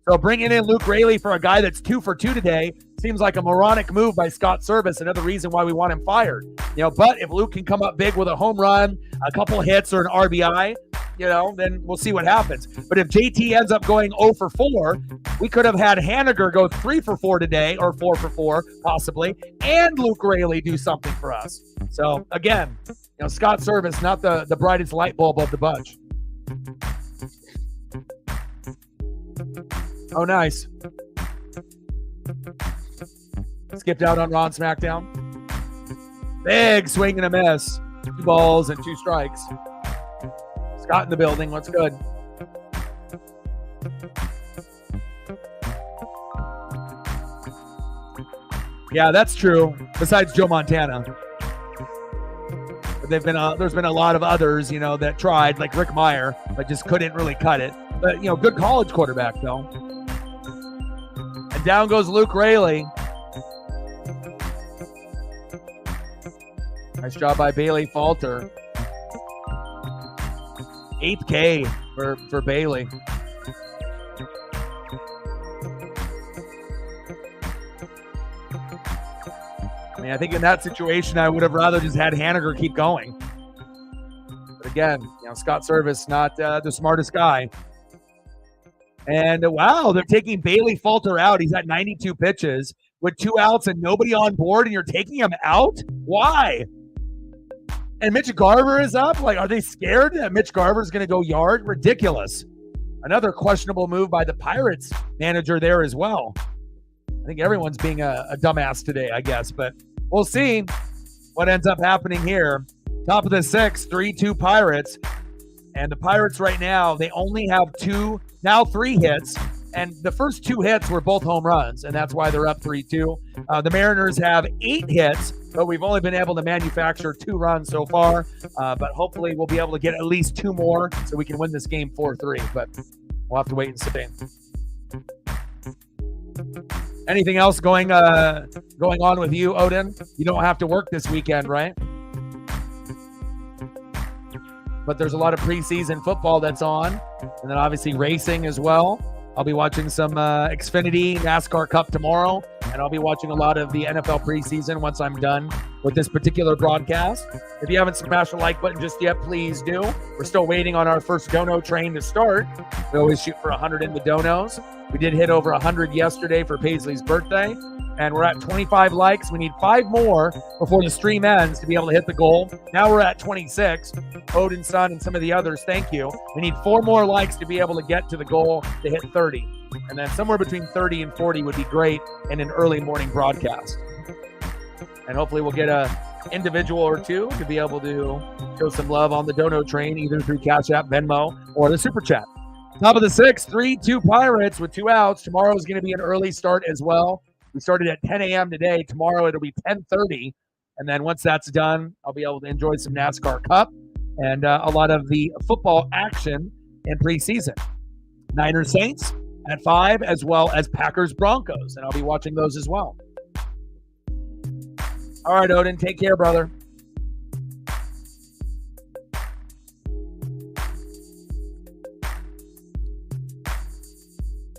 So bringing in Luke Raley for a guy that's 2 for 2 today seems like a moronic move by Scott Service. Another reason why we want him fired. You know, but if Luke can come up big with a home run, a couple hits, or an RBI, you know, then we'll see what happens. But if JT ends up going 0 for 4, we could have had Haniger go 3 for 4 today, or 4 for 4 possibly, and Luke Raley do something for us. So again, you know, Scott Service, not the brightest light bulb of the bunch. Oh, nice. Skipped out on Ron SmackDown. Big swing and a miss. 2 balls and 2 strikes. Scott in the building. What's good? Yeah, that's true. Besides Joe Montana. But there's been a lot of others, you know, that tried, like Rick Meyer, but just couldn't really cut it. But, you know, good college quarterback, though. And down goes Luke Raley. Nice job by Bailey Falter. 8th K for Bailey. I mean, I think in that situation, I would have rather just had Haniger keep going. But again, you know, Scott Service, not the smartest guy. And wow, they're taking Bailey Falter out. He's at 92 pitches with 2 outs and nobody on board, and you're taking him out? Why? And Mitch Garver is up? Like, are they scared that Mitch Garver is going to go yard? Ridiculous. Another questionable move by the Pirates manager there as well. I think everyone's being a dumbass today, I guess. But we'll see what ends up happening here. Top of the 6th, 3-2 Pirates. And the Pirates right now, they only have 3 hits. And the first 2 hits were both home runs, and that's why they're up 3-2. The Mariners have 8 hits, but we've only been able to manufacture 2 runs so far. But hopefully we'll be able to get at least 2 more so we can win this game 4-3. But we'll have to wait and see. Anything else going on with you, Odin? You don't have to work this weekend, right? But there's a lot of preseason football that's on, and then obviously racing as well. I'll be watching some Xfinity NASCAR Cup tomorrow, and I'll be watching a lot of the NFL preseason once I'm done with this particular broadcast. If you haven't smashed the like button just yet, please do. We're still waiting on our first dono train to start. We always shoot for 100 in the donos. We did hit over 100 yesterday for Paisley's birthday, and we're at 25 likes. We need 5 more before the stream ends to be able to hit the goal. Now we're at 26. Odin, Son, and some of the others, thank you. We need 4 more likes to be able to get to the goal to hit 30. And then somewhere between 30 and 40 would be great in an early morning broadcast. And hopefully we'll get a individual or 2 to be able to show some love on the dono train, either through Cash App, Venmo, or the Super Chat. Top of the sixth, 3-2 Pirates with 2 outs. Tomorrow is going to be an early start as well. We started at 10 a.m. today. Tomorrow it'll be 10:30. And then once that's done, I'll be able to enjoy some NASCAR Cup and a lot of the football action in preseason. Niners Saints at 5, as well as Packers Broncos. And I'll be watching those as well. All right, Odin, take care, brother.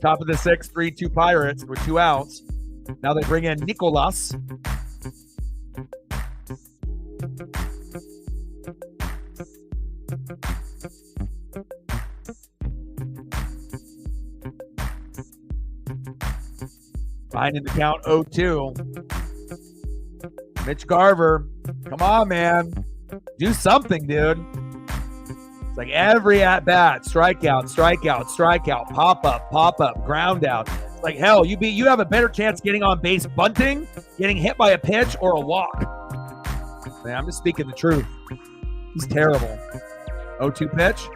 Top of the sixth, 3-2 Pirates with 2 outs. Now they bring in Nicolas. Finding the count 0-2. Mitch Garver, come on, man. Do something, dude. It's like every at-bat, strikeout, pop up, ground out. It's like, hell, you have a better chance getting on base bunting, getting hit by a pitch, or a walk. Man, I'm just speaking the truth. He's terrible. 0-2 pitch.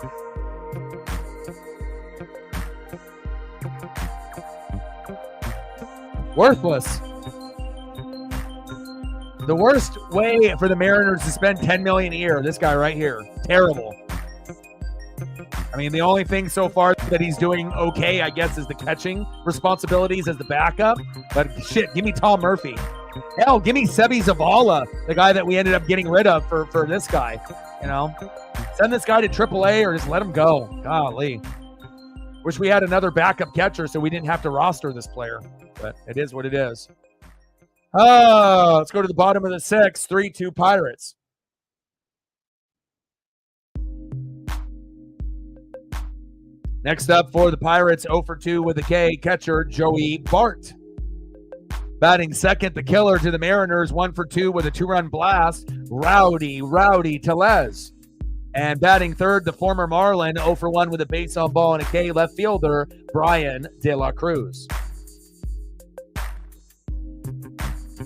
Worthless. The worst way for the Mariners to spend $10 million a year, this guy right here. Terrible. I mean, the only thing so far that he's doing okay, I guess, is the catching responsibilities as the backup. But shit, give me Tom Murphy. Hell, give me Sebi Zavala, the guy that we ended up getting rid of for this guy. You know, send this guy to AAA or just let him go. Golly. Wish we had another backup catcher so we didn't have to roster this player. But it is what it is. Oh, let's go to the bottom of the sixth. 3-2 Pirates. Next up for the Pirates, 0-2 with a K, catcher Joey Bart. Batting second, the killer to the Mariners, 1-2 with a 2-run blast, Rowdy Tellez. And batting third, the former Marlin, 0-1 with a base on ball and a K, left fielder Brian De La Cruz.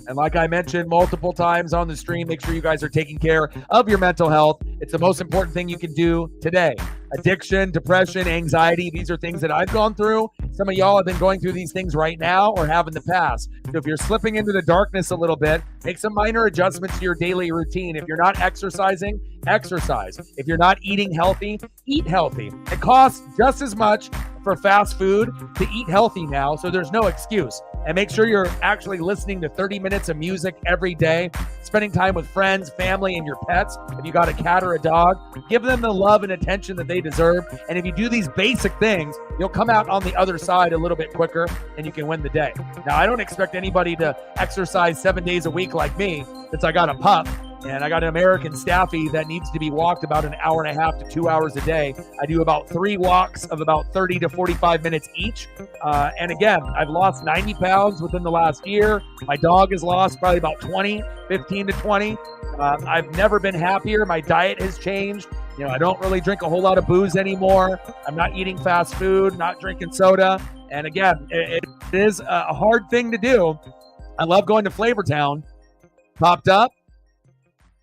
And like I mentioned multiple times on the stream, make sure you guys are taking care of your mental health. It's the most important thing you can do today. Addiction, depression, anxiety, these are things that I've gone through. Some of y'all have been going through these things right now or have in the past. So if you're slipping into the darkness a little bit, make some minor adjustments to your daily routine. If you're not exercising, exercise. If you're not eating healthy, eat healthy. It costs just as much for fast food to eat healthy now, so there's no excuse. And make sure you're actually listening to 30 minutes of music every day, spending time with friends, family, and your pets. If you got a cat or a dog, give them the love and attention that they deserve. And if you do these basic things, you'll come out on the other side a little bit quicker and you can win the day. Now, I don't expect anybody to exercise 7 days a week like me, since I got a pup. And I got an American Staffy that needs to be walked about an hour and a half to 2 hours a day. I do about 3 walks of about 30 to 45 minutes each. And again, I've lost 90 pounds within the last year. My dog has lost probably about 15 to 20. I've never been happier. My diet has changed. You know, I don't really drink a whole lot of booze anymore. I'm not eating fast food, not drinking soda. And again, it is a hard thing to do. I love going to Flavortown. Popped up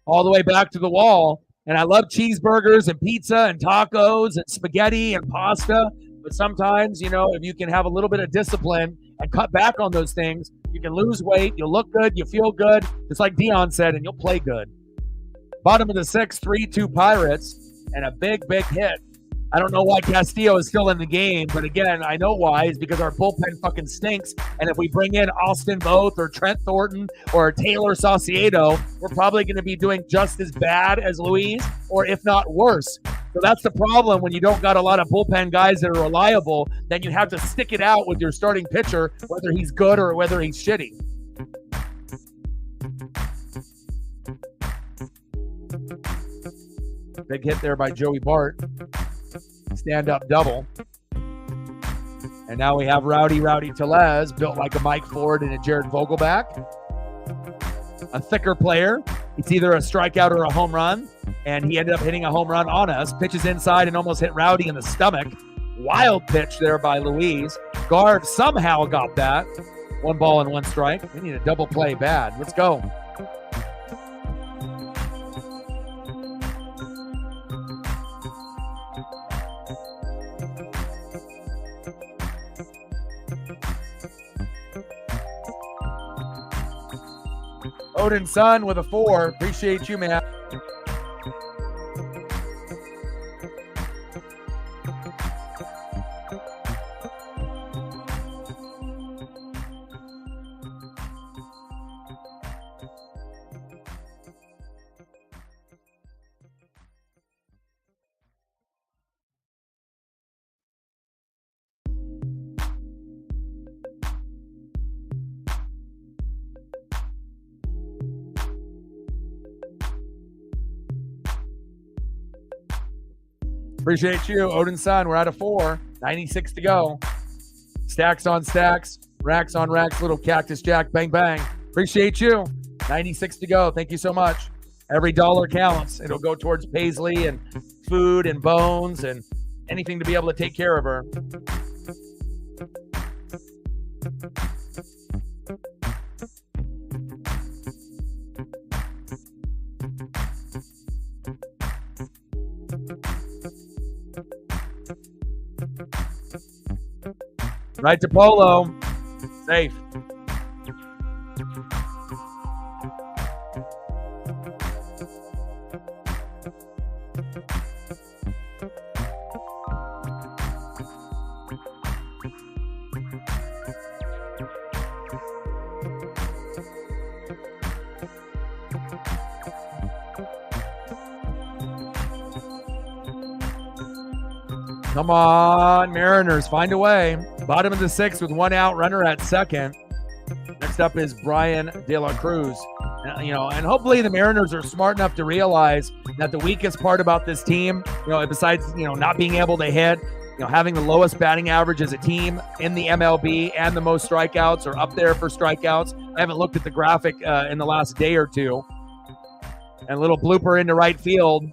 all the way back to the wall. And I love cheeseburgers and pizza and tacos and spaghetti and pasta. But sometimes, you know, if you can have a little bit of discipline and cut back on those things, you can lose weight, you'll look good, you feel good, just like Dion said, and you'll play good. Bottom of the sixth, 3-2 Pirates, and a big hit. I don't know why Castillo is still in the game, but again, I know why. It's because our bullpen fucking stinks. And if we bring in Austin Voth or Trent Thornton or Taylor Saucedo, we're probably going to be doing just as bad as Luis, or if not worse. So that's the problem when you don't got a lot of bullpen guys that are reliable. Then you have to stick it out with your starting pitcher, whether he's good or whether he's shitty. Big hit there by Joey Bart. Stand-up double. And now we have Rowdy Tellez, built like a Mike Ford and a Jared Vogelback. A thicker player. It's either a strikeout or a home run. And he ended up hitting a home run on us. Pitches inside and almost hit Rowdy in the stomach. Wild pitch there by Luis. Garv somehow got that. 1 ball and 1 strike. We need a double play bad. Let's go. Odin Sun with a 4. Appreciate you, man. Appreciate you, Odin Sun. We're out of 4. 96 to go. Stacks on stacks, racks on racks, little cactus jack, bang, bang. Appreciate you. 96 to go. Thank you so much. Every dollar counts. It'll go towards Paisley and food and bones and anything to be able to take care of her. Right to Polo. Safe. Come on, Mariners, find a way. Bottom of the 6th with 1 out, runner at second. Next up is Brian De La Cruz. And hopefully the Mariners are smart enough to realize that the weakest part about this team, besides, not being able to hit, having the lowest batting average as a team in the MLB and the most strikeouts or up there for strikeouts. I haven't looked at the graphic in the last day or two. And a little blooper into right field.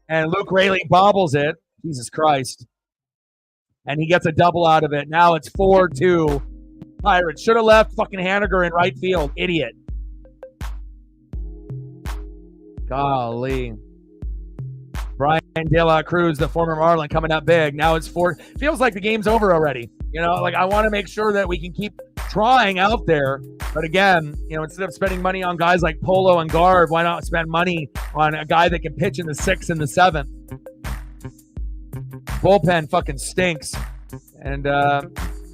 And Luke Raley bobbles it. Jesus Christ. And he gets a double out of it. Now it's 4-2. Pirates should have left fucking Haniger in right field. Idiot. Golly. Brian De La Cruz, the former Marlin, coming up big. Now it's 4. Feels like the game's over already. I want to make sure that we can keep trying out there. But again, instead of spending money on guys like Polo and Garb, why not spend money on a guy that can pitch in the 6th and the 7th? Bullpen fucking stinks. And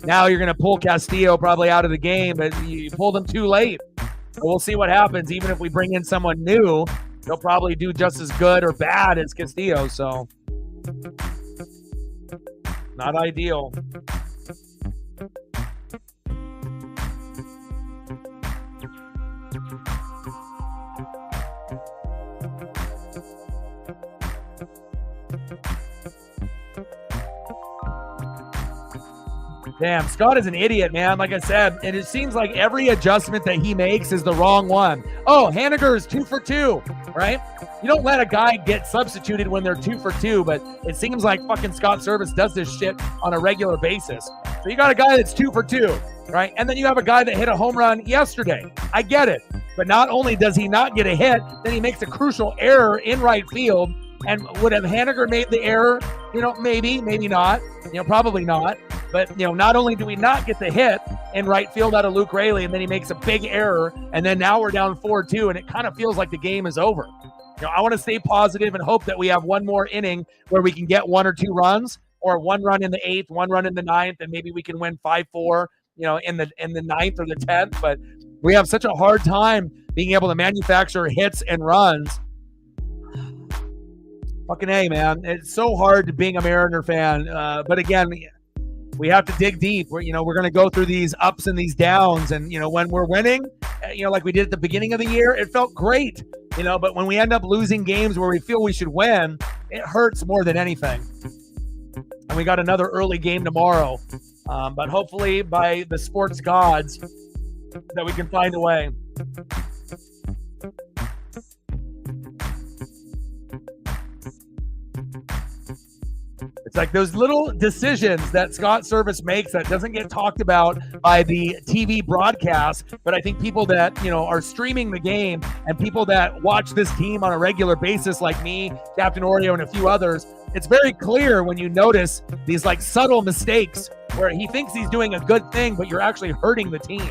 now you're going to pull Castillo probably out of the game, but you pulled him too late. But we'll see what happens. Even if we bring in someone new, they'll probably do just as good or bad as Castillo. So, not ideal. Damn, Scott is an idiot, man. Like I said, and it seems like every adjustment that he makes is the wrong one. Oh, Haniger is 2 for 2, right? You don't let a guy get substituted when they're 2 for 2, but it seems like fucking Scott Service does this shit on a regular basis. So you got a guy that's 2 for 2, right? And then you have a guy that hit a home run yesterday. I get it. But not only does he not get a hit, then he makes a crucial error in right field. And would have Haniger made the error? Maybe not. Probably not. But, not only do we not get the hit in right field out of Luke Raley, and then he makes a big error, and then now we're down 4-2, and it kind of feels like the game is over. I want to stay positive and hope that we have one more inning where we can get 1 or 2 runs, or 1 run in the 8th, 1 run in the 9th, and maybe we can win 5-4, in the 9th or the 10th. But we have such a hard time being able to manufacture hits and runs. Fucking A, man. It's so hard being a Mariner fan. But again, we have to dig deep. We're going to go through these ups and these downs. And, when we're winning, like we did at the beginning of the year, it felt great. But when we end up losing games where we feel we should win, it hurts more than anything. And we got another early game tomorrow. But hopefully by the sports gods that we can find a way. It's like those little decisions that Scott Service makes that doesn't get talked about by the TV broadcast, but I think people that, are streaming the game and people that watch this team on a regular basis like me, Captain Oreo, and a few others, it's very clear when you notice these like subtle mistakes where he thinks he's doing a good thing, but you're actually hurting the team.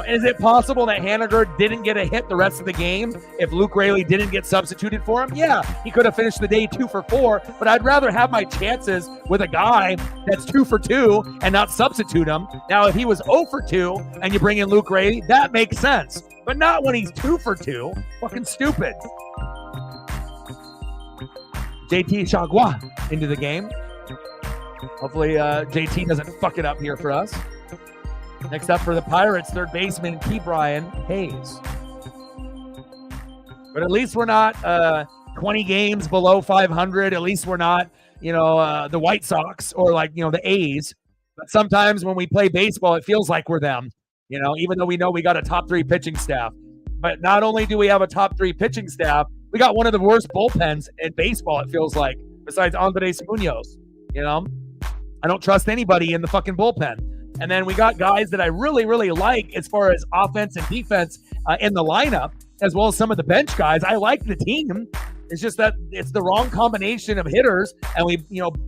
Is it possible that Haniger didn't get a hit the rest of the game if Luke Raley didn't get substituted for him? Yeah, he could have finished the day 2 for 4, but I'd rather have my chances with a guy that's 2 for 2 and not substitute him. Now, if he was 0 for 2 and you bring in Luke Raley, that makes sense, but not when he's 2 for 2. Fucking stupid. JT Chagua into the game. Hopefully JT doesn't fuck it up here for us. Next up for the Pirates, third baseman Ke'Bryan Hayes. But at least we're not 20 games below 500. At least we're not, the White Sox or the A's. But sometimes when we play baseball, it feels like we're them, even though we know we got a top 3 pitching staff. But not only do we have a top 3 pitching staff, we got one of the worst bullpens in baseball, it feels like, besides Andres Munoz. I don't trust anybody in the fucking bullpen. And then we got guys that I really, really like as far as offense and defense in the lineup, as well as some of the bench guys. I like the team. It's just that it's the wrong combination of hitters, and we,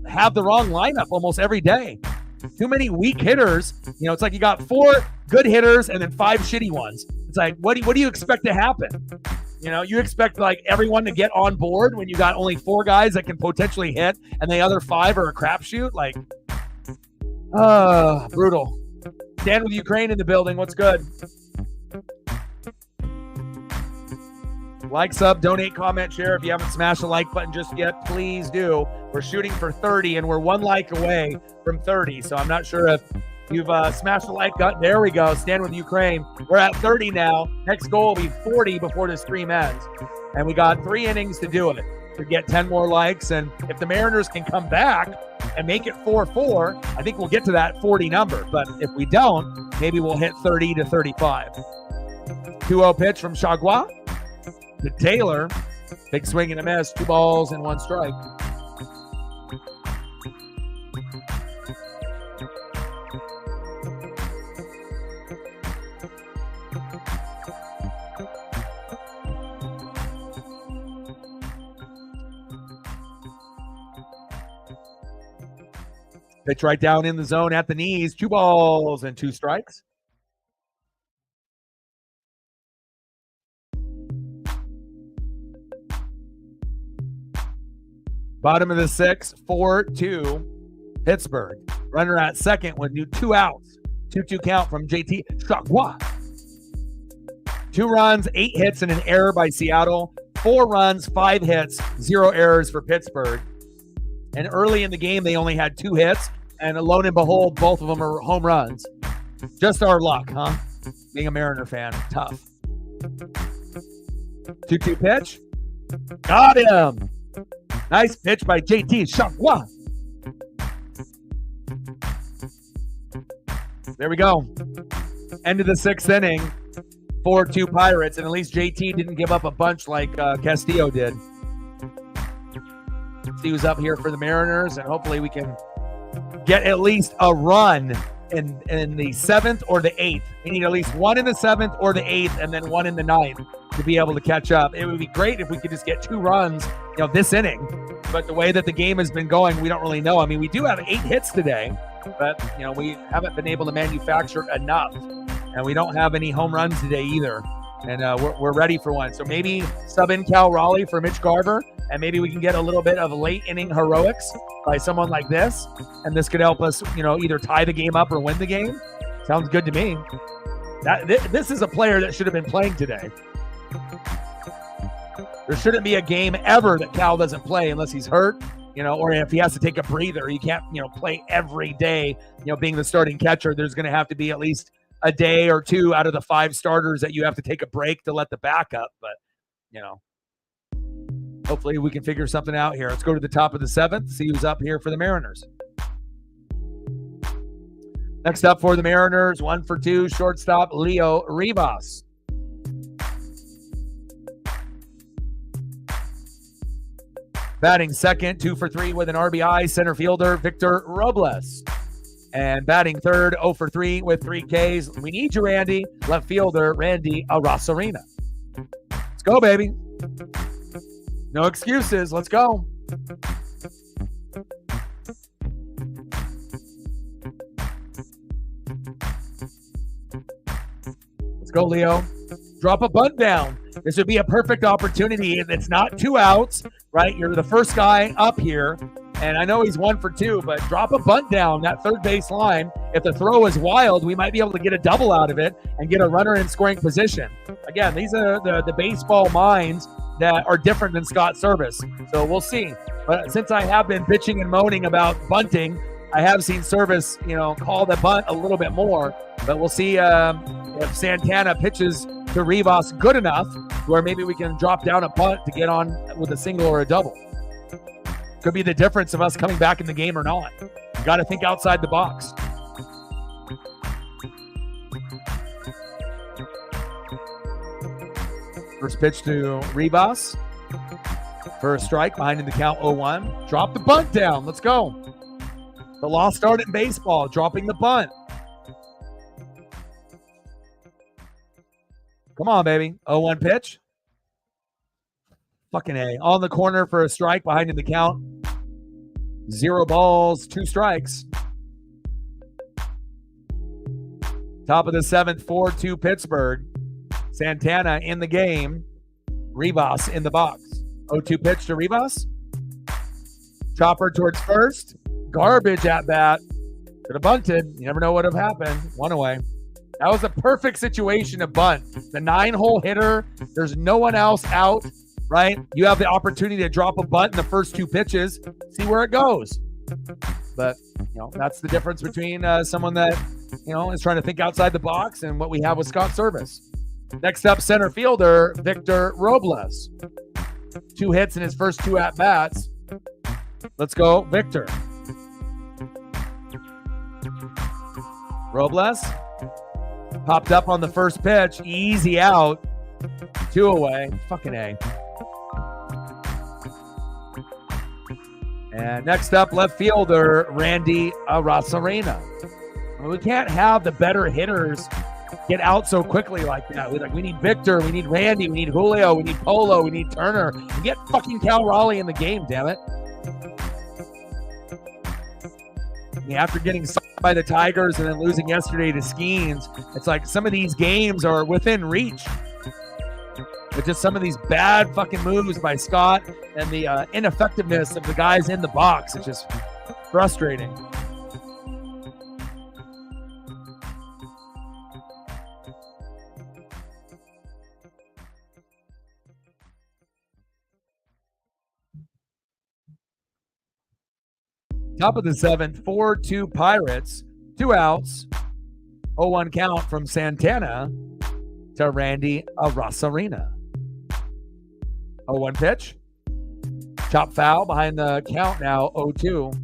have the wrong lineup almost every day. Too many weak hitters. It's like you got 4 good hitters and then 5 shitty ones. It's like, what do you expect to happen? You expect everyone to get on board when you got only 4 guys that can potentially hit, and the other 5 are a crapshoot. Brutal. Stand with Ukraine in the building. What's good? Like, sub, donate, comment, share. If you haven't smashed the like button just yet, please do. We're shooting for 30, and we're 1 like away from 30. So I'm not sure if you've smashed the like button. There we go. Stand with Ukraine. We're at 30 now. Next goal will be 40 before the stream ends. And we got 3 innings to do it, to get 10 more likes. And if the Mariners can come back and make it 4-4, I think we'll get to that 40 number. But if we don't, maybe we'll hit 30 to 35. 2-0 pitch from Chagua to Taylor. Big swing and a miss. 2 balls and 1 strike. Pitch right down in the zone at the knees. 2 balls and 2 strikes. Bottom of the 6th, 4-2 Pittsburgh. Runner at second with 2 outs. 2-2 count from JT Chagua. 2 runs, 8 hits, and an error by Seattle. 4 runs, 5 hits, 0 errors for Pittsburgh. And early in the game, they only had 2 hits. And lo and behold, both of them are home runs. Just our luck, huh? Being a Mariner fan, tough. 2-2 pitch. Got him. Nice pitch by JT Chagua. There we go. End of the 6th inning. 4-2 Pirates. And at least JT didn't give up a bunch like Castillo did. He was up here for the Mariners, and hopefully we can get at least a run in the 7th or the 8th. We need at least 1 in the 7th or the 8th, and then 1 in the 9th to be able to catch up. It would be great if we could just get 2 runs, this inning. But the way that the game has been going, we don't really know. I mean, we do have 8 hits today, but we haven't been able to manufacture enough, and we don't have any home runs today either. And we're ready for one. So maybe sub in Cal Raleigh for Mitch Garver, and maybe we can get a little bit of late inning heroics by someone like this, and this could help us, either tie the game up or win the game. Sounds good to me. This is a player that should have been playing today. There shouldn't be a game ever that Cal doesn't play unless he's hurt, or if he has to take a breather. You can't, play every day, being the starting catcher. There's going to have to be at least a day or 2 out of the 5 starters that you have to take a break to let the backup. But, hopefully we can figure something out here. Let's go to the top of the 7th, see who's up here for the Mariners. Next up for the Mariners, 1 for 2, shortstop Leo Rivas. Batting second, 2 for 3 with an RBI, center fielder Victor Robles. And batting third, 0 for 3 with 3 Ks. We need you, Randy. Left fielder, Randy Arosarena. Let's go, baby. No excuses. Let's go. Let's go, Leo. Drop a bunt down. This would be a perfect opportunity. It's not 2 outs, right? You're the first guy up here, and I know he's 1 for 2, but drop a bunt down that third base line. If the throw is wild, we might be able to get a double out of it and get a runner in scoring position. Again, these are the baseball minds that are different than Scott Service. So we'll see. But since I have been bitching and moaning about bunting, I have seen Service, call the bunt a little bit more. But we'll see if Santana pitches to Rivas good enough where maybe we can drop down a bunt to get on with a single or a double. Could be the difference of us coming back in the game or not. You got to think outside the box. First pitch to Rivas for a strike, behind in the count 0-1. Drop the bunt down. Let's go. The lost art in baseball, dropping the bunt. Come on, baby. 0-1 pitch. Fucking A. On the corner for a strike, behind in the count. 0 balls, 2 strikes. Top of the 7th, 4-2 Pittsburgh. Santana in the game. Rivas in the box. 0-2 pitch to Rivas. Chopper towards first. Garbage at bat. Could have bunted. You never know what would have happened. 1 away. That was a perfect situation to bunt. The 9-hole hitter. There's no one else out, right? You have the opportunity to drop a bunt in the first 2 pitches. See where it goes. But, that's the difference between someone that, is trying to think outside the box and what we have with Scott Service. Next up, center fielder, Victor Robles. 2 hits in his first 2 at-bats. Let's go, Victor. Robles popped up on the first pitch. Easy out. 2 away. Fucking A. And next up, left fielder, Randy Arozarena. We can't have the better hitters get out so quickly like that. We need Victor, we need Randy, we need Julio, we need Polo, we need Turner. And get fucking Cal Raleigh in the game, damn it. After getting sucked by the Tigers and then losing yesterday to Skeens, it's like some of these games are within reach. But just some of these bad fucking moves by Scott and the ineffectiveness of the guys in the box. It's just frustrating. Top of the 7th, 4-2 Pirates. 2 outs. 0-1 count from Santana to Randy Arozarena. 0-1 pitch. Chop foul behind the count now, 0-2.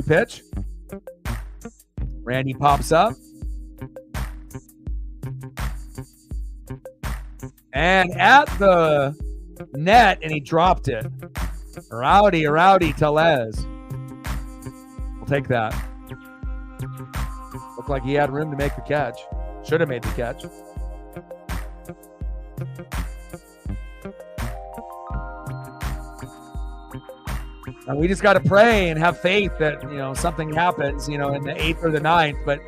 Pitch. Randy pops up. And at the net, and he dropped it. Rowdy Tellez. We'll take that. Looked like he had room to make the catch. Should have made the catch. And we just got to pray and have faith that, something happens, in the 8th or the 9th. But,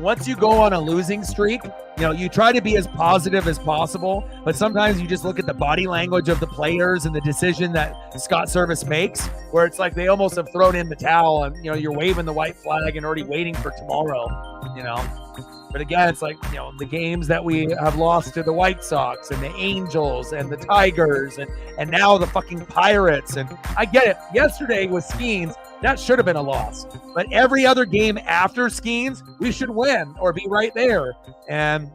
once you go on a losing streak, you try to be as positive as possible. But sometimes you just look at the body language of the players and the decision that Scott Service makes, where it's like they almost have thrown in the towel and, you're waving the white flag and already waiting for tomorrow, But again, it's like, the games that we have lost to the White Sox and the Angels and the Tigers and now the fucking Pirates. And I get it. Yesterday with Skeens, that should have been a loss. But every other game after Skeens, we should win or be right there. And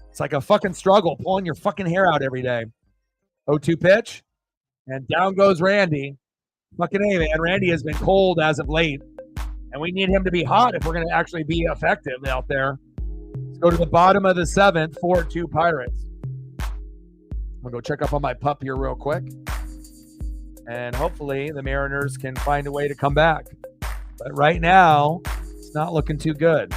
it's like a fucking struggle pulling your fucking hair out every day. 0-2 pitch. And down goes Randy. Fucking A, man. Randy has been cold as of late. And we need him to be hot if we're going to actually be effective out there. Let's go to the bottom of the 7th, 4-2 Pirates. I'm going to go check up on my pup here real quick. And hopefully the Mariners can find a way to come back. But right now, it's not looking too good.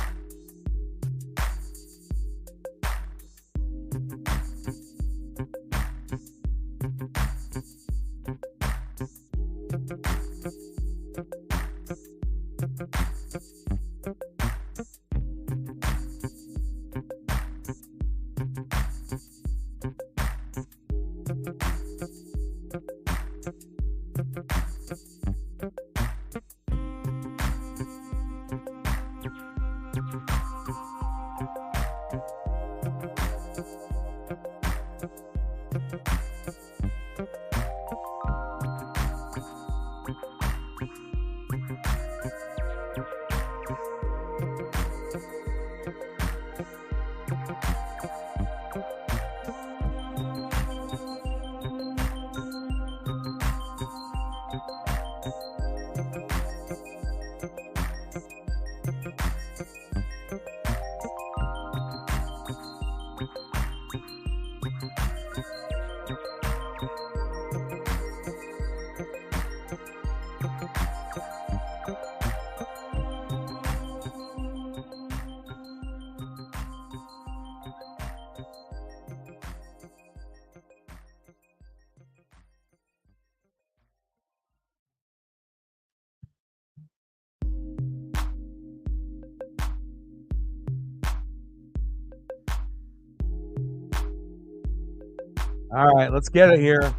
All right, let's get it here.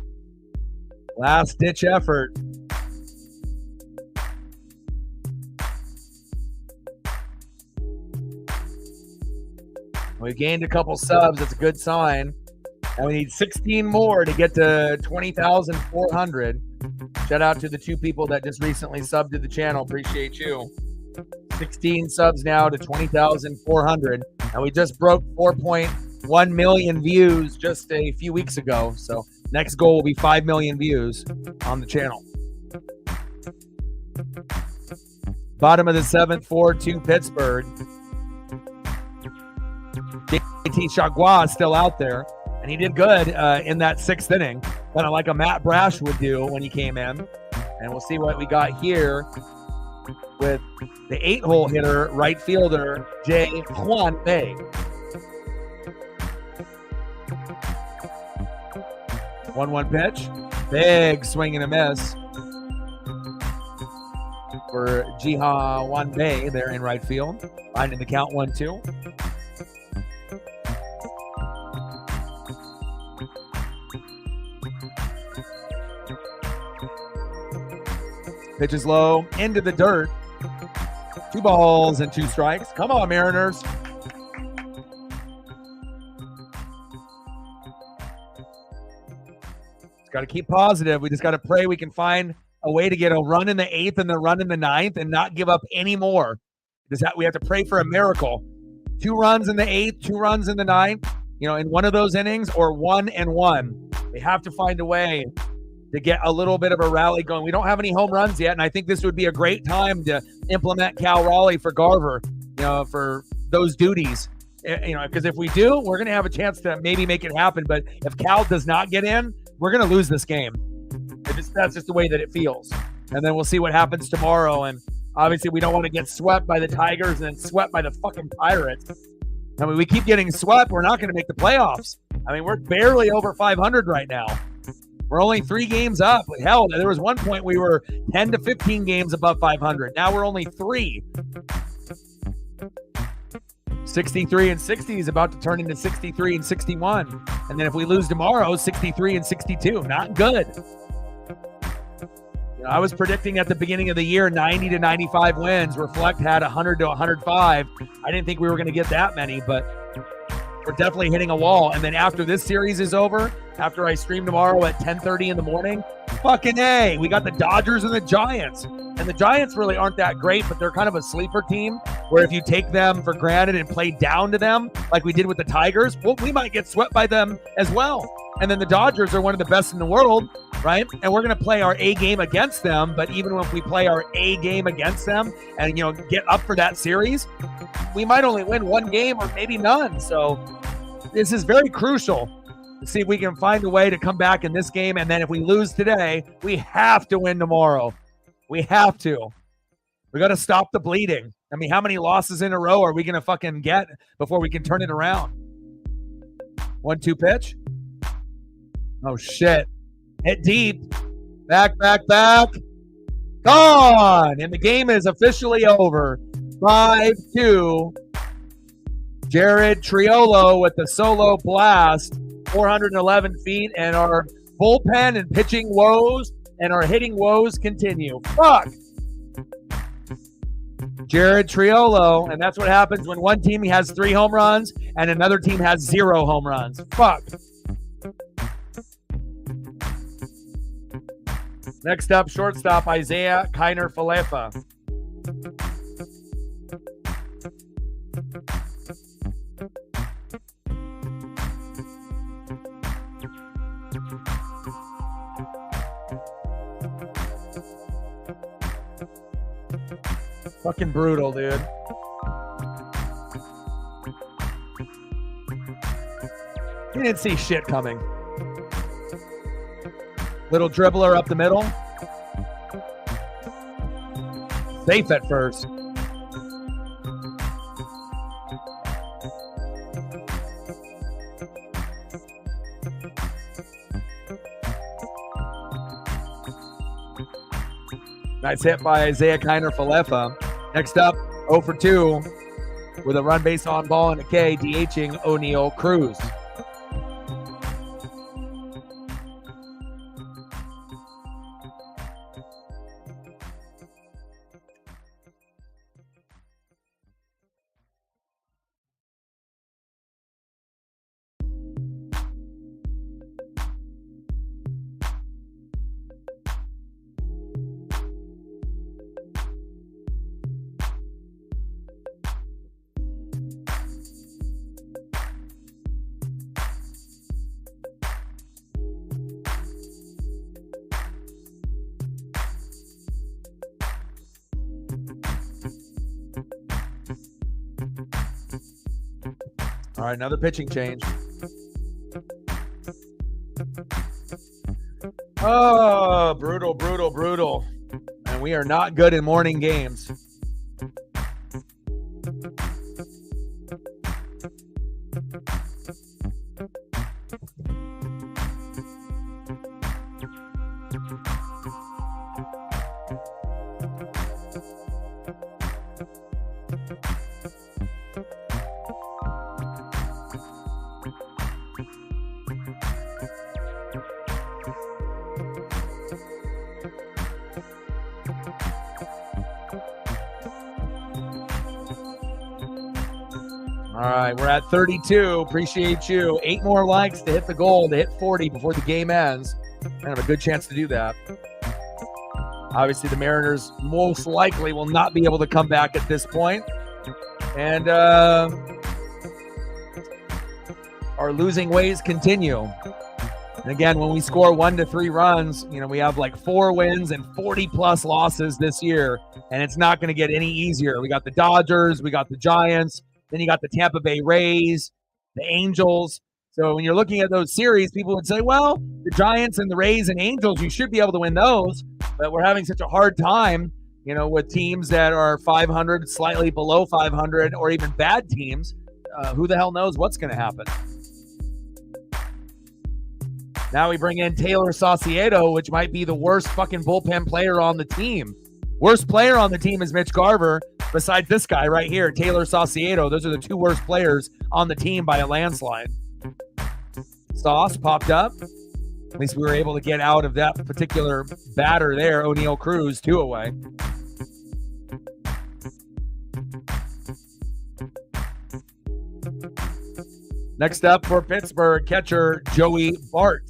Last ditch effort. We gained a couple subs. That's a good sign. And we need 16 more to get to 20,400. Shout out to the 2 people that just recently subbed to the channel. Appreciate you. 16 subs now to 20,400. And we just broke 4.1 million views just a few weeks ago. So next goal will be 5 million views on the channel. Bottom of the 7th, 4-2 Pittsburgh. JT Chagua is still out there, and he did good in that 6th inning, kind of like a Matt Brash would do when he came in. And we'll see what we got here with the 8-hole hitter, right fielder, Jay Juan Bay. 1-1 pitch. Big swing and a miss for Jiha Wan Bay there in right field. Finding the count 1-2. Pitch is low, into the dirt. 2 balls and 2 strikes. Come on, Mariners. Just got to keep positive. We just got to pray we can find a way to get a run in the 8th and the run in the 9th and not give up any more. We have to pray for a miracle. 2 runs in the 8th, 2 runs in the 9th, in one of those innings, or 1 and 1. We have to find a way to get a little bit of a rally going. We don't have any home runs yet, and I think this would be a great time to implement Cal Raleigh for Garver, for those duties. Because if we do, we're going to have a chance to maybe make it happen. But if Cal does not get in, we're going to lose this game. That's just the way that it feels. And then we'll see what happens tomorrow. And obviously, we don't want to get swept by the Tigers and then swept by the fucking Pirates. I mean, we keep getting swept. We're not going to make the playoffs. I mean, we're barely over 500 right now. We're only 3 games up. Hell, there was one point we were 10 to 15 games above 500. Now we're only 3. 63 and 60 is about to turn into 63 and 61. And then if we lose tomorrow, 63 and 62. Not good. I was predicting at the beginning of the year 90 to 95 wins. Reflect had 100 to 105. I didn't think we were going to get that many, but we're definitely hitting a wall. And then after this series is over, after I stream tomorrow at 10:30 in the morning, fucking A, we got the Dodgers and the Giants. And the Giants really aren't that great, but they're kind of a sleeper team where if you take them for granted and play down to them like we did with the Tigers, well, we might get swept by them as well. And then the Dodgers are one of the best in the world, right? And we're going to play our A game against them. But even if we play our A game against them and, get up for that series, we might only win 1 game or maybe none. So this is very crucial to see if we can find a way to come back in this game. And then if we lose today, we have to win tomorrow. We have to. We got to stop the bleeding. I mean, how many losses in a row are we going to fucking get before we can turn it around? 1-2 pitch. Oh, shit. Hit deep. Back. Gone. And the game is officially over. 5-2. Jared Triolo with the solo blast. 411 feet. And our bullpen and pitching woes and our hitting woes continue. Fuck. Jared Triolo. And that's what happens when one team has 3 home runs and another team has 0 home runs. Fuck. Next up, shortstop Isaiah Kiner-Falefa. Fucking brutal, dude. He didn't see shit coming. Little dribbler up the middle. Safe at first. Nice hit by Isaiah Kiner-Falefa. Next up, 0 for 2 with a run base on ball and a K, DHing O'Neal Cruz. All right, another pitching change. Oh, brutal, brutal, brutal. And we are not good in morning games. All right, we're at 32. Appreciate you. 8 more likes to hit the goal, to hit 40 before the game ends. I have a good chance to do that. Obviously, the Mariners most likely will not be able to come back at this point. And our losing ways continue. And again, when we score 1 to 3 runs, we have like 4 wins and 40-plus losses this year, and it's not going to get any easier. We got the Dodgers, we got the Giants, then you got the Tampa Bay Rays, the Angels. So when you're looking at those series, people would say, well, the Giants and the Rays and Angels, you should be able to win those. But we're having such a hard time, with teams that are 500, slightly below 500, or even bad teams. Who the hell knows what's going to happen? Now we bring in Taylor Saucedo, which might be the worst fucking bullpen player on the team. Worst player on the team is Mitch Garver, besides this guy right here, Taylor Saucedo. Those are the 2 worst players on the team by a landslide. Sauce popped up. At least we were able to get out of that particular batter there. O'Neal Cruz, 2 away. Next up for Pittsburgh, catcher Joey Bart.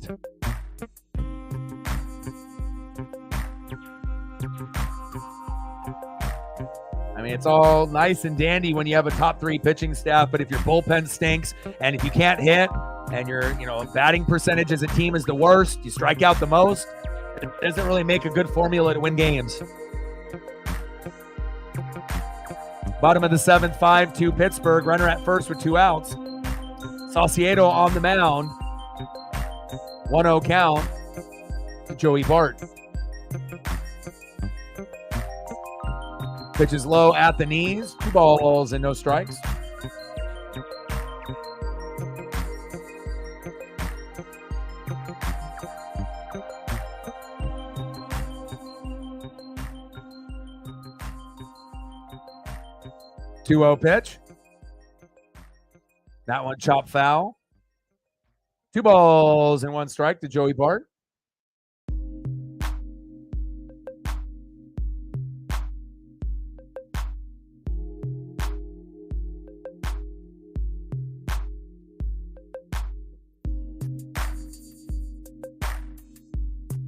I mean, it's all nice and dandy when you have a top 3 pitching staff, but if your bullpen stinks and if you can't hit and your, batting percentage as a team is the worst, you strike out the most, it doesn't really make a good formula to win games. Bottom of the 7th, 5-2 Pittsburgh, runner at first with 2 outs. Saucedo on the mound. 1-0 count to Joey Bart. Pitches low at the knees. 2 balls and no strikes. Two-0 pitch. That one chopped foul. 2 balls and 1 strike to Joey Bart.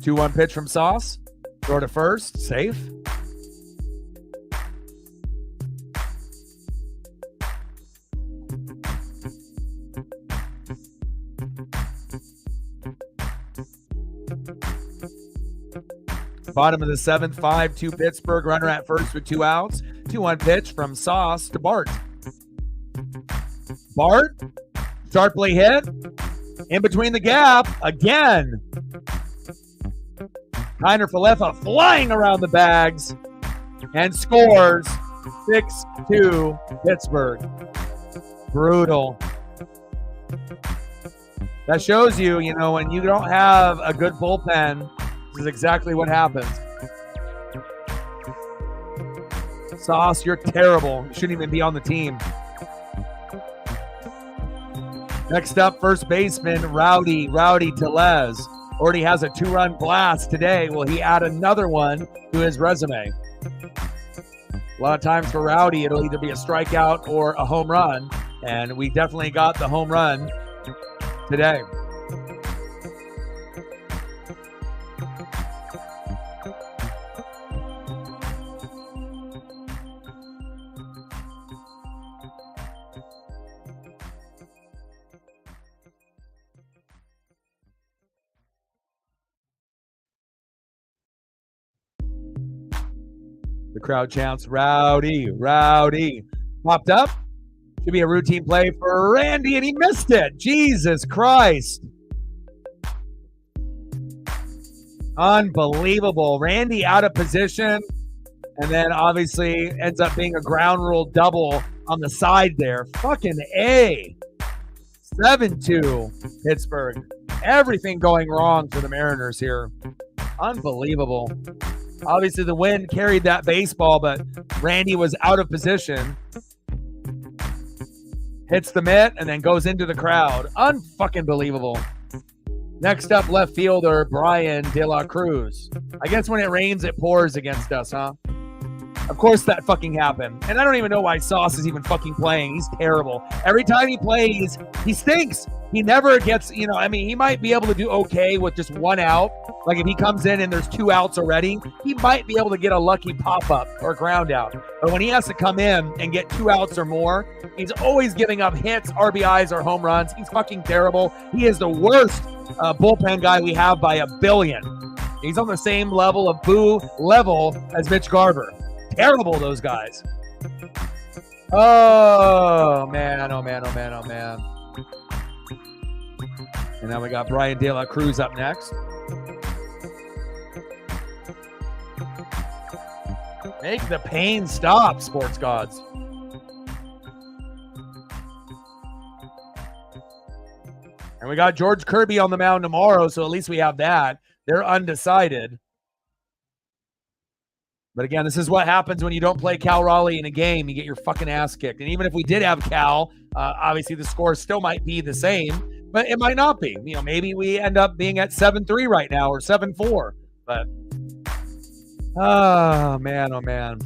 2-1 pitch from Sauce. Throw to first. Safe. Bottom of the seventh, 5-2 Pittsburgh. Runner at first with 2 outs. 2-1 pitch from Sauce to Bart. Bart, sharply hit. In between the gap, again. Kiner Falefa flying around the bags and scores 6-2 Pittsburgh. Brutal. That shows you, when you don't have a good bullpen, this is exactly what happens. Sauce, you're terrible. You shouldn't even be on the team. Next up, first baseman, Rowdy Tellez. Already has a 2-run blast today. Will he add another one to his resume? A lot of times for Rowdy, it'll either be a strikeout or a home run. And we definitely got the home run today. The crowd chants, Rowdy. Popped up. Should be a routine play for Randy, and he missed it. Jesus Christ. Unbelievable. Randy out of position, and then obviously ends up being a ground rule double on the side there. Fucking A. 7-2 Pittsburgh. Everything going wrong for the Mariners here. Unbelievable. Obviously, the wind carried that baseball, but Randy was out of position. Hits the mitt and then goes into the crowd. Unfucking believable. Next up, left fielder Brian De La Cruz. I guess when it rains, it pours against us, huh? Of course that fucking happened. And I don't even know why Sauce is even fucking playing. He's terrible. Every time he plays, he stinks. He never gets, he might be able to do okay with just 1 out. Like if he comes in and there's 2 outs already, he might be able to get a lucky pop-up or ground out. But when he has to come in and get 2 outs or more, he's always giving up hits, RBIs, or home runs. He's fucking terrible. He is the worst bullpen guy we have by a billion. He's on the same level of boo level as Mitch Garver. Terrible, those guys. Oh, man. And now we got Brian De La Cruz up next. Make the pain stop, sports gods. And we got George Kirby on the mound tomorrow, so at least we have that. They're undecided. But again, this is what happens when you don't play Cal Raleigh in a game. You get your fucking ass kicked. And even if we did have Cal, obviously the score still might be the same, but it might not be. Maybe we end up being at 7-3 right now or 7-4. But, oh, man.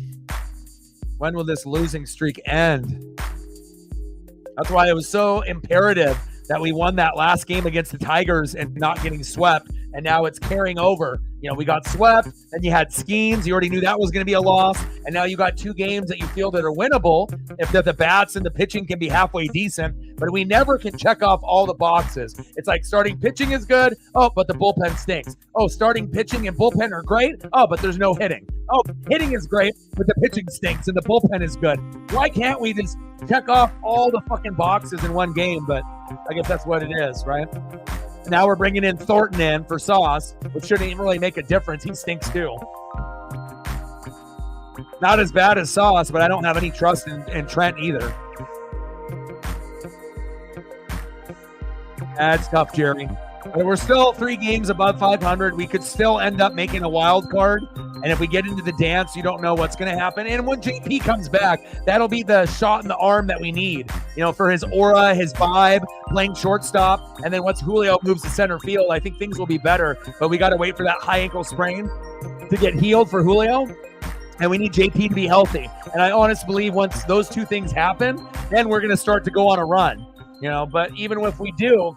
When will this losing streak end? That's why it was so imperative that we won that last game against the Tigers and not getting swept. And now it's carrying over. We got swept, and you had Skeens. You already knew that was going to be a loss. And now you got 2 games that you feel that are winnable if the bats and the pitching can be halfway decent. But we never can check off all the boxes. It's like starting pitching is good. Oh, but the bullpen stinks. Oh, starting pitching and bullpen are great. Oh, but there's no hitting. Oh, hitting is great, but the pitching stinks and the bullpen is good. Why can't we just check off all the fucking boxes in one game? But I guess that's what it is, right? Now we're bringing in Thornton in for Sauce, which shouldn't even really make a difference. He stinks too. Not as bad as Sauce, but I don't have any trust in Trent either. That's tough, Jerry. But we're still 3 games above 500. We could still end up making a wild card. And if we get into the dance, you don't know what's going to happen. And when JP comes back, that'll be the shot in the arm that we need, for his aura, his vibe, playing shortstop. And then once Julio moves to center field, I think things will be better. But we got to wait for that high ankle sprain to get healed for Julio. And we need JP to be healthy. And I honestly believe once those 2 things happen, then we're going to start to go on a run. But even if we do,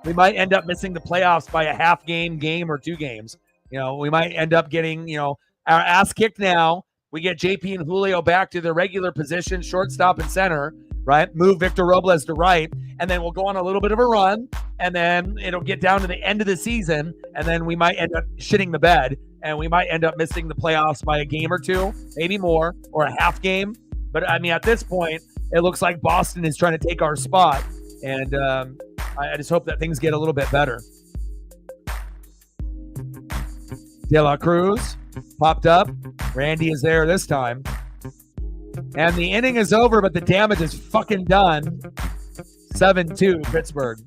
we might end up missing the playoffs by a half game or 2 games. We might end up getting, our ass kicked now. We get JP and Julio back to their regular position, shortstop and center, right? Move Victor Robles to right, and then we'll go on a little bit of a run, and then it'll get down to the end of the season, and then we might end up shitting the bed, and we might end up missing the playoffs by a game or 2, maybe more, or a half game. But, I mean, at this point, it looks like Boston is trying to take our spot, and I just hope that things get a little bit better. De La Cruz popped up. Randy is there this time. And the inning is over, but the damage is fucking done. 7-2 Pittsburgh.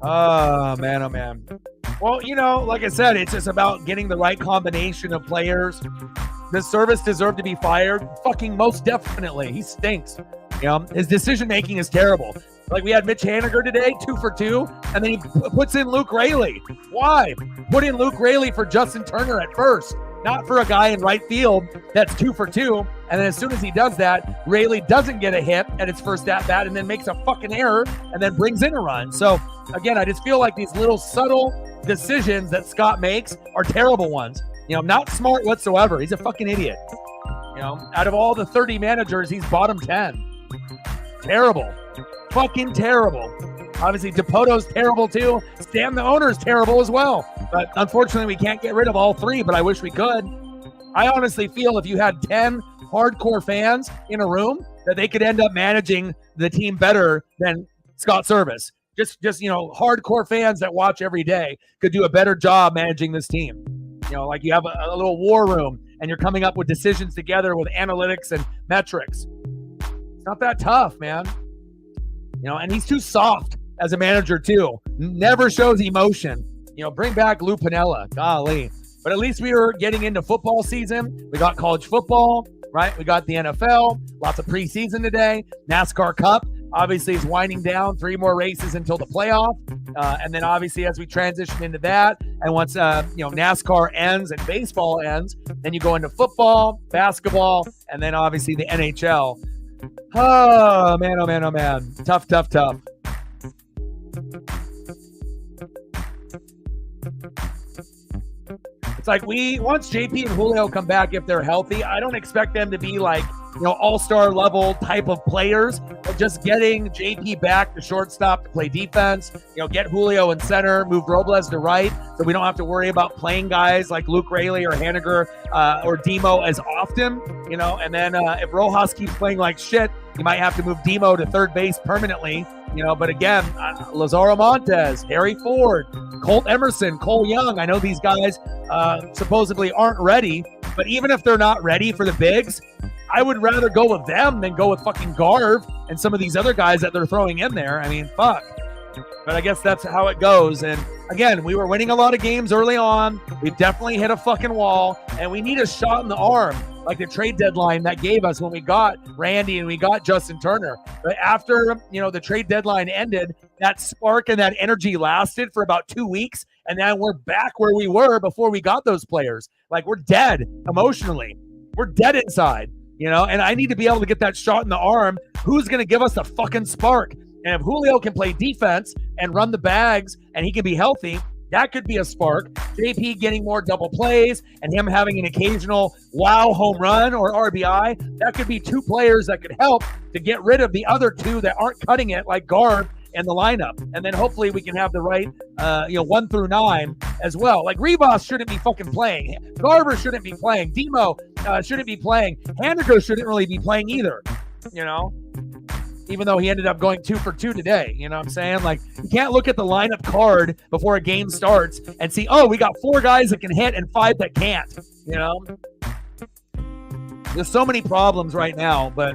Oh, man, oh, man. Well, like I said, it's just about getting the right combination of players. Does Service deserve to be fired? Fucking most definitely. He stinks. His decision-making is terrible. Like, we had Mitch Haniger today, 2 for 2, and then he puts in Luke Raley. Why? Put in Luke Raley for Justin Turner at first, not for a guy in right field that's 2 for 2. And then as soon as he does that, Raley doesn't get a hit at his first at-bat and then makes a fucking error and then brings in a run. So, again, I just feel like these little subtle decisions that Scott makes are terrible ones. Not smart whatsoever. He's a fucking idiot. Out of all the 30 managers, he's bottom 10. Terrible. Fucking terrible. Obviously, DePoto's terrible too. Stan, the owner's terrible as well. But unfortunately, we can't get rid of all 3, but I wish we could. I honestly feel if you had 10 hardcore fans in a room, that they could end up managing the team better than Scott Service. Just hardcore fans that watch every day could do a better job managing this team. Like you have a little war room and you're coming up with decisions together with analytics and metrics. It's not that tough, man. And he's too soft as a manager too. Never shows emotion. Bring back Lou Piniella. Golly. But at least we were getting into football season. We got college football, right? We got the NFL. Lots of preseason today. NASCAR Cup obviously is winding down. 3 more races until the playoff. And then obviously as we transition into that, and once NASCAR ends and baseball ends, then you go into football, basketball, and then obviously the NHL. Oh, man, oh, man, oh, man. Tough. It's like once JP and Julio come back, if they're healthy, I don't expect them to be like, all-star level type of players, but just getting JP back to shortstop to play defense, get Julio in center, move Robles to right, so we don't have to worry about playing guys like Luke Raley or Haniger or Demo as often, and then if Rojas keeps playing like shit, you might have to move Demo to third base permanently, but again, Lazaro Montes, Harry Ford, Colt Emerson, Cole Young, I know these guys supposedly aren't ready, but even if they're not ready for the bigs, I would rather go with them than go with fucking Garv and some of these other guys that they're throwing in there. I mean, fuck. But I guess that's how it goes. And again, we were winning a lot of games early on. We've definitely hit a fucking wall, and we need a shot in the arm, like the trade deadline that gave us when we got Randy and we got Justin Turner. But after, the trade deadline ended, that spark and that energy lasted for about 2 weeks, and then we're back where we were before we got those players. Like, we're dead emotionally. We're dead inside. And I need to be able to get that shot in the arm. Who's going to give us the fucking spark? And if Julio can play defense and run the bags and he can be healthy, that could be a spark. JP getting more double plays and him having an occasional wow home run or RBI, that could be 2 players that could help to get rid of the other 2 that aren't cutting it, like Garv and the lineup. And then hopefully we can have the right, 1 through 9 as well. Like Ribas shouldn't be fucking playing. Garver shouldn't be playing. Demo shouldn't be playing. Haniger shouldn't really be playing either, even though he ended up going 2 for 2 today. You know what I'm saying? Like, you can't look at the lineup card before a game starts and see, oh, we got 4 guys that can hit and 5 that can't, There's so many problems right now, but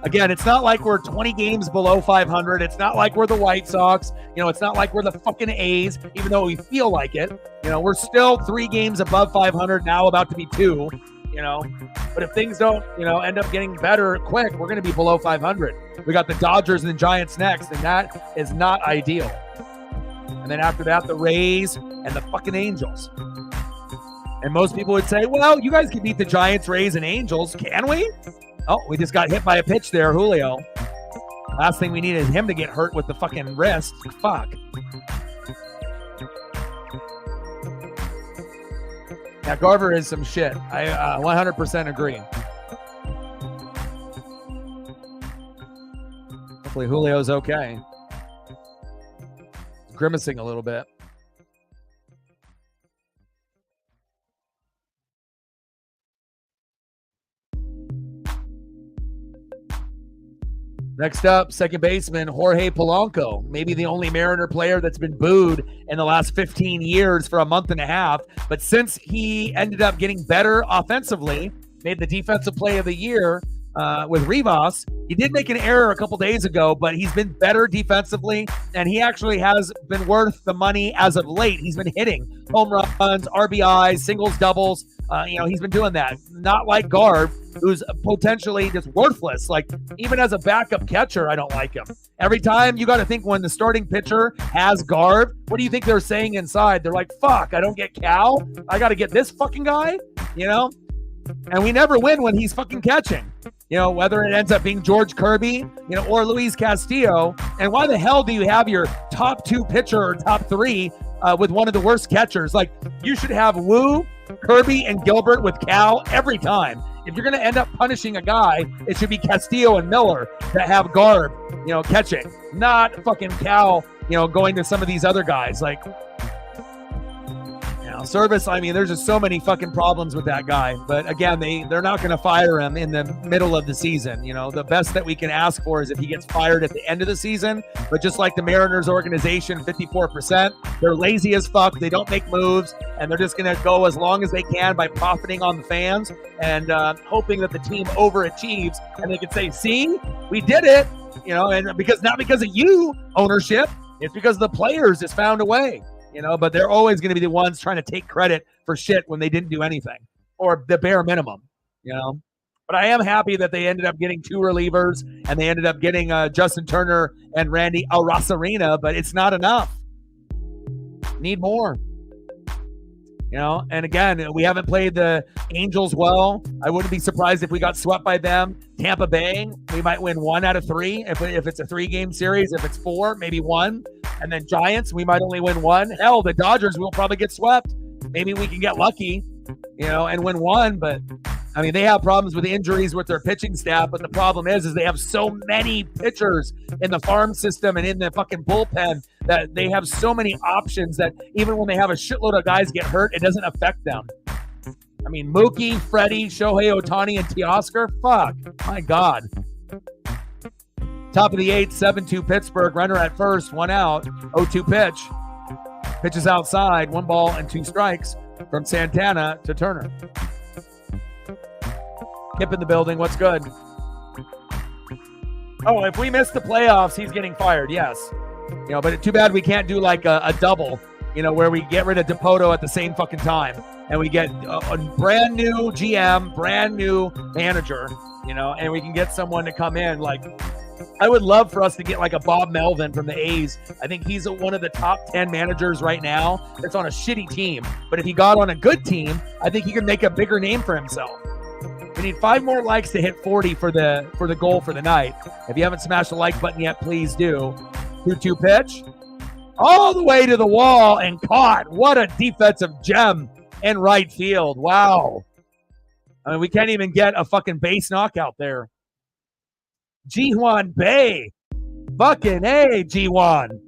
again, it's not like we're 20 games below 500. It's not like we're the White Sox. It's not like we're the fucking A's, even though we feel like it. We're still 3 games above 500 now, about to be 2, But if things don't, end up getting better quick, we're going to be below 500. We got the Dodgers and the Giants next, and that is not ideal. And then after that, the Rays and the fucking Angels. And most people would say, well, you guys can beat the Giants, Rays, and Angels. Can we? Oh, we just got hit by a pitch there, Julio. Last thing we need is him to get hurt with the fucking wrist. Fuck. Yeah, Garver is some shit. I 100% agree. Hopefully Julio's okay. Grimacing a little bit. Next up, second baseman Jorge Polanco, maybe the only Mariner player that's been booed in the last 15 years for a month and a half. But since he ended up getting better offensively, made the defensive play of the year with Rivas, he did make an error a couple days ago, but he's been better defensively, and he actually has been worth the money as of late. He's been hitting home runs, RBIs, singles, doubles. He's been doing that. Not like Garv, who's potentially just worthless. Like, even as a backup catcher, I don't like him. Every time, you got to think when the starting pitcher has Garv, what do you think they're saying inside? They're like, fuck, I don't get Cal. I got to get this fucking guy, And we never win when he's fucking catching. Whether it ends up being George Kirby, or Luis Castillo. And why the hell do you have your top two pitcher or top three with one of the worst catchers? Like, you should have Wu, Kirby, and Gilbert with Cal every time. If you're going to end up punishing a guy, it should be Castillo and Miller that have Garb, catching, not fucking Cal, going to some of these other guys. Like, Service, there's just so many fucking problems with that guy. But again, they're not going to fire him in the middle of the season. The best that we can ask for is if he gets fired at the end of the season. But just like the Mariners organization, 54%, they're lazy as fuck. They don't make moves, and they're just going to go as long as they can by profiting on the fans and hoping that the team overachieves and they can say, see, we did it, and not because of you, ownership, it's because the players just found a way. But they're always going to be the ones trying to take credit for shit when they didn't do anything or the bare minimum, But I am happy that they ended up getting two relievers and they ended up getting Justin Turner and Randy Arozarena, but it's not enough. Need more. And again, we haven't played the Angels well. I wouldn't be surprised if we got swept by them. Tampa Bay, we might win 1 out of 3 if it's a 3-game series. If it's 4, maybe 1. And then Giants, we might only win 1. Hell, the Dodgers will probably get swept. Maybe we can get lucky, and win 1. But, they have problems with injuries with their pitching staff. But the problem is they have so many pitchers in the farm system and in the fucking bullpen that they have so many options that even when they have a shitload of guys get hurt, it doesn't affect them. Mookie, Freddie, Shohei Ohtani, and Teoscar, fuck, my God. Top of the 8th, 7-2 Pittsburgh. Runner at first, 1 out, 0-2 pitch. Pitches outside, 1 ball and 2 strikes from Santana to Turner. Kip in the building, what's good? Oh, if we miss the playoffs, he's getting fired, yes. But too bad we can't do like a double, where we get rid of Dipoto at the same fucking time. And we get a brand new GM, brand new manager, and we can get someone to come in. Like, I would love for us to get like a Bob Melvin from the A's. I think he's one of the top 10 managers right now that's on a shitty team. But if he got on a good team, I think he could make a bigger name for himself. We need 5 more likes to hit 40 for the goal for the night. If you haven't smashed the like button yet, please do. 2-2 pitch. All the way to the wall and caught. What a defensive gem in right field. Wow. We can't even get a fucking base knockout there. Ji-Hwan Bae. Fucking A, Ji-Hwan.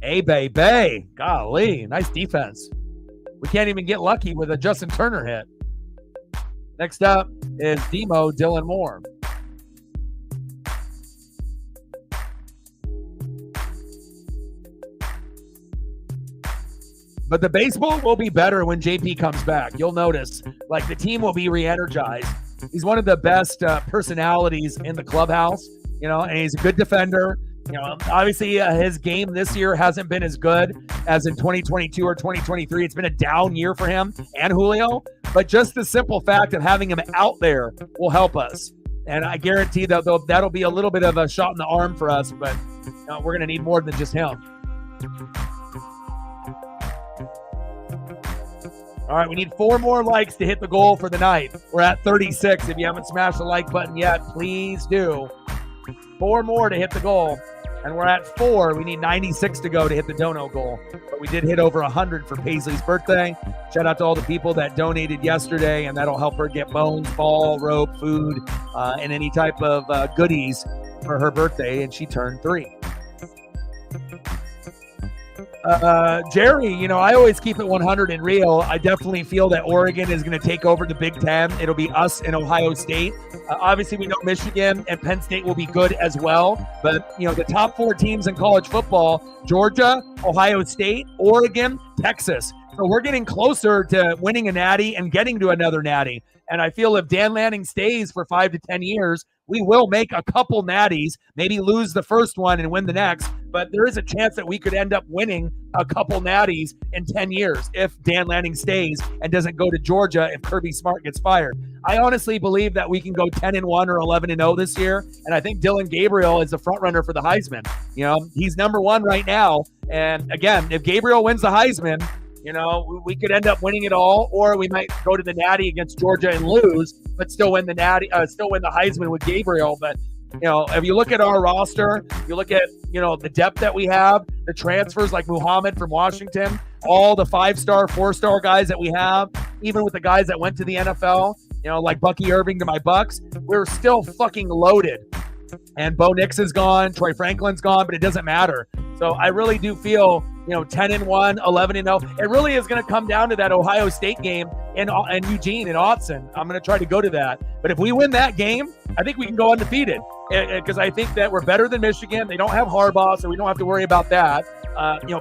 Bae. Golly, nice defense. We can't even get lucky with a Justin Turner hit. Next up is Demo Dylan Moore. But the baseball will be better when JP comes back. You'll notice, like, the team will be re-energized. He's one of the best personalities in the clubhouse, and he's a good defender. Obviously his game this year hasn't been as good as in 2022 or 2023. It's been a down year for him and Julio, but just the simple fact of having him out there will help us. And I guarantee that that'll be a little bit of a shot in the arm for us, but we're going to need more than just him. All right, we need 4 more likes to hit the goal for the night. We're at 36. If you haven't smashed the like button yet, please do. 4 more to hit the goal. And we're at 4. We need 96 to go to hit the dono goal. But we did hit over 100 for Paisley's birthday. Shout out to all the people that donated yesterday, and that'll help her get bones, ball, rope, food, and any type of goodies for her birthday, and she turned 3. Jerry, I always keep it 100 in real. I definitely feel that Oregon is going to take over the Big Ten. It'll be us and Ohio State. Obviously, we know Michigan and Penn State will be good as well. But, the top 4 teams in college football, Georgia, Ohio State, Oregon, Texas. So we're getting closer to winning a natty and getting to another natty. And I feel if Dan Lanning stays for 5 to 10 years, we will make a couple natties, maybe lose the first one and win the next. But there is a chance that we could end up winning a couple natties in 10 years if Dan Lanning stays and doesn't go to Georgia if Kirby Smart gets fired. I honestly believe that we can go 10-1 or 11-0 this year. And I think Dylan Gabriel is the front runner for the Heisman. He's number 1 right now. And again, if Gabriel wins the Heisman, we could end up winning it all, or we might go to the natty against Georgia and lose, but still win the natty, still win the Heisman with Gabriel. But if you look at our roster, you look at the depth that we have, the transfers like Muhammad from Washington, all the 5-star, 4-star guys that we have, even with the guys that went to the NFL, like Bucky Irving to my Bucks, we're still fucking loaded. And Bo Nix is gone, Troy Franklin's gone, but it doesn't matter. So I really do feel 10-1, 11-0. It really is going to come down to that Ohio State game in Eugene, in Autzen. I'm going to try to go to that. But if we win that game, I think we can go undefeated because I think that we're better than Michigan. They don't have Harbaugh, so we don't have to worry about that.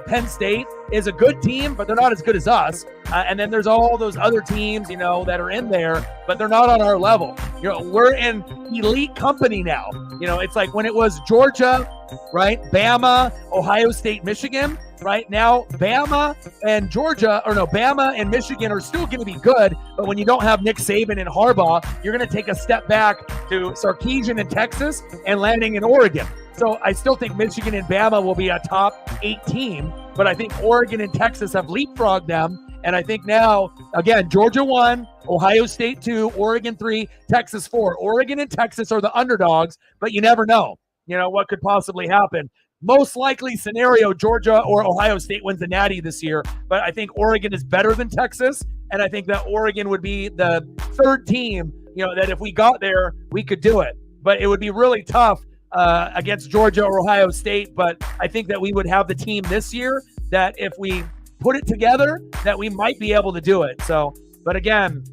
Penn State is a good team, but they're not as good as us. And then there's all those other teams, that are in there, but they're not on our level. We're in elite company now. It's like when it was Georgia, right? Bama, Ohio State, Michigan. Right now, Bama and Bama and Michigan are still going to be good, but when you don't have Nick Saban and Harbaugh, you're going to take a step back to Sarkisian in Texas and Lanning in Oregon. So I still think Michigan and Bama will be a top 8 team, but I think Oregon and Texas have leapfrogged them. And I think now, again, Georgia 1, Ohio State 2, Oregon 3, Texas 4. Oregon and Texas are the underdogs, but you never know, what could possibly happen. Most likely scenario, Georgia or Ohio State wins the natty this year, but I think Oregon is better than Texas, and I think that Oregon would be the 3rd team, that if we got there, we could do it. But it would be really tough against Georgia or Ohio State, but I think that we would have the team this year that if we put it together, that we might be able to do it. So, but again,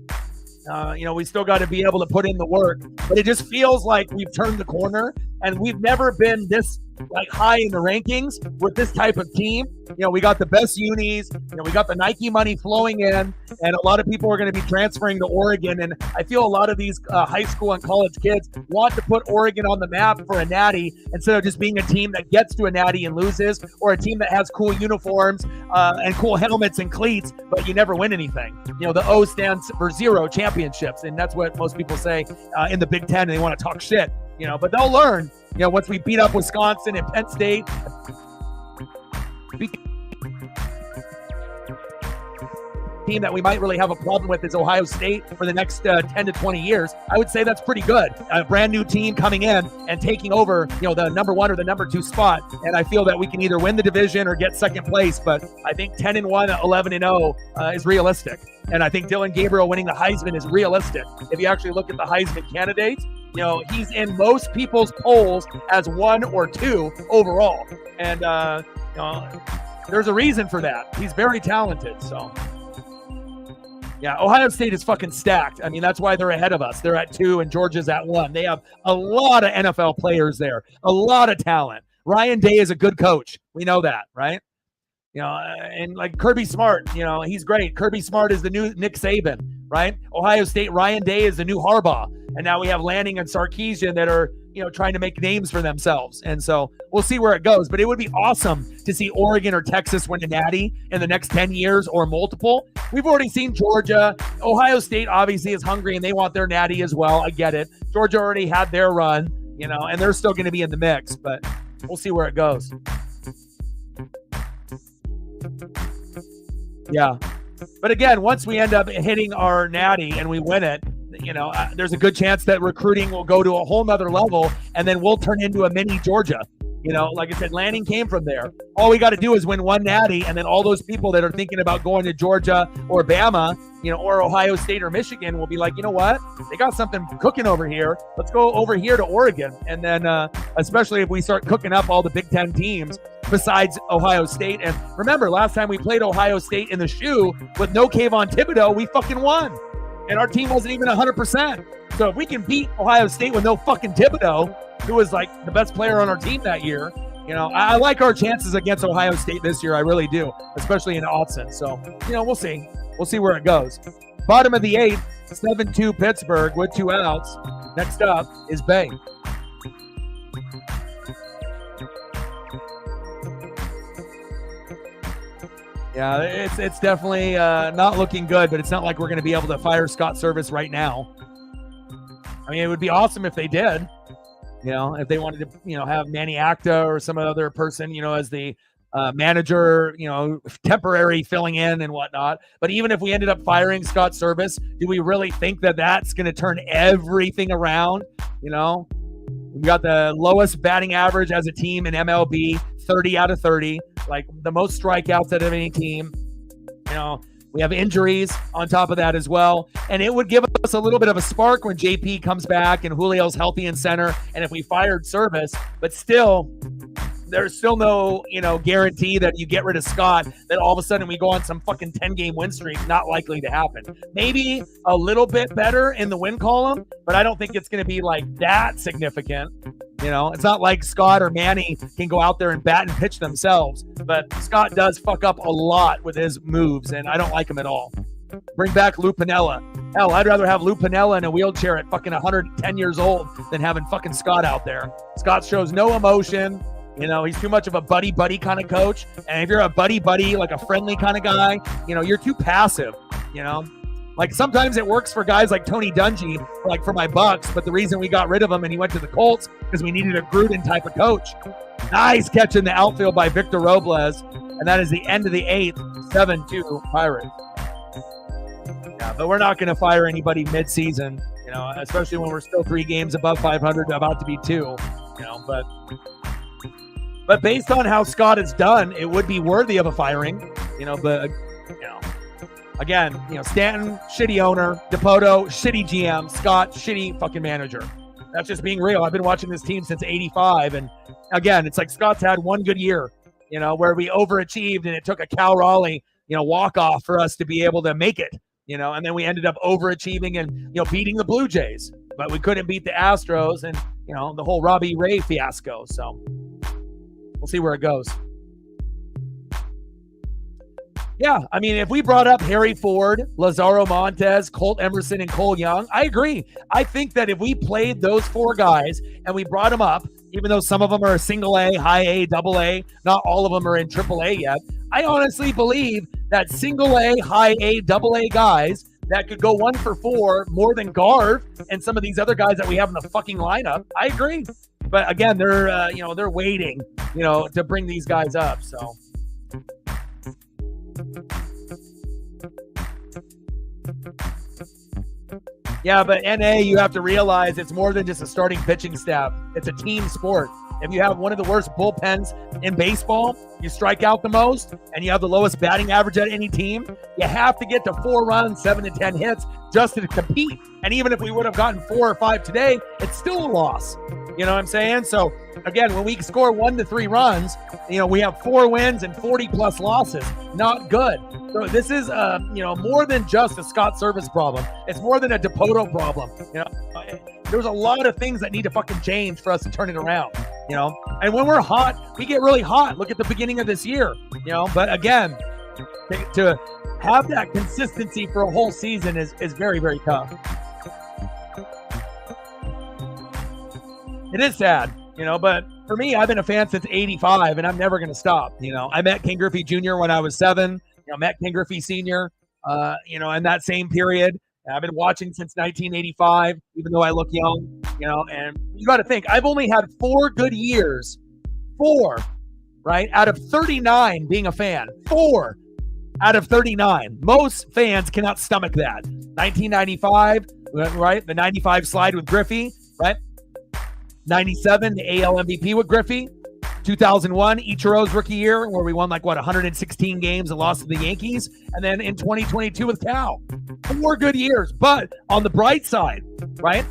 we still got to be able to put in the work, but it just feels like we've turned the corner and we've never been this high in the rankings with this type of team. We got the best unis, we got the Nike money flowing in, and a lot of people are going to be transferring to Oregon. And I feel a lot of these high school and college kids want to put Oregon on the map for a natty instead of just being a team that gets to a natty and loses, or a team that has cool uniforms and cool helmets and cleats, but you never win anything. The O stands for 0 championships, and that's what most people say in the Big Ten, and they want to talk shit. But they'll learn, once we beat up Wisconsin and Penn State. Team that we might really have a problem with is Ohio State for the next 10 to 20 years. I would say that's pretty good. A brand new team coming in and taking over, the number 1 or the number 2 spot. And I feel that we can either win the division or get 2nd place. But I think 10-1, 11-0 is realistic. And I think Dylan Gabriel winning the Heisman is realistic. If you actually look at the Heisman candidates, he's in most people's polls as 1 or 2 overall. And there's a reason for that. He's very talented. So, yeah, Ohio State is fucking stacked. I mean, that's why they're ahead of us. They're at 2 and Georgia's at 1. They have a lot of NFL players there, a lot of talent. Ryan Day is a good coach. We know that, right? And like Kirby Smart, he's great. Kirby Smart is the new Nick Saban, right? Ohio State, Ryan Day is the new Harbaugh. And now we have Lanning and Sarkisian that are, trying to make names for themselves. And so we'll see where it goes. But it would be awesome to see Oregon or Texas win a natty in the next 10 years or multiple. We've already seen Georgia. Ohio State obviously is hungry and they want their natty as well. I get it. Georgia already had their run, and they're still going to be in the mix. But we'll see where it goes. Yeah. But again, once we end up hitting our natty and we win it, there's a good chance that recruiting will go to a whole nother level, and then we'll turn into a mini Georgia. Like I said, Lanning came from there. All we got to do is win one natty, and then all those people that are thinking about going to Georgia or Bama, or Ohio State or Michigan will be like, you know what? They got something cooking over here. Let's go over here to Oregon. And then especially if we start cooking up all the Big Ten teams besides Ohio State. And remember, last time we played Ohio State in the shoe with no Kayvon Thibodeau, we fucking won. And our team wasn't even 100%. So if we can beat Ohio State with no fucking Thibodeau, who was like the best player on our team that year, I like our chances against Ohio State this year. I really do, especially in Autzen. So, we'll see. We'll see where it goes. Bottom of the 8th, 7-2 Pittsburgh with 2 outs. Next up is Bay. Yeah, it's definitely not looking good, but it's not like we're going to be able to fire Scott Service right now. I mean, it would be awesome if they did. If they wanted to, have Manny Acta or some other person, as the manager, temporary filling in and whatnot. But even if we ended up firing Scott Service, do we really think that that's going to turn everything around? We've got the lowest batting average as a team in MLB, 30 out of 30, like the most strikeouts out of any team. We have injuries on top of that as well. And it would give us a little bit of a spark when JP comes back and Julio's healthy in center. And if we fired Service, but still, there's still no, guarantee that you get rid of Scott, that all of a sudden we go on some fucking 10-game win streak. Not likely to happen. Maybe a little bit better in the win column, but I don't think it's going to be like that significant. It's not like Scott or Manny can go out there and bat and pitch themselves, but Scott does fuck up a lot with his moves, and I don't like him at all. Bring back Lou Piniella. Hell, I'd rather have Lou Piniella in a wheelchair at fucking 110 years old than having fucking Scott out there. Scott shows no emotion. He's too much of a buddy kind of coach. And if you're a buddy, like a friendly kind of guy, you're too passive, Like sometimes it works for guys like Tony Dungy, like for my Bucks, but the reason we got rid of him and he went to the Colts because we needed a Gruden type of coach. Nice catch in the outfield by Victor Robles, and that is the end of the 8th, 7-2 Pirates. Yeah, but we're not going to fire anybody mid-season, especially when we're still 3 games above 500, about to be 2, But based on how Scott has done, it would be worthy of a firing, but. Again, Stanton, shitty owner. Dipoto, shitty GM. Scott, shitty fucking manager. That's just being real. I've been watching this team since 85. And again, it's like Scott's had one good year, where we overachieved and it took a Cal Raleigh, walk-off for us to be able to make it, and then we ended up overachieving and, beating the Blue Jays. But we couldn't beat the Astros and, the whole Robbie Ray fiasco. So we'll see where it goes. Yeah, I mean, if we brought up Harry Ford, Lazaro Montes, Colt Emerson, and Cole Young, I agree. I think that if we played those 4 guys and we brought them up, even though some of them are single A, high A, double A, not all of them are in triple A yet, I honestly believe that single A, high A, double A guys that could go 1 for 4 more than Garv and some of these other guys that we have in the fucking lineup. I agree. But again, they're waiting, to bring these guys up, so. Yeah, but NA, you have to realize it's more than just a starting pitching staff. It's a team sport. If you have one of the worst bullpens in baseball, you strike out the most, and you have the lowest batting average at any team, you have to get to 4 runs, 7 to 10 hits just to compete. And even if we would have gotten 4 or 5 today, it's still a loss. You know what I'm saying? So again, when we score 1 to 3 runs, we have 4 wins and 40 plus losses. Not good. So this is, more than just a Scott Service problem. It's more than a Dipoto problem. There's a lot of things that need to fucking change for us to turn it around. And when we're hot, we get really hot. Look at the beginning of this year. But again, to have that consistency for a whole season is very, very tough. It is sad, but for me, I've been a fan since 85 and I'm never going to stop. I met Ken Griffey Jr. when I was 7, met Ken Griffey Sr., in that same period. I've been watching since 1985, even though I look young, and you got to think, I've only had 4 good years, 4, right, out of 39 being a fan, 4. out of 39. Most fans cannot stomach that. 1995, right? The 95 slide with Griffey, right? 97, the AL MVP with Griffey. 2001, Ichiro's rookie year, where we won 116 games and lost to the Yankees. And then in 2022 with Cal. 4 good years. But on the bright side, right?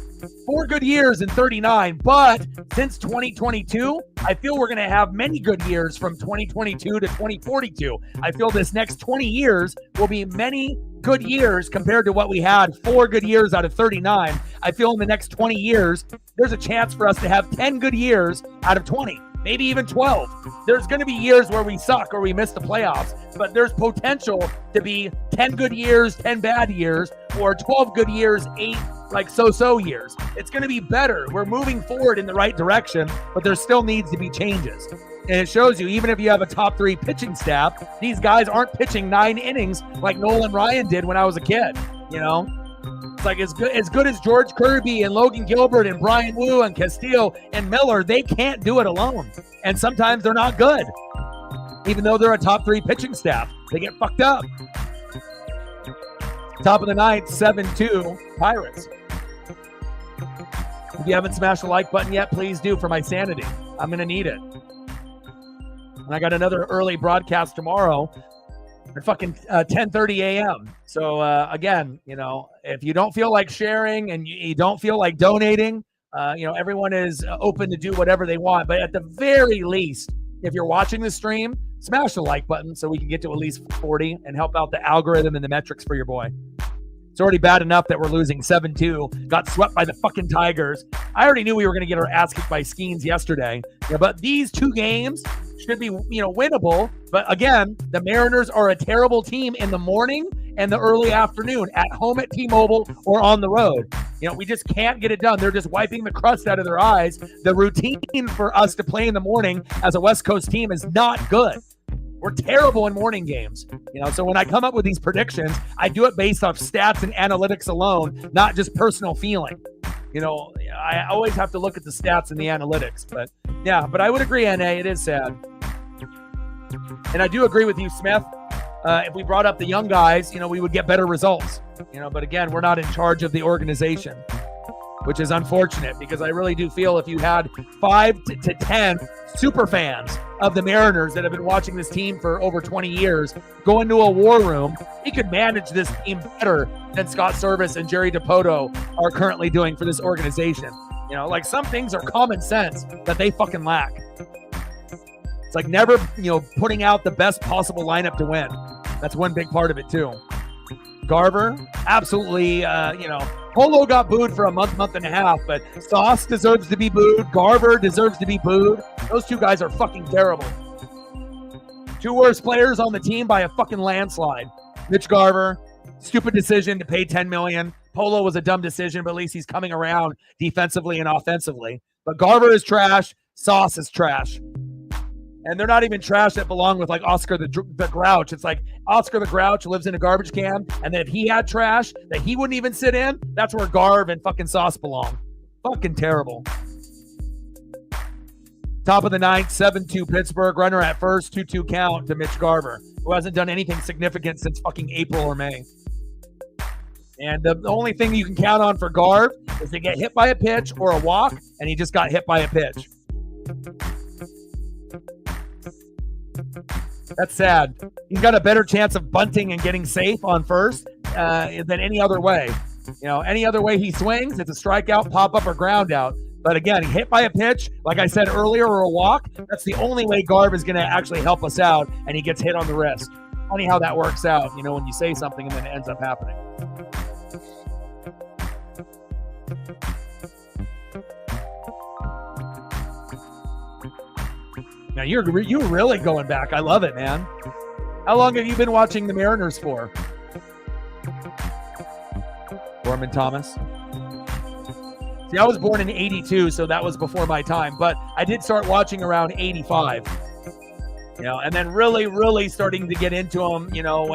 4 good years in 39. But since 2022, I feel we're going to have many good years from 2022 to 2042. I feel this next 20 years will be many good years compared to what we had 4 good years out of 39. I feel in the next 20 years, there's a chance for us to have 10 good years out of 20. Maybe even 12. There's going to be years where we suck or we miss the playoffs, but there's potential to be 10 good years, 10 bad years, or 12 good years, 8 so-so years. It's going to be better. We're moving forward in the right direction, but there still needs to be changes. And it shows you, even if you have a top 3 pitching staff, these guys aren't pitching 9 innings like Nolan Ryan did when I was a kid, It's like as good as George Kirby and Logan Gilbert and Brian Wu and Castillo and Miller, they can't do it alone. And sometimes they're not good. Even though they're a top 3 pitching staff, they get fucked up. Top of the ninth, 7-2 Pirates. If you haven't smashed the like button yet, please do for my sanity. I'm going to need it. And I got another early broadcast tomorrow at fucking 10:30 a.m. So again, if you don't feel like sharing and you don't feel like donating, everyone is open to do whatever they want. But at the very least, if you're watching the stream, smash the like button so we can get to at least 40 and help out the algorithm and the metrics for your boy. It's already bad enough that we're losing 7-2, got swept by the fucking Tigers. I already knew we were going to get our ass kicked by Skeens yesterday. But these 2 games should be, winnable. But again, the Mariners are a terrible team in the morning and the early afternoon, at home at T-Mobile or on the road. We just can't get it done. They're just wiping the crust out of their eyes. The routine for us to play in the morning as a West Coast team is not good. We're terrible in morning games, so when I come up with these predictions, I do it based off stats and analytics alone, not just personal feeling. I always have to look at the stats and the analytics, but I would agree, NA, it is sad. And I do agree with you, Smith. If we brought up the young guys, we would get better results, but again, we're not in charge of the organization, which is unfortunate because I really do feel if you had 5 to 10 super fans of the Mariners that have been watching this team for over 20 years go into a war room, he could manage this team better than Scott Service and Jerry DiPoto are currently doing for this organization. Some things are common sense that they fucking lack. It's like never, putting out the best possible lineup to win. That's one big part of it too. Garver, absolutely, Polo got booed for a month and a half, but Sauce deserves to be booed. Garver deserves to be booed. Those 2 guys are fucking terrible. 2 worst players on the team by a fucking landslide. Mitch Garver, stupid decision to pay $10 million. Polo was a dumb decision, but at least he's coming around defensively and offensively. But Garver is trash. Sauce is trash. And they're not even trash that belong with Oscar the Grouch. It's like Oscar the Grouch lives in a garbage can, and then if he had trash that he wouldn't even sit in, that's where Garv and fucking Sauce belong. Fucking terrible. Top of the ninth, 7-2 Pittsburgh. Runner at first, 2-2 count to Mitch Garver, who hasn't done anything significant since fucking April or May. And the only thing you can count on for Garv is to get hit by a pitch or a walk, and he just got hit by a pitch. That's sad. He's got a better chance of bunting and getting safe on first than any other way. Any other way he swings, it's a strikeout, pop-up, or ground out. But again, hit by a pitch, like I said earlier, or a walk, that's the only way Garv is going to actually help us out, and he gets hit on the wrist. Funny how that works out, when you say something and then it ends up happening. Now, you're really going back. I love it, man. How long have you been watching the Mariners for? Gorman Thomas. See, I was born in 82, so that was before my time. But I did start watching around 85. And then really starting to get into them,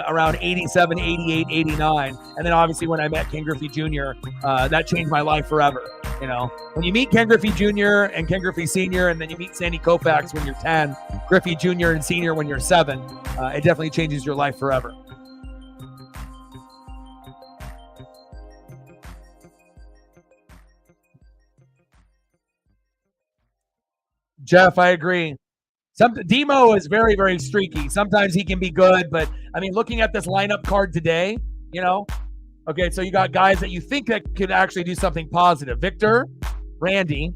around 87, 88, 89. And then obviously when I met King Griffey Jr., that changed my life forever. You know, when you meet Ken Griffey Jr. and Ken Griffey Sr., and then you meet Sandy Koufax when you're 10, Griffey Jr. and Sr. when you're 7, it definitely changes your life forever. Jeff, I agree. Demo is very, very streaky. Sometimes he can be good, but I mean, looking at this lineup card today, you know, okay, so you got guys that you think that could actually do something positive. Victor, Randy,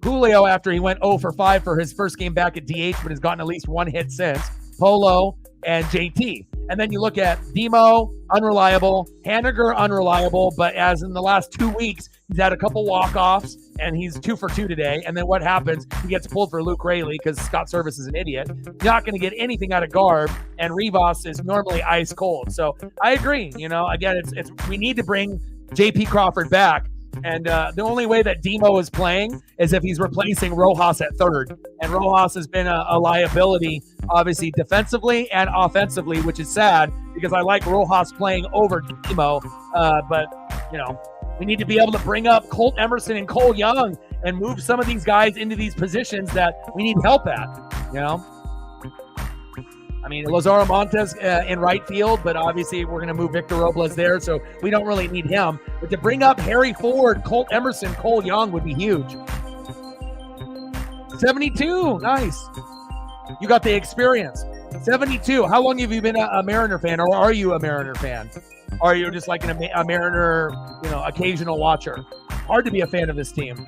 Julio after he went 0 for 5 for his first game back at DH, but has gotten at least 1 hit since, Polo, and JT. And then you look at Demo, unreliable, Haniger, unreliable, but as in the last 2 weeks, he's had a couple walk-offs, and he's 2 for 2 today. And then what happens? He gets pulled for Luke Raley because Scott Service is an idiot. You're not going to get anything out of Garb, and Rivas is normally ice cold. So I agree. You know, again, it's we need to bring J.P. Crawford back. And the only way that Demo is playing is if he's replacing Rojas at third. And Rojas has been a liability, obviously, defensively and offensively, which is sad because I like Rojas playing over Demo. But, you know, we need to be able to bring up Colt Emerson and Cole Young and move some of these guys into these positions that we need help at, you know? I mean, Lazaro Montes in right field, but obviously we're going to move Victor Robles there, so we don't really need him. But to bring up Harry Ford, Colt Emerson, Cole Young would be huge. 72, nice. You got the experience. 72, how long have you been a Mariner fan, or are you a Mariner fan? Or are you just like a Mariner, you know, occasional watcher? Hard to be a fan of this team.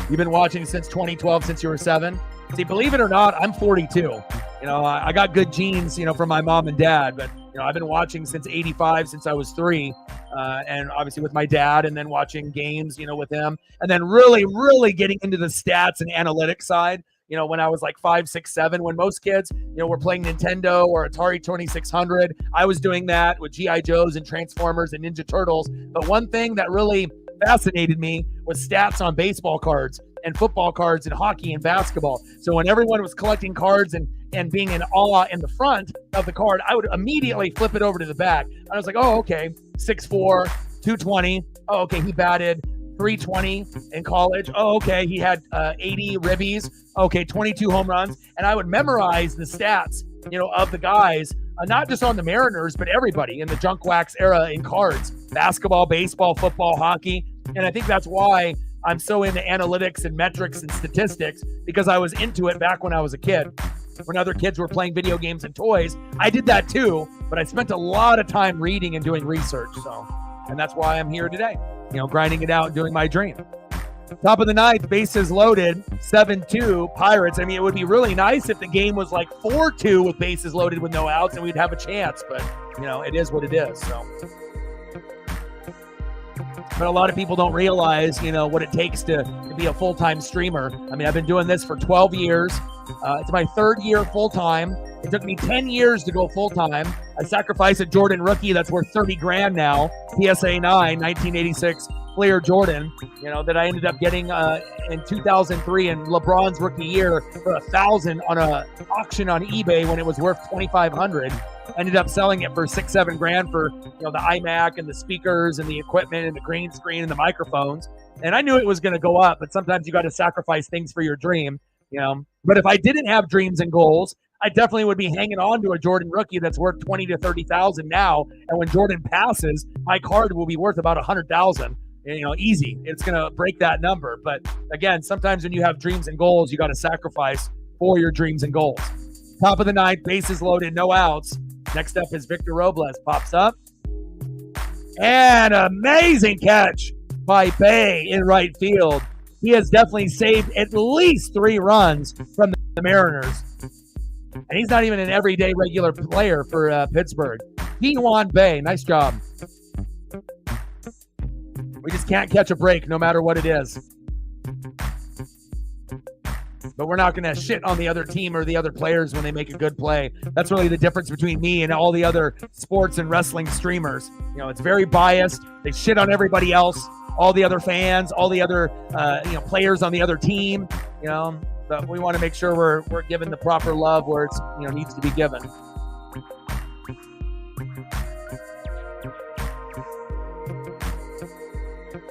You've been watching since 2012, since you were 7? See, believe it or not, I'm 42. You know, I got good genes, you know, from my mom and dad, but, you know, I've been watching since 85, since I was 3, and obviously with my dad, and then watching games, you know, with him, and then really, really getting into the stats and analytics side, you know, when I was like 5, 6, 7, when most kids, you know, were playing Nintendo or Atari 2600, I was doing that with G.I. Joes and Transformers and Ninja Turtles. But one thing that really fascinated me was stats on baseball cards and football cards and hockey and basketball. So when everyone was collecting cards and being in awe in the front of the card, I would immediately flip it over to the back. I was like, oh, okay, 6'4", 220. Oh, okay, he batted 320 in college. Oh, okay, he had 80 ribbies. Okay, 22 home runs. And I would memorize the stats, you know, of the guys, not just on the Mariners, but everybody in the junk wax era in cards, basketball, baseball, football, hockey. And I think that's why I'm so into analytics and metrics and statistics, because I was into it back when I was a kid. When other kids were playing video games and toys, I did that too, but I spent a lot of time reading and doing research. So, and that's why I'm here today, you know, grinding it out and doing my dream. Top of the 9th, bases loaded, 7-2 Pirates. I mean, it would be really nice if the game was like 4-2 with bases loaded with no outs and we'd have a chance, but, you know, it is what it is. So, but a lot of people don't realize, you know, what it takes to be a full-time streamer. I mean, I've been doing this for 12 years. It's my 3rd year full-time. It took me 10 years to go full-time. I sacrificed a Jordan rookie that's worth 30 grand now, PSA 9, 1986 Fleer Jordan, you know, that I ended up getting in 2003 in LeBron's rookie year for $1,000 on a auction on eBay when it was worth $2,500. Ended up selling it for 6-7 grand for, you know, the iMac and the speakers and the equipment and the green screen and the microphones. And I knew it was going to go up, but sometimes you got to sacrifice things for your dream, you know. But if I didn't have dreams and goals, I definitely would be hanging on to a Jordan rookie that's worth 20 to 30,000 now. And when Jordan passes, my card will be worth about 100,000. You know, easy. It's going to break that number. But again, sometimes when you have dreams and goals, you got to sacrifice for your dreams and goals. Top of the 9th, bases loaded, no outs. Next up is Victor Robles. Pops up. And amazing catch by Bay in right field. He has definitely saved at least 3 runs from the Mariners. And he's not even an everyday regular player for Pittsburgh. P1 Bay, nice job. We just can't catch a break no matter what it is. But we're not going to shit on the other team or the other players when they make a good play. That's really the difference between me and all the other sports and wrestling streamers. You know, it's very biased. They shit on everybody else, all the other fans, all the other players on the other team. You know, but we want to make sure we're given the proper love where it's, you know, needs to be given.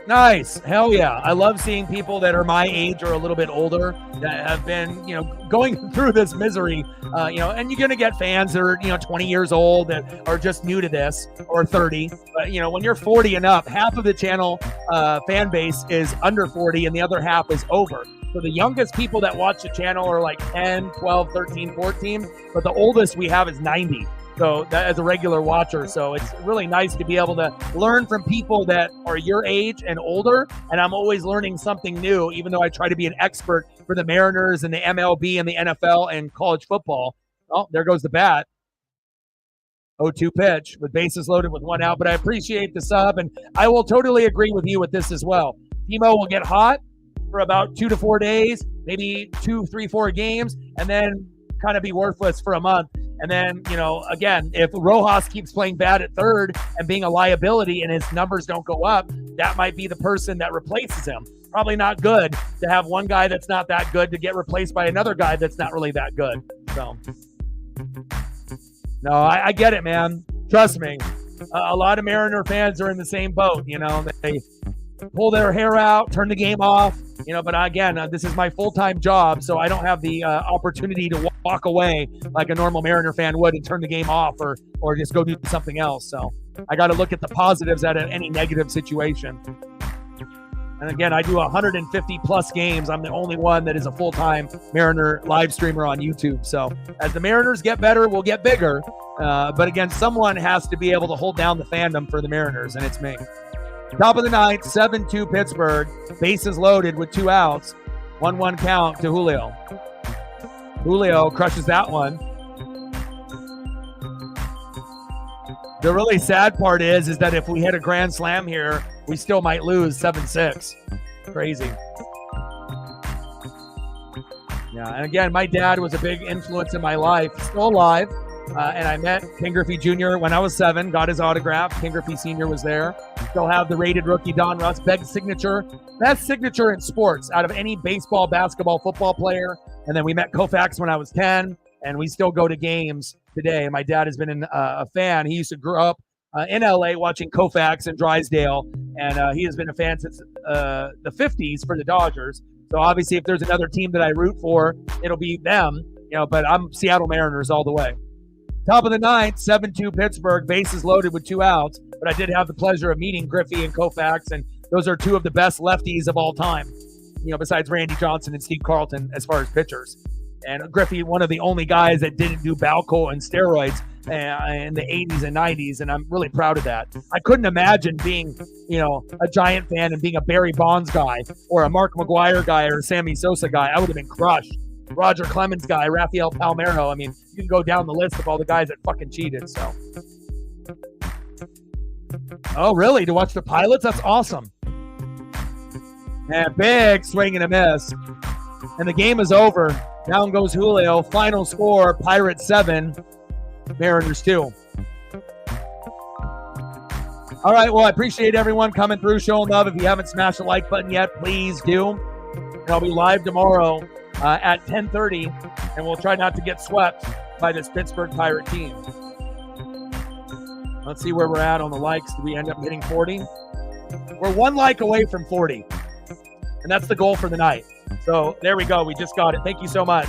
Nice. Hell yeah. I love seeing people that are my age or a little bit older that have been, going through this misery, and you're going to get fans that are, 20 years old that are just new to this, or 30. But, when you're 40 and up, half of the channel fan base is under 40 and the other half is over. So the youngest people that watch the channel are like 10, 12, 13, 14, but the oldest we have is 90. So that as a regular watcher. So it's really nice to be able to learn from people that are your age and older. And I'm always learning something new, even though I try to be an expert for the Mariners and the MLB and the NFL and college football. Oh, there goes the bat. 0-2 pitch with bases loaded with one out. But I appreciate the sub. And I will totally agree with you with this as well. Timo will get hot for about 2 to 4 days, maybe 2, 3, 4 games, and then kind of be worthless for a month. And then, again, if Rojas keeps playing bad at third and being a liability and his numbers don't go up, that might be the person that replaces him. Probably not good to have one guy that's not that good to get replaced by another guy that's not really that good. So, no, I get it, man. Trust me. A lot of Mariner fans are in the same boat. They pull their hair out, turn the game off. But again, this is my full-time job, so I don't have the opportunity to walk away like a normal Mariner fan would and turn the game off or just go do something else. So I got to look at the positives out of any negative situation. And again, I do 150 plus games. I'm the only one that is a full-time Mariner live streamer on YouTube. So as the Mariners get better, we'll get bigger. But again, someone has to be able to hold down the fandom for the Mariners, and it's me. Top of the ninth, 7-2 Pittsburgh. Bases loaded with 2 outs. 1-1 count to Julio. Julio crushes that one. The really sad part is that if we hit a grand slam here, we still might lose 7-6. Crazy. Yeah, and again, my dad was a big influence in my life. He's still alive. And I met Ken Griffey Jr. when I was 7, got his autograph. Ken Griffey Sr. was there. Still have the rated rookie Don Russ, best signature in sports out of any baseball, basketball, football player. And then we met Koufax when I was 10, and we still go to games today. And my dad has been a fan. He used to grow up in LA watching Koufax and Drysdale, and he has been a fan since the 50s for the Dodgers. So obviously if there's another team that I root for, it'll be them, but I'm Seattle Mariners all the way. Top of the ninth, 7-2 Pittsburgh, bases loaded with 2 outs. But I did have the pleasure of meeting Griffey and Koufax, and those are 2 of the best lefties of all time, besides Randy Johnson and Steve Carlton as far as pitchers. And Griffey, one of the only guys that didn't do Balco and steroids in the 80s and 90s, and I'm really proud of that. I couldn't imagine being, a Giant fan and being a Barry Bonds guy or a Mark McGwire guy or a Sammy Sosa guy. I would have been crushed. Roger Clemens guy, Rafael Palmeiro. I mean, you can go down the list of all the guys that fucking cheated. So, oh really? To watch the Pilots? That's awesome. And big swing and a miss, and the game is over. Down goes Julio. Final score: Pirates 7, Mariners 2. All right. Well, I appreciate everyone coming through, showing love. If you haven't smashed the like button yet, please do. And I'll be live tomorrow at 10:30, and we'll try not to get swept by this Pittsburgh Pirate team. Let's see where we're at on the likes. Do we end up hitting 40? We're 1 like away from 40, and that's the goal for the night. So there we go. We just got it. Thank you so much.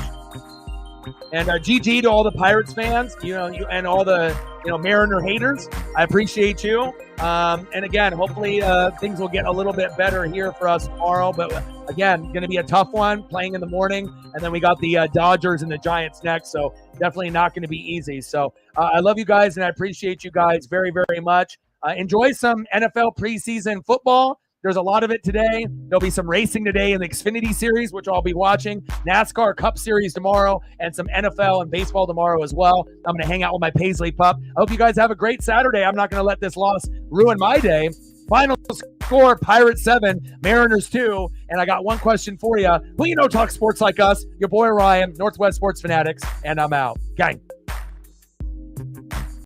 And GG to all the Pirates fans, you and all the Mariner haters. I appreciate you. And again, hopefully things will get a little bit better here for us tomorrow. But again, going to be a tough one, playing in the morning, and then we got the Dodgers and the Giants next. So definitely not going to be easy. So I love you guys, and I appreciate you guys very, very much. Enjoy some NFL preseason football. There's a lot of it today. There'll be some racing today in the Xfinity Series, which I'll be watching. NASCAR Cup Series tomorrow, and some NFL and baseball tomorrow as well. I'm going to hang out with my Paisley pup. I hope you guys have a great Saturday. I'm not going to let this loss ruin my day. Final score, Pirates 7, Mariners 2. And I got one question for you. Who talk sports like us? Your boy Ryan, Northwest Sports Fanatics, and I'm out. Gang.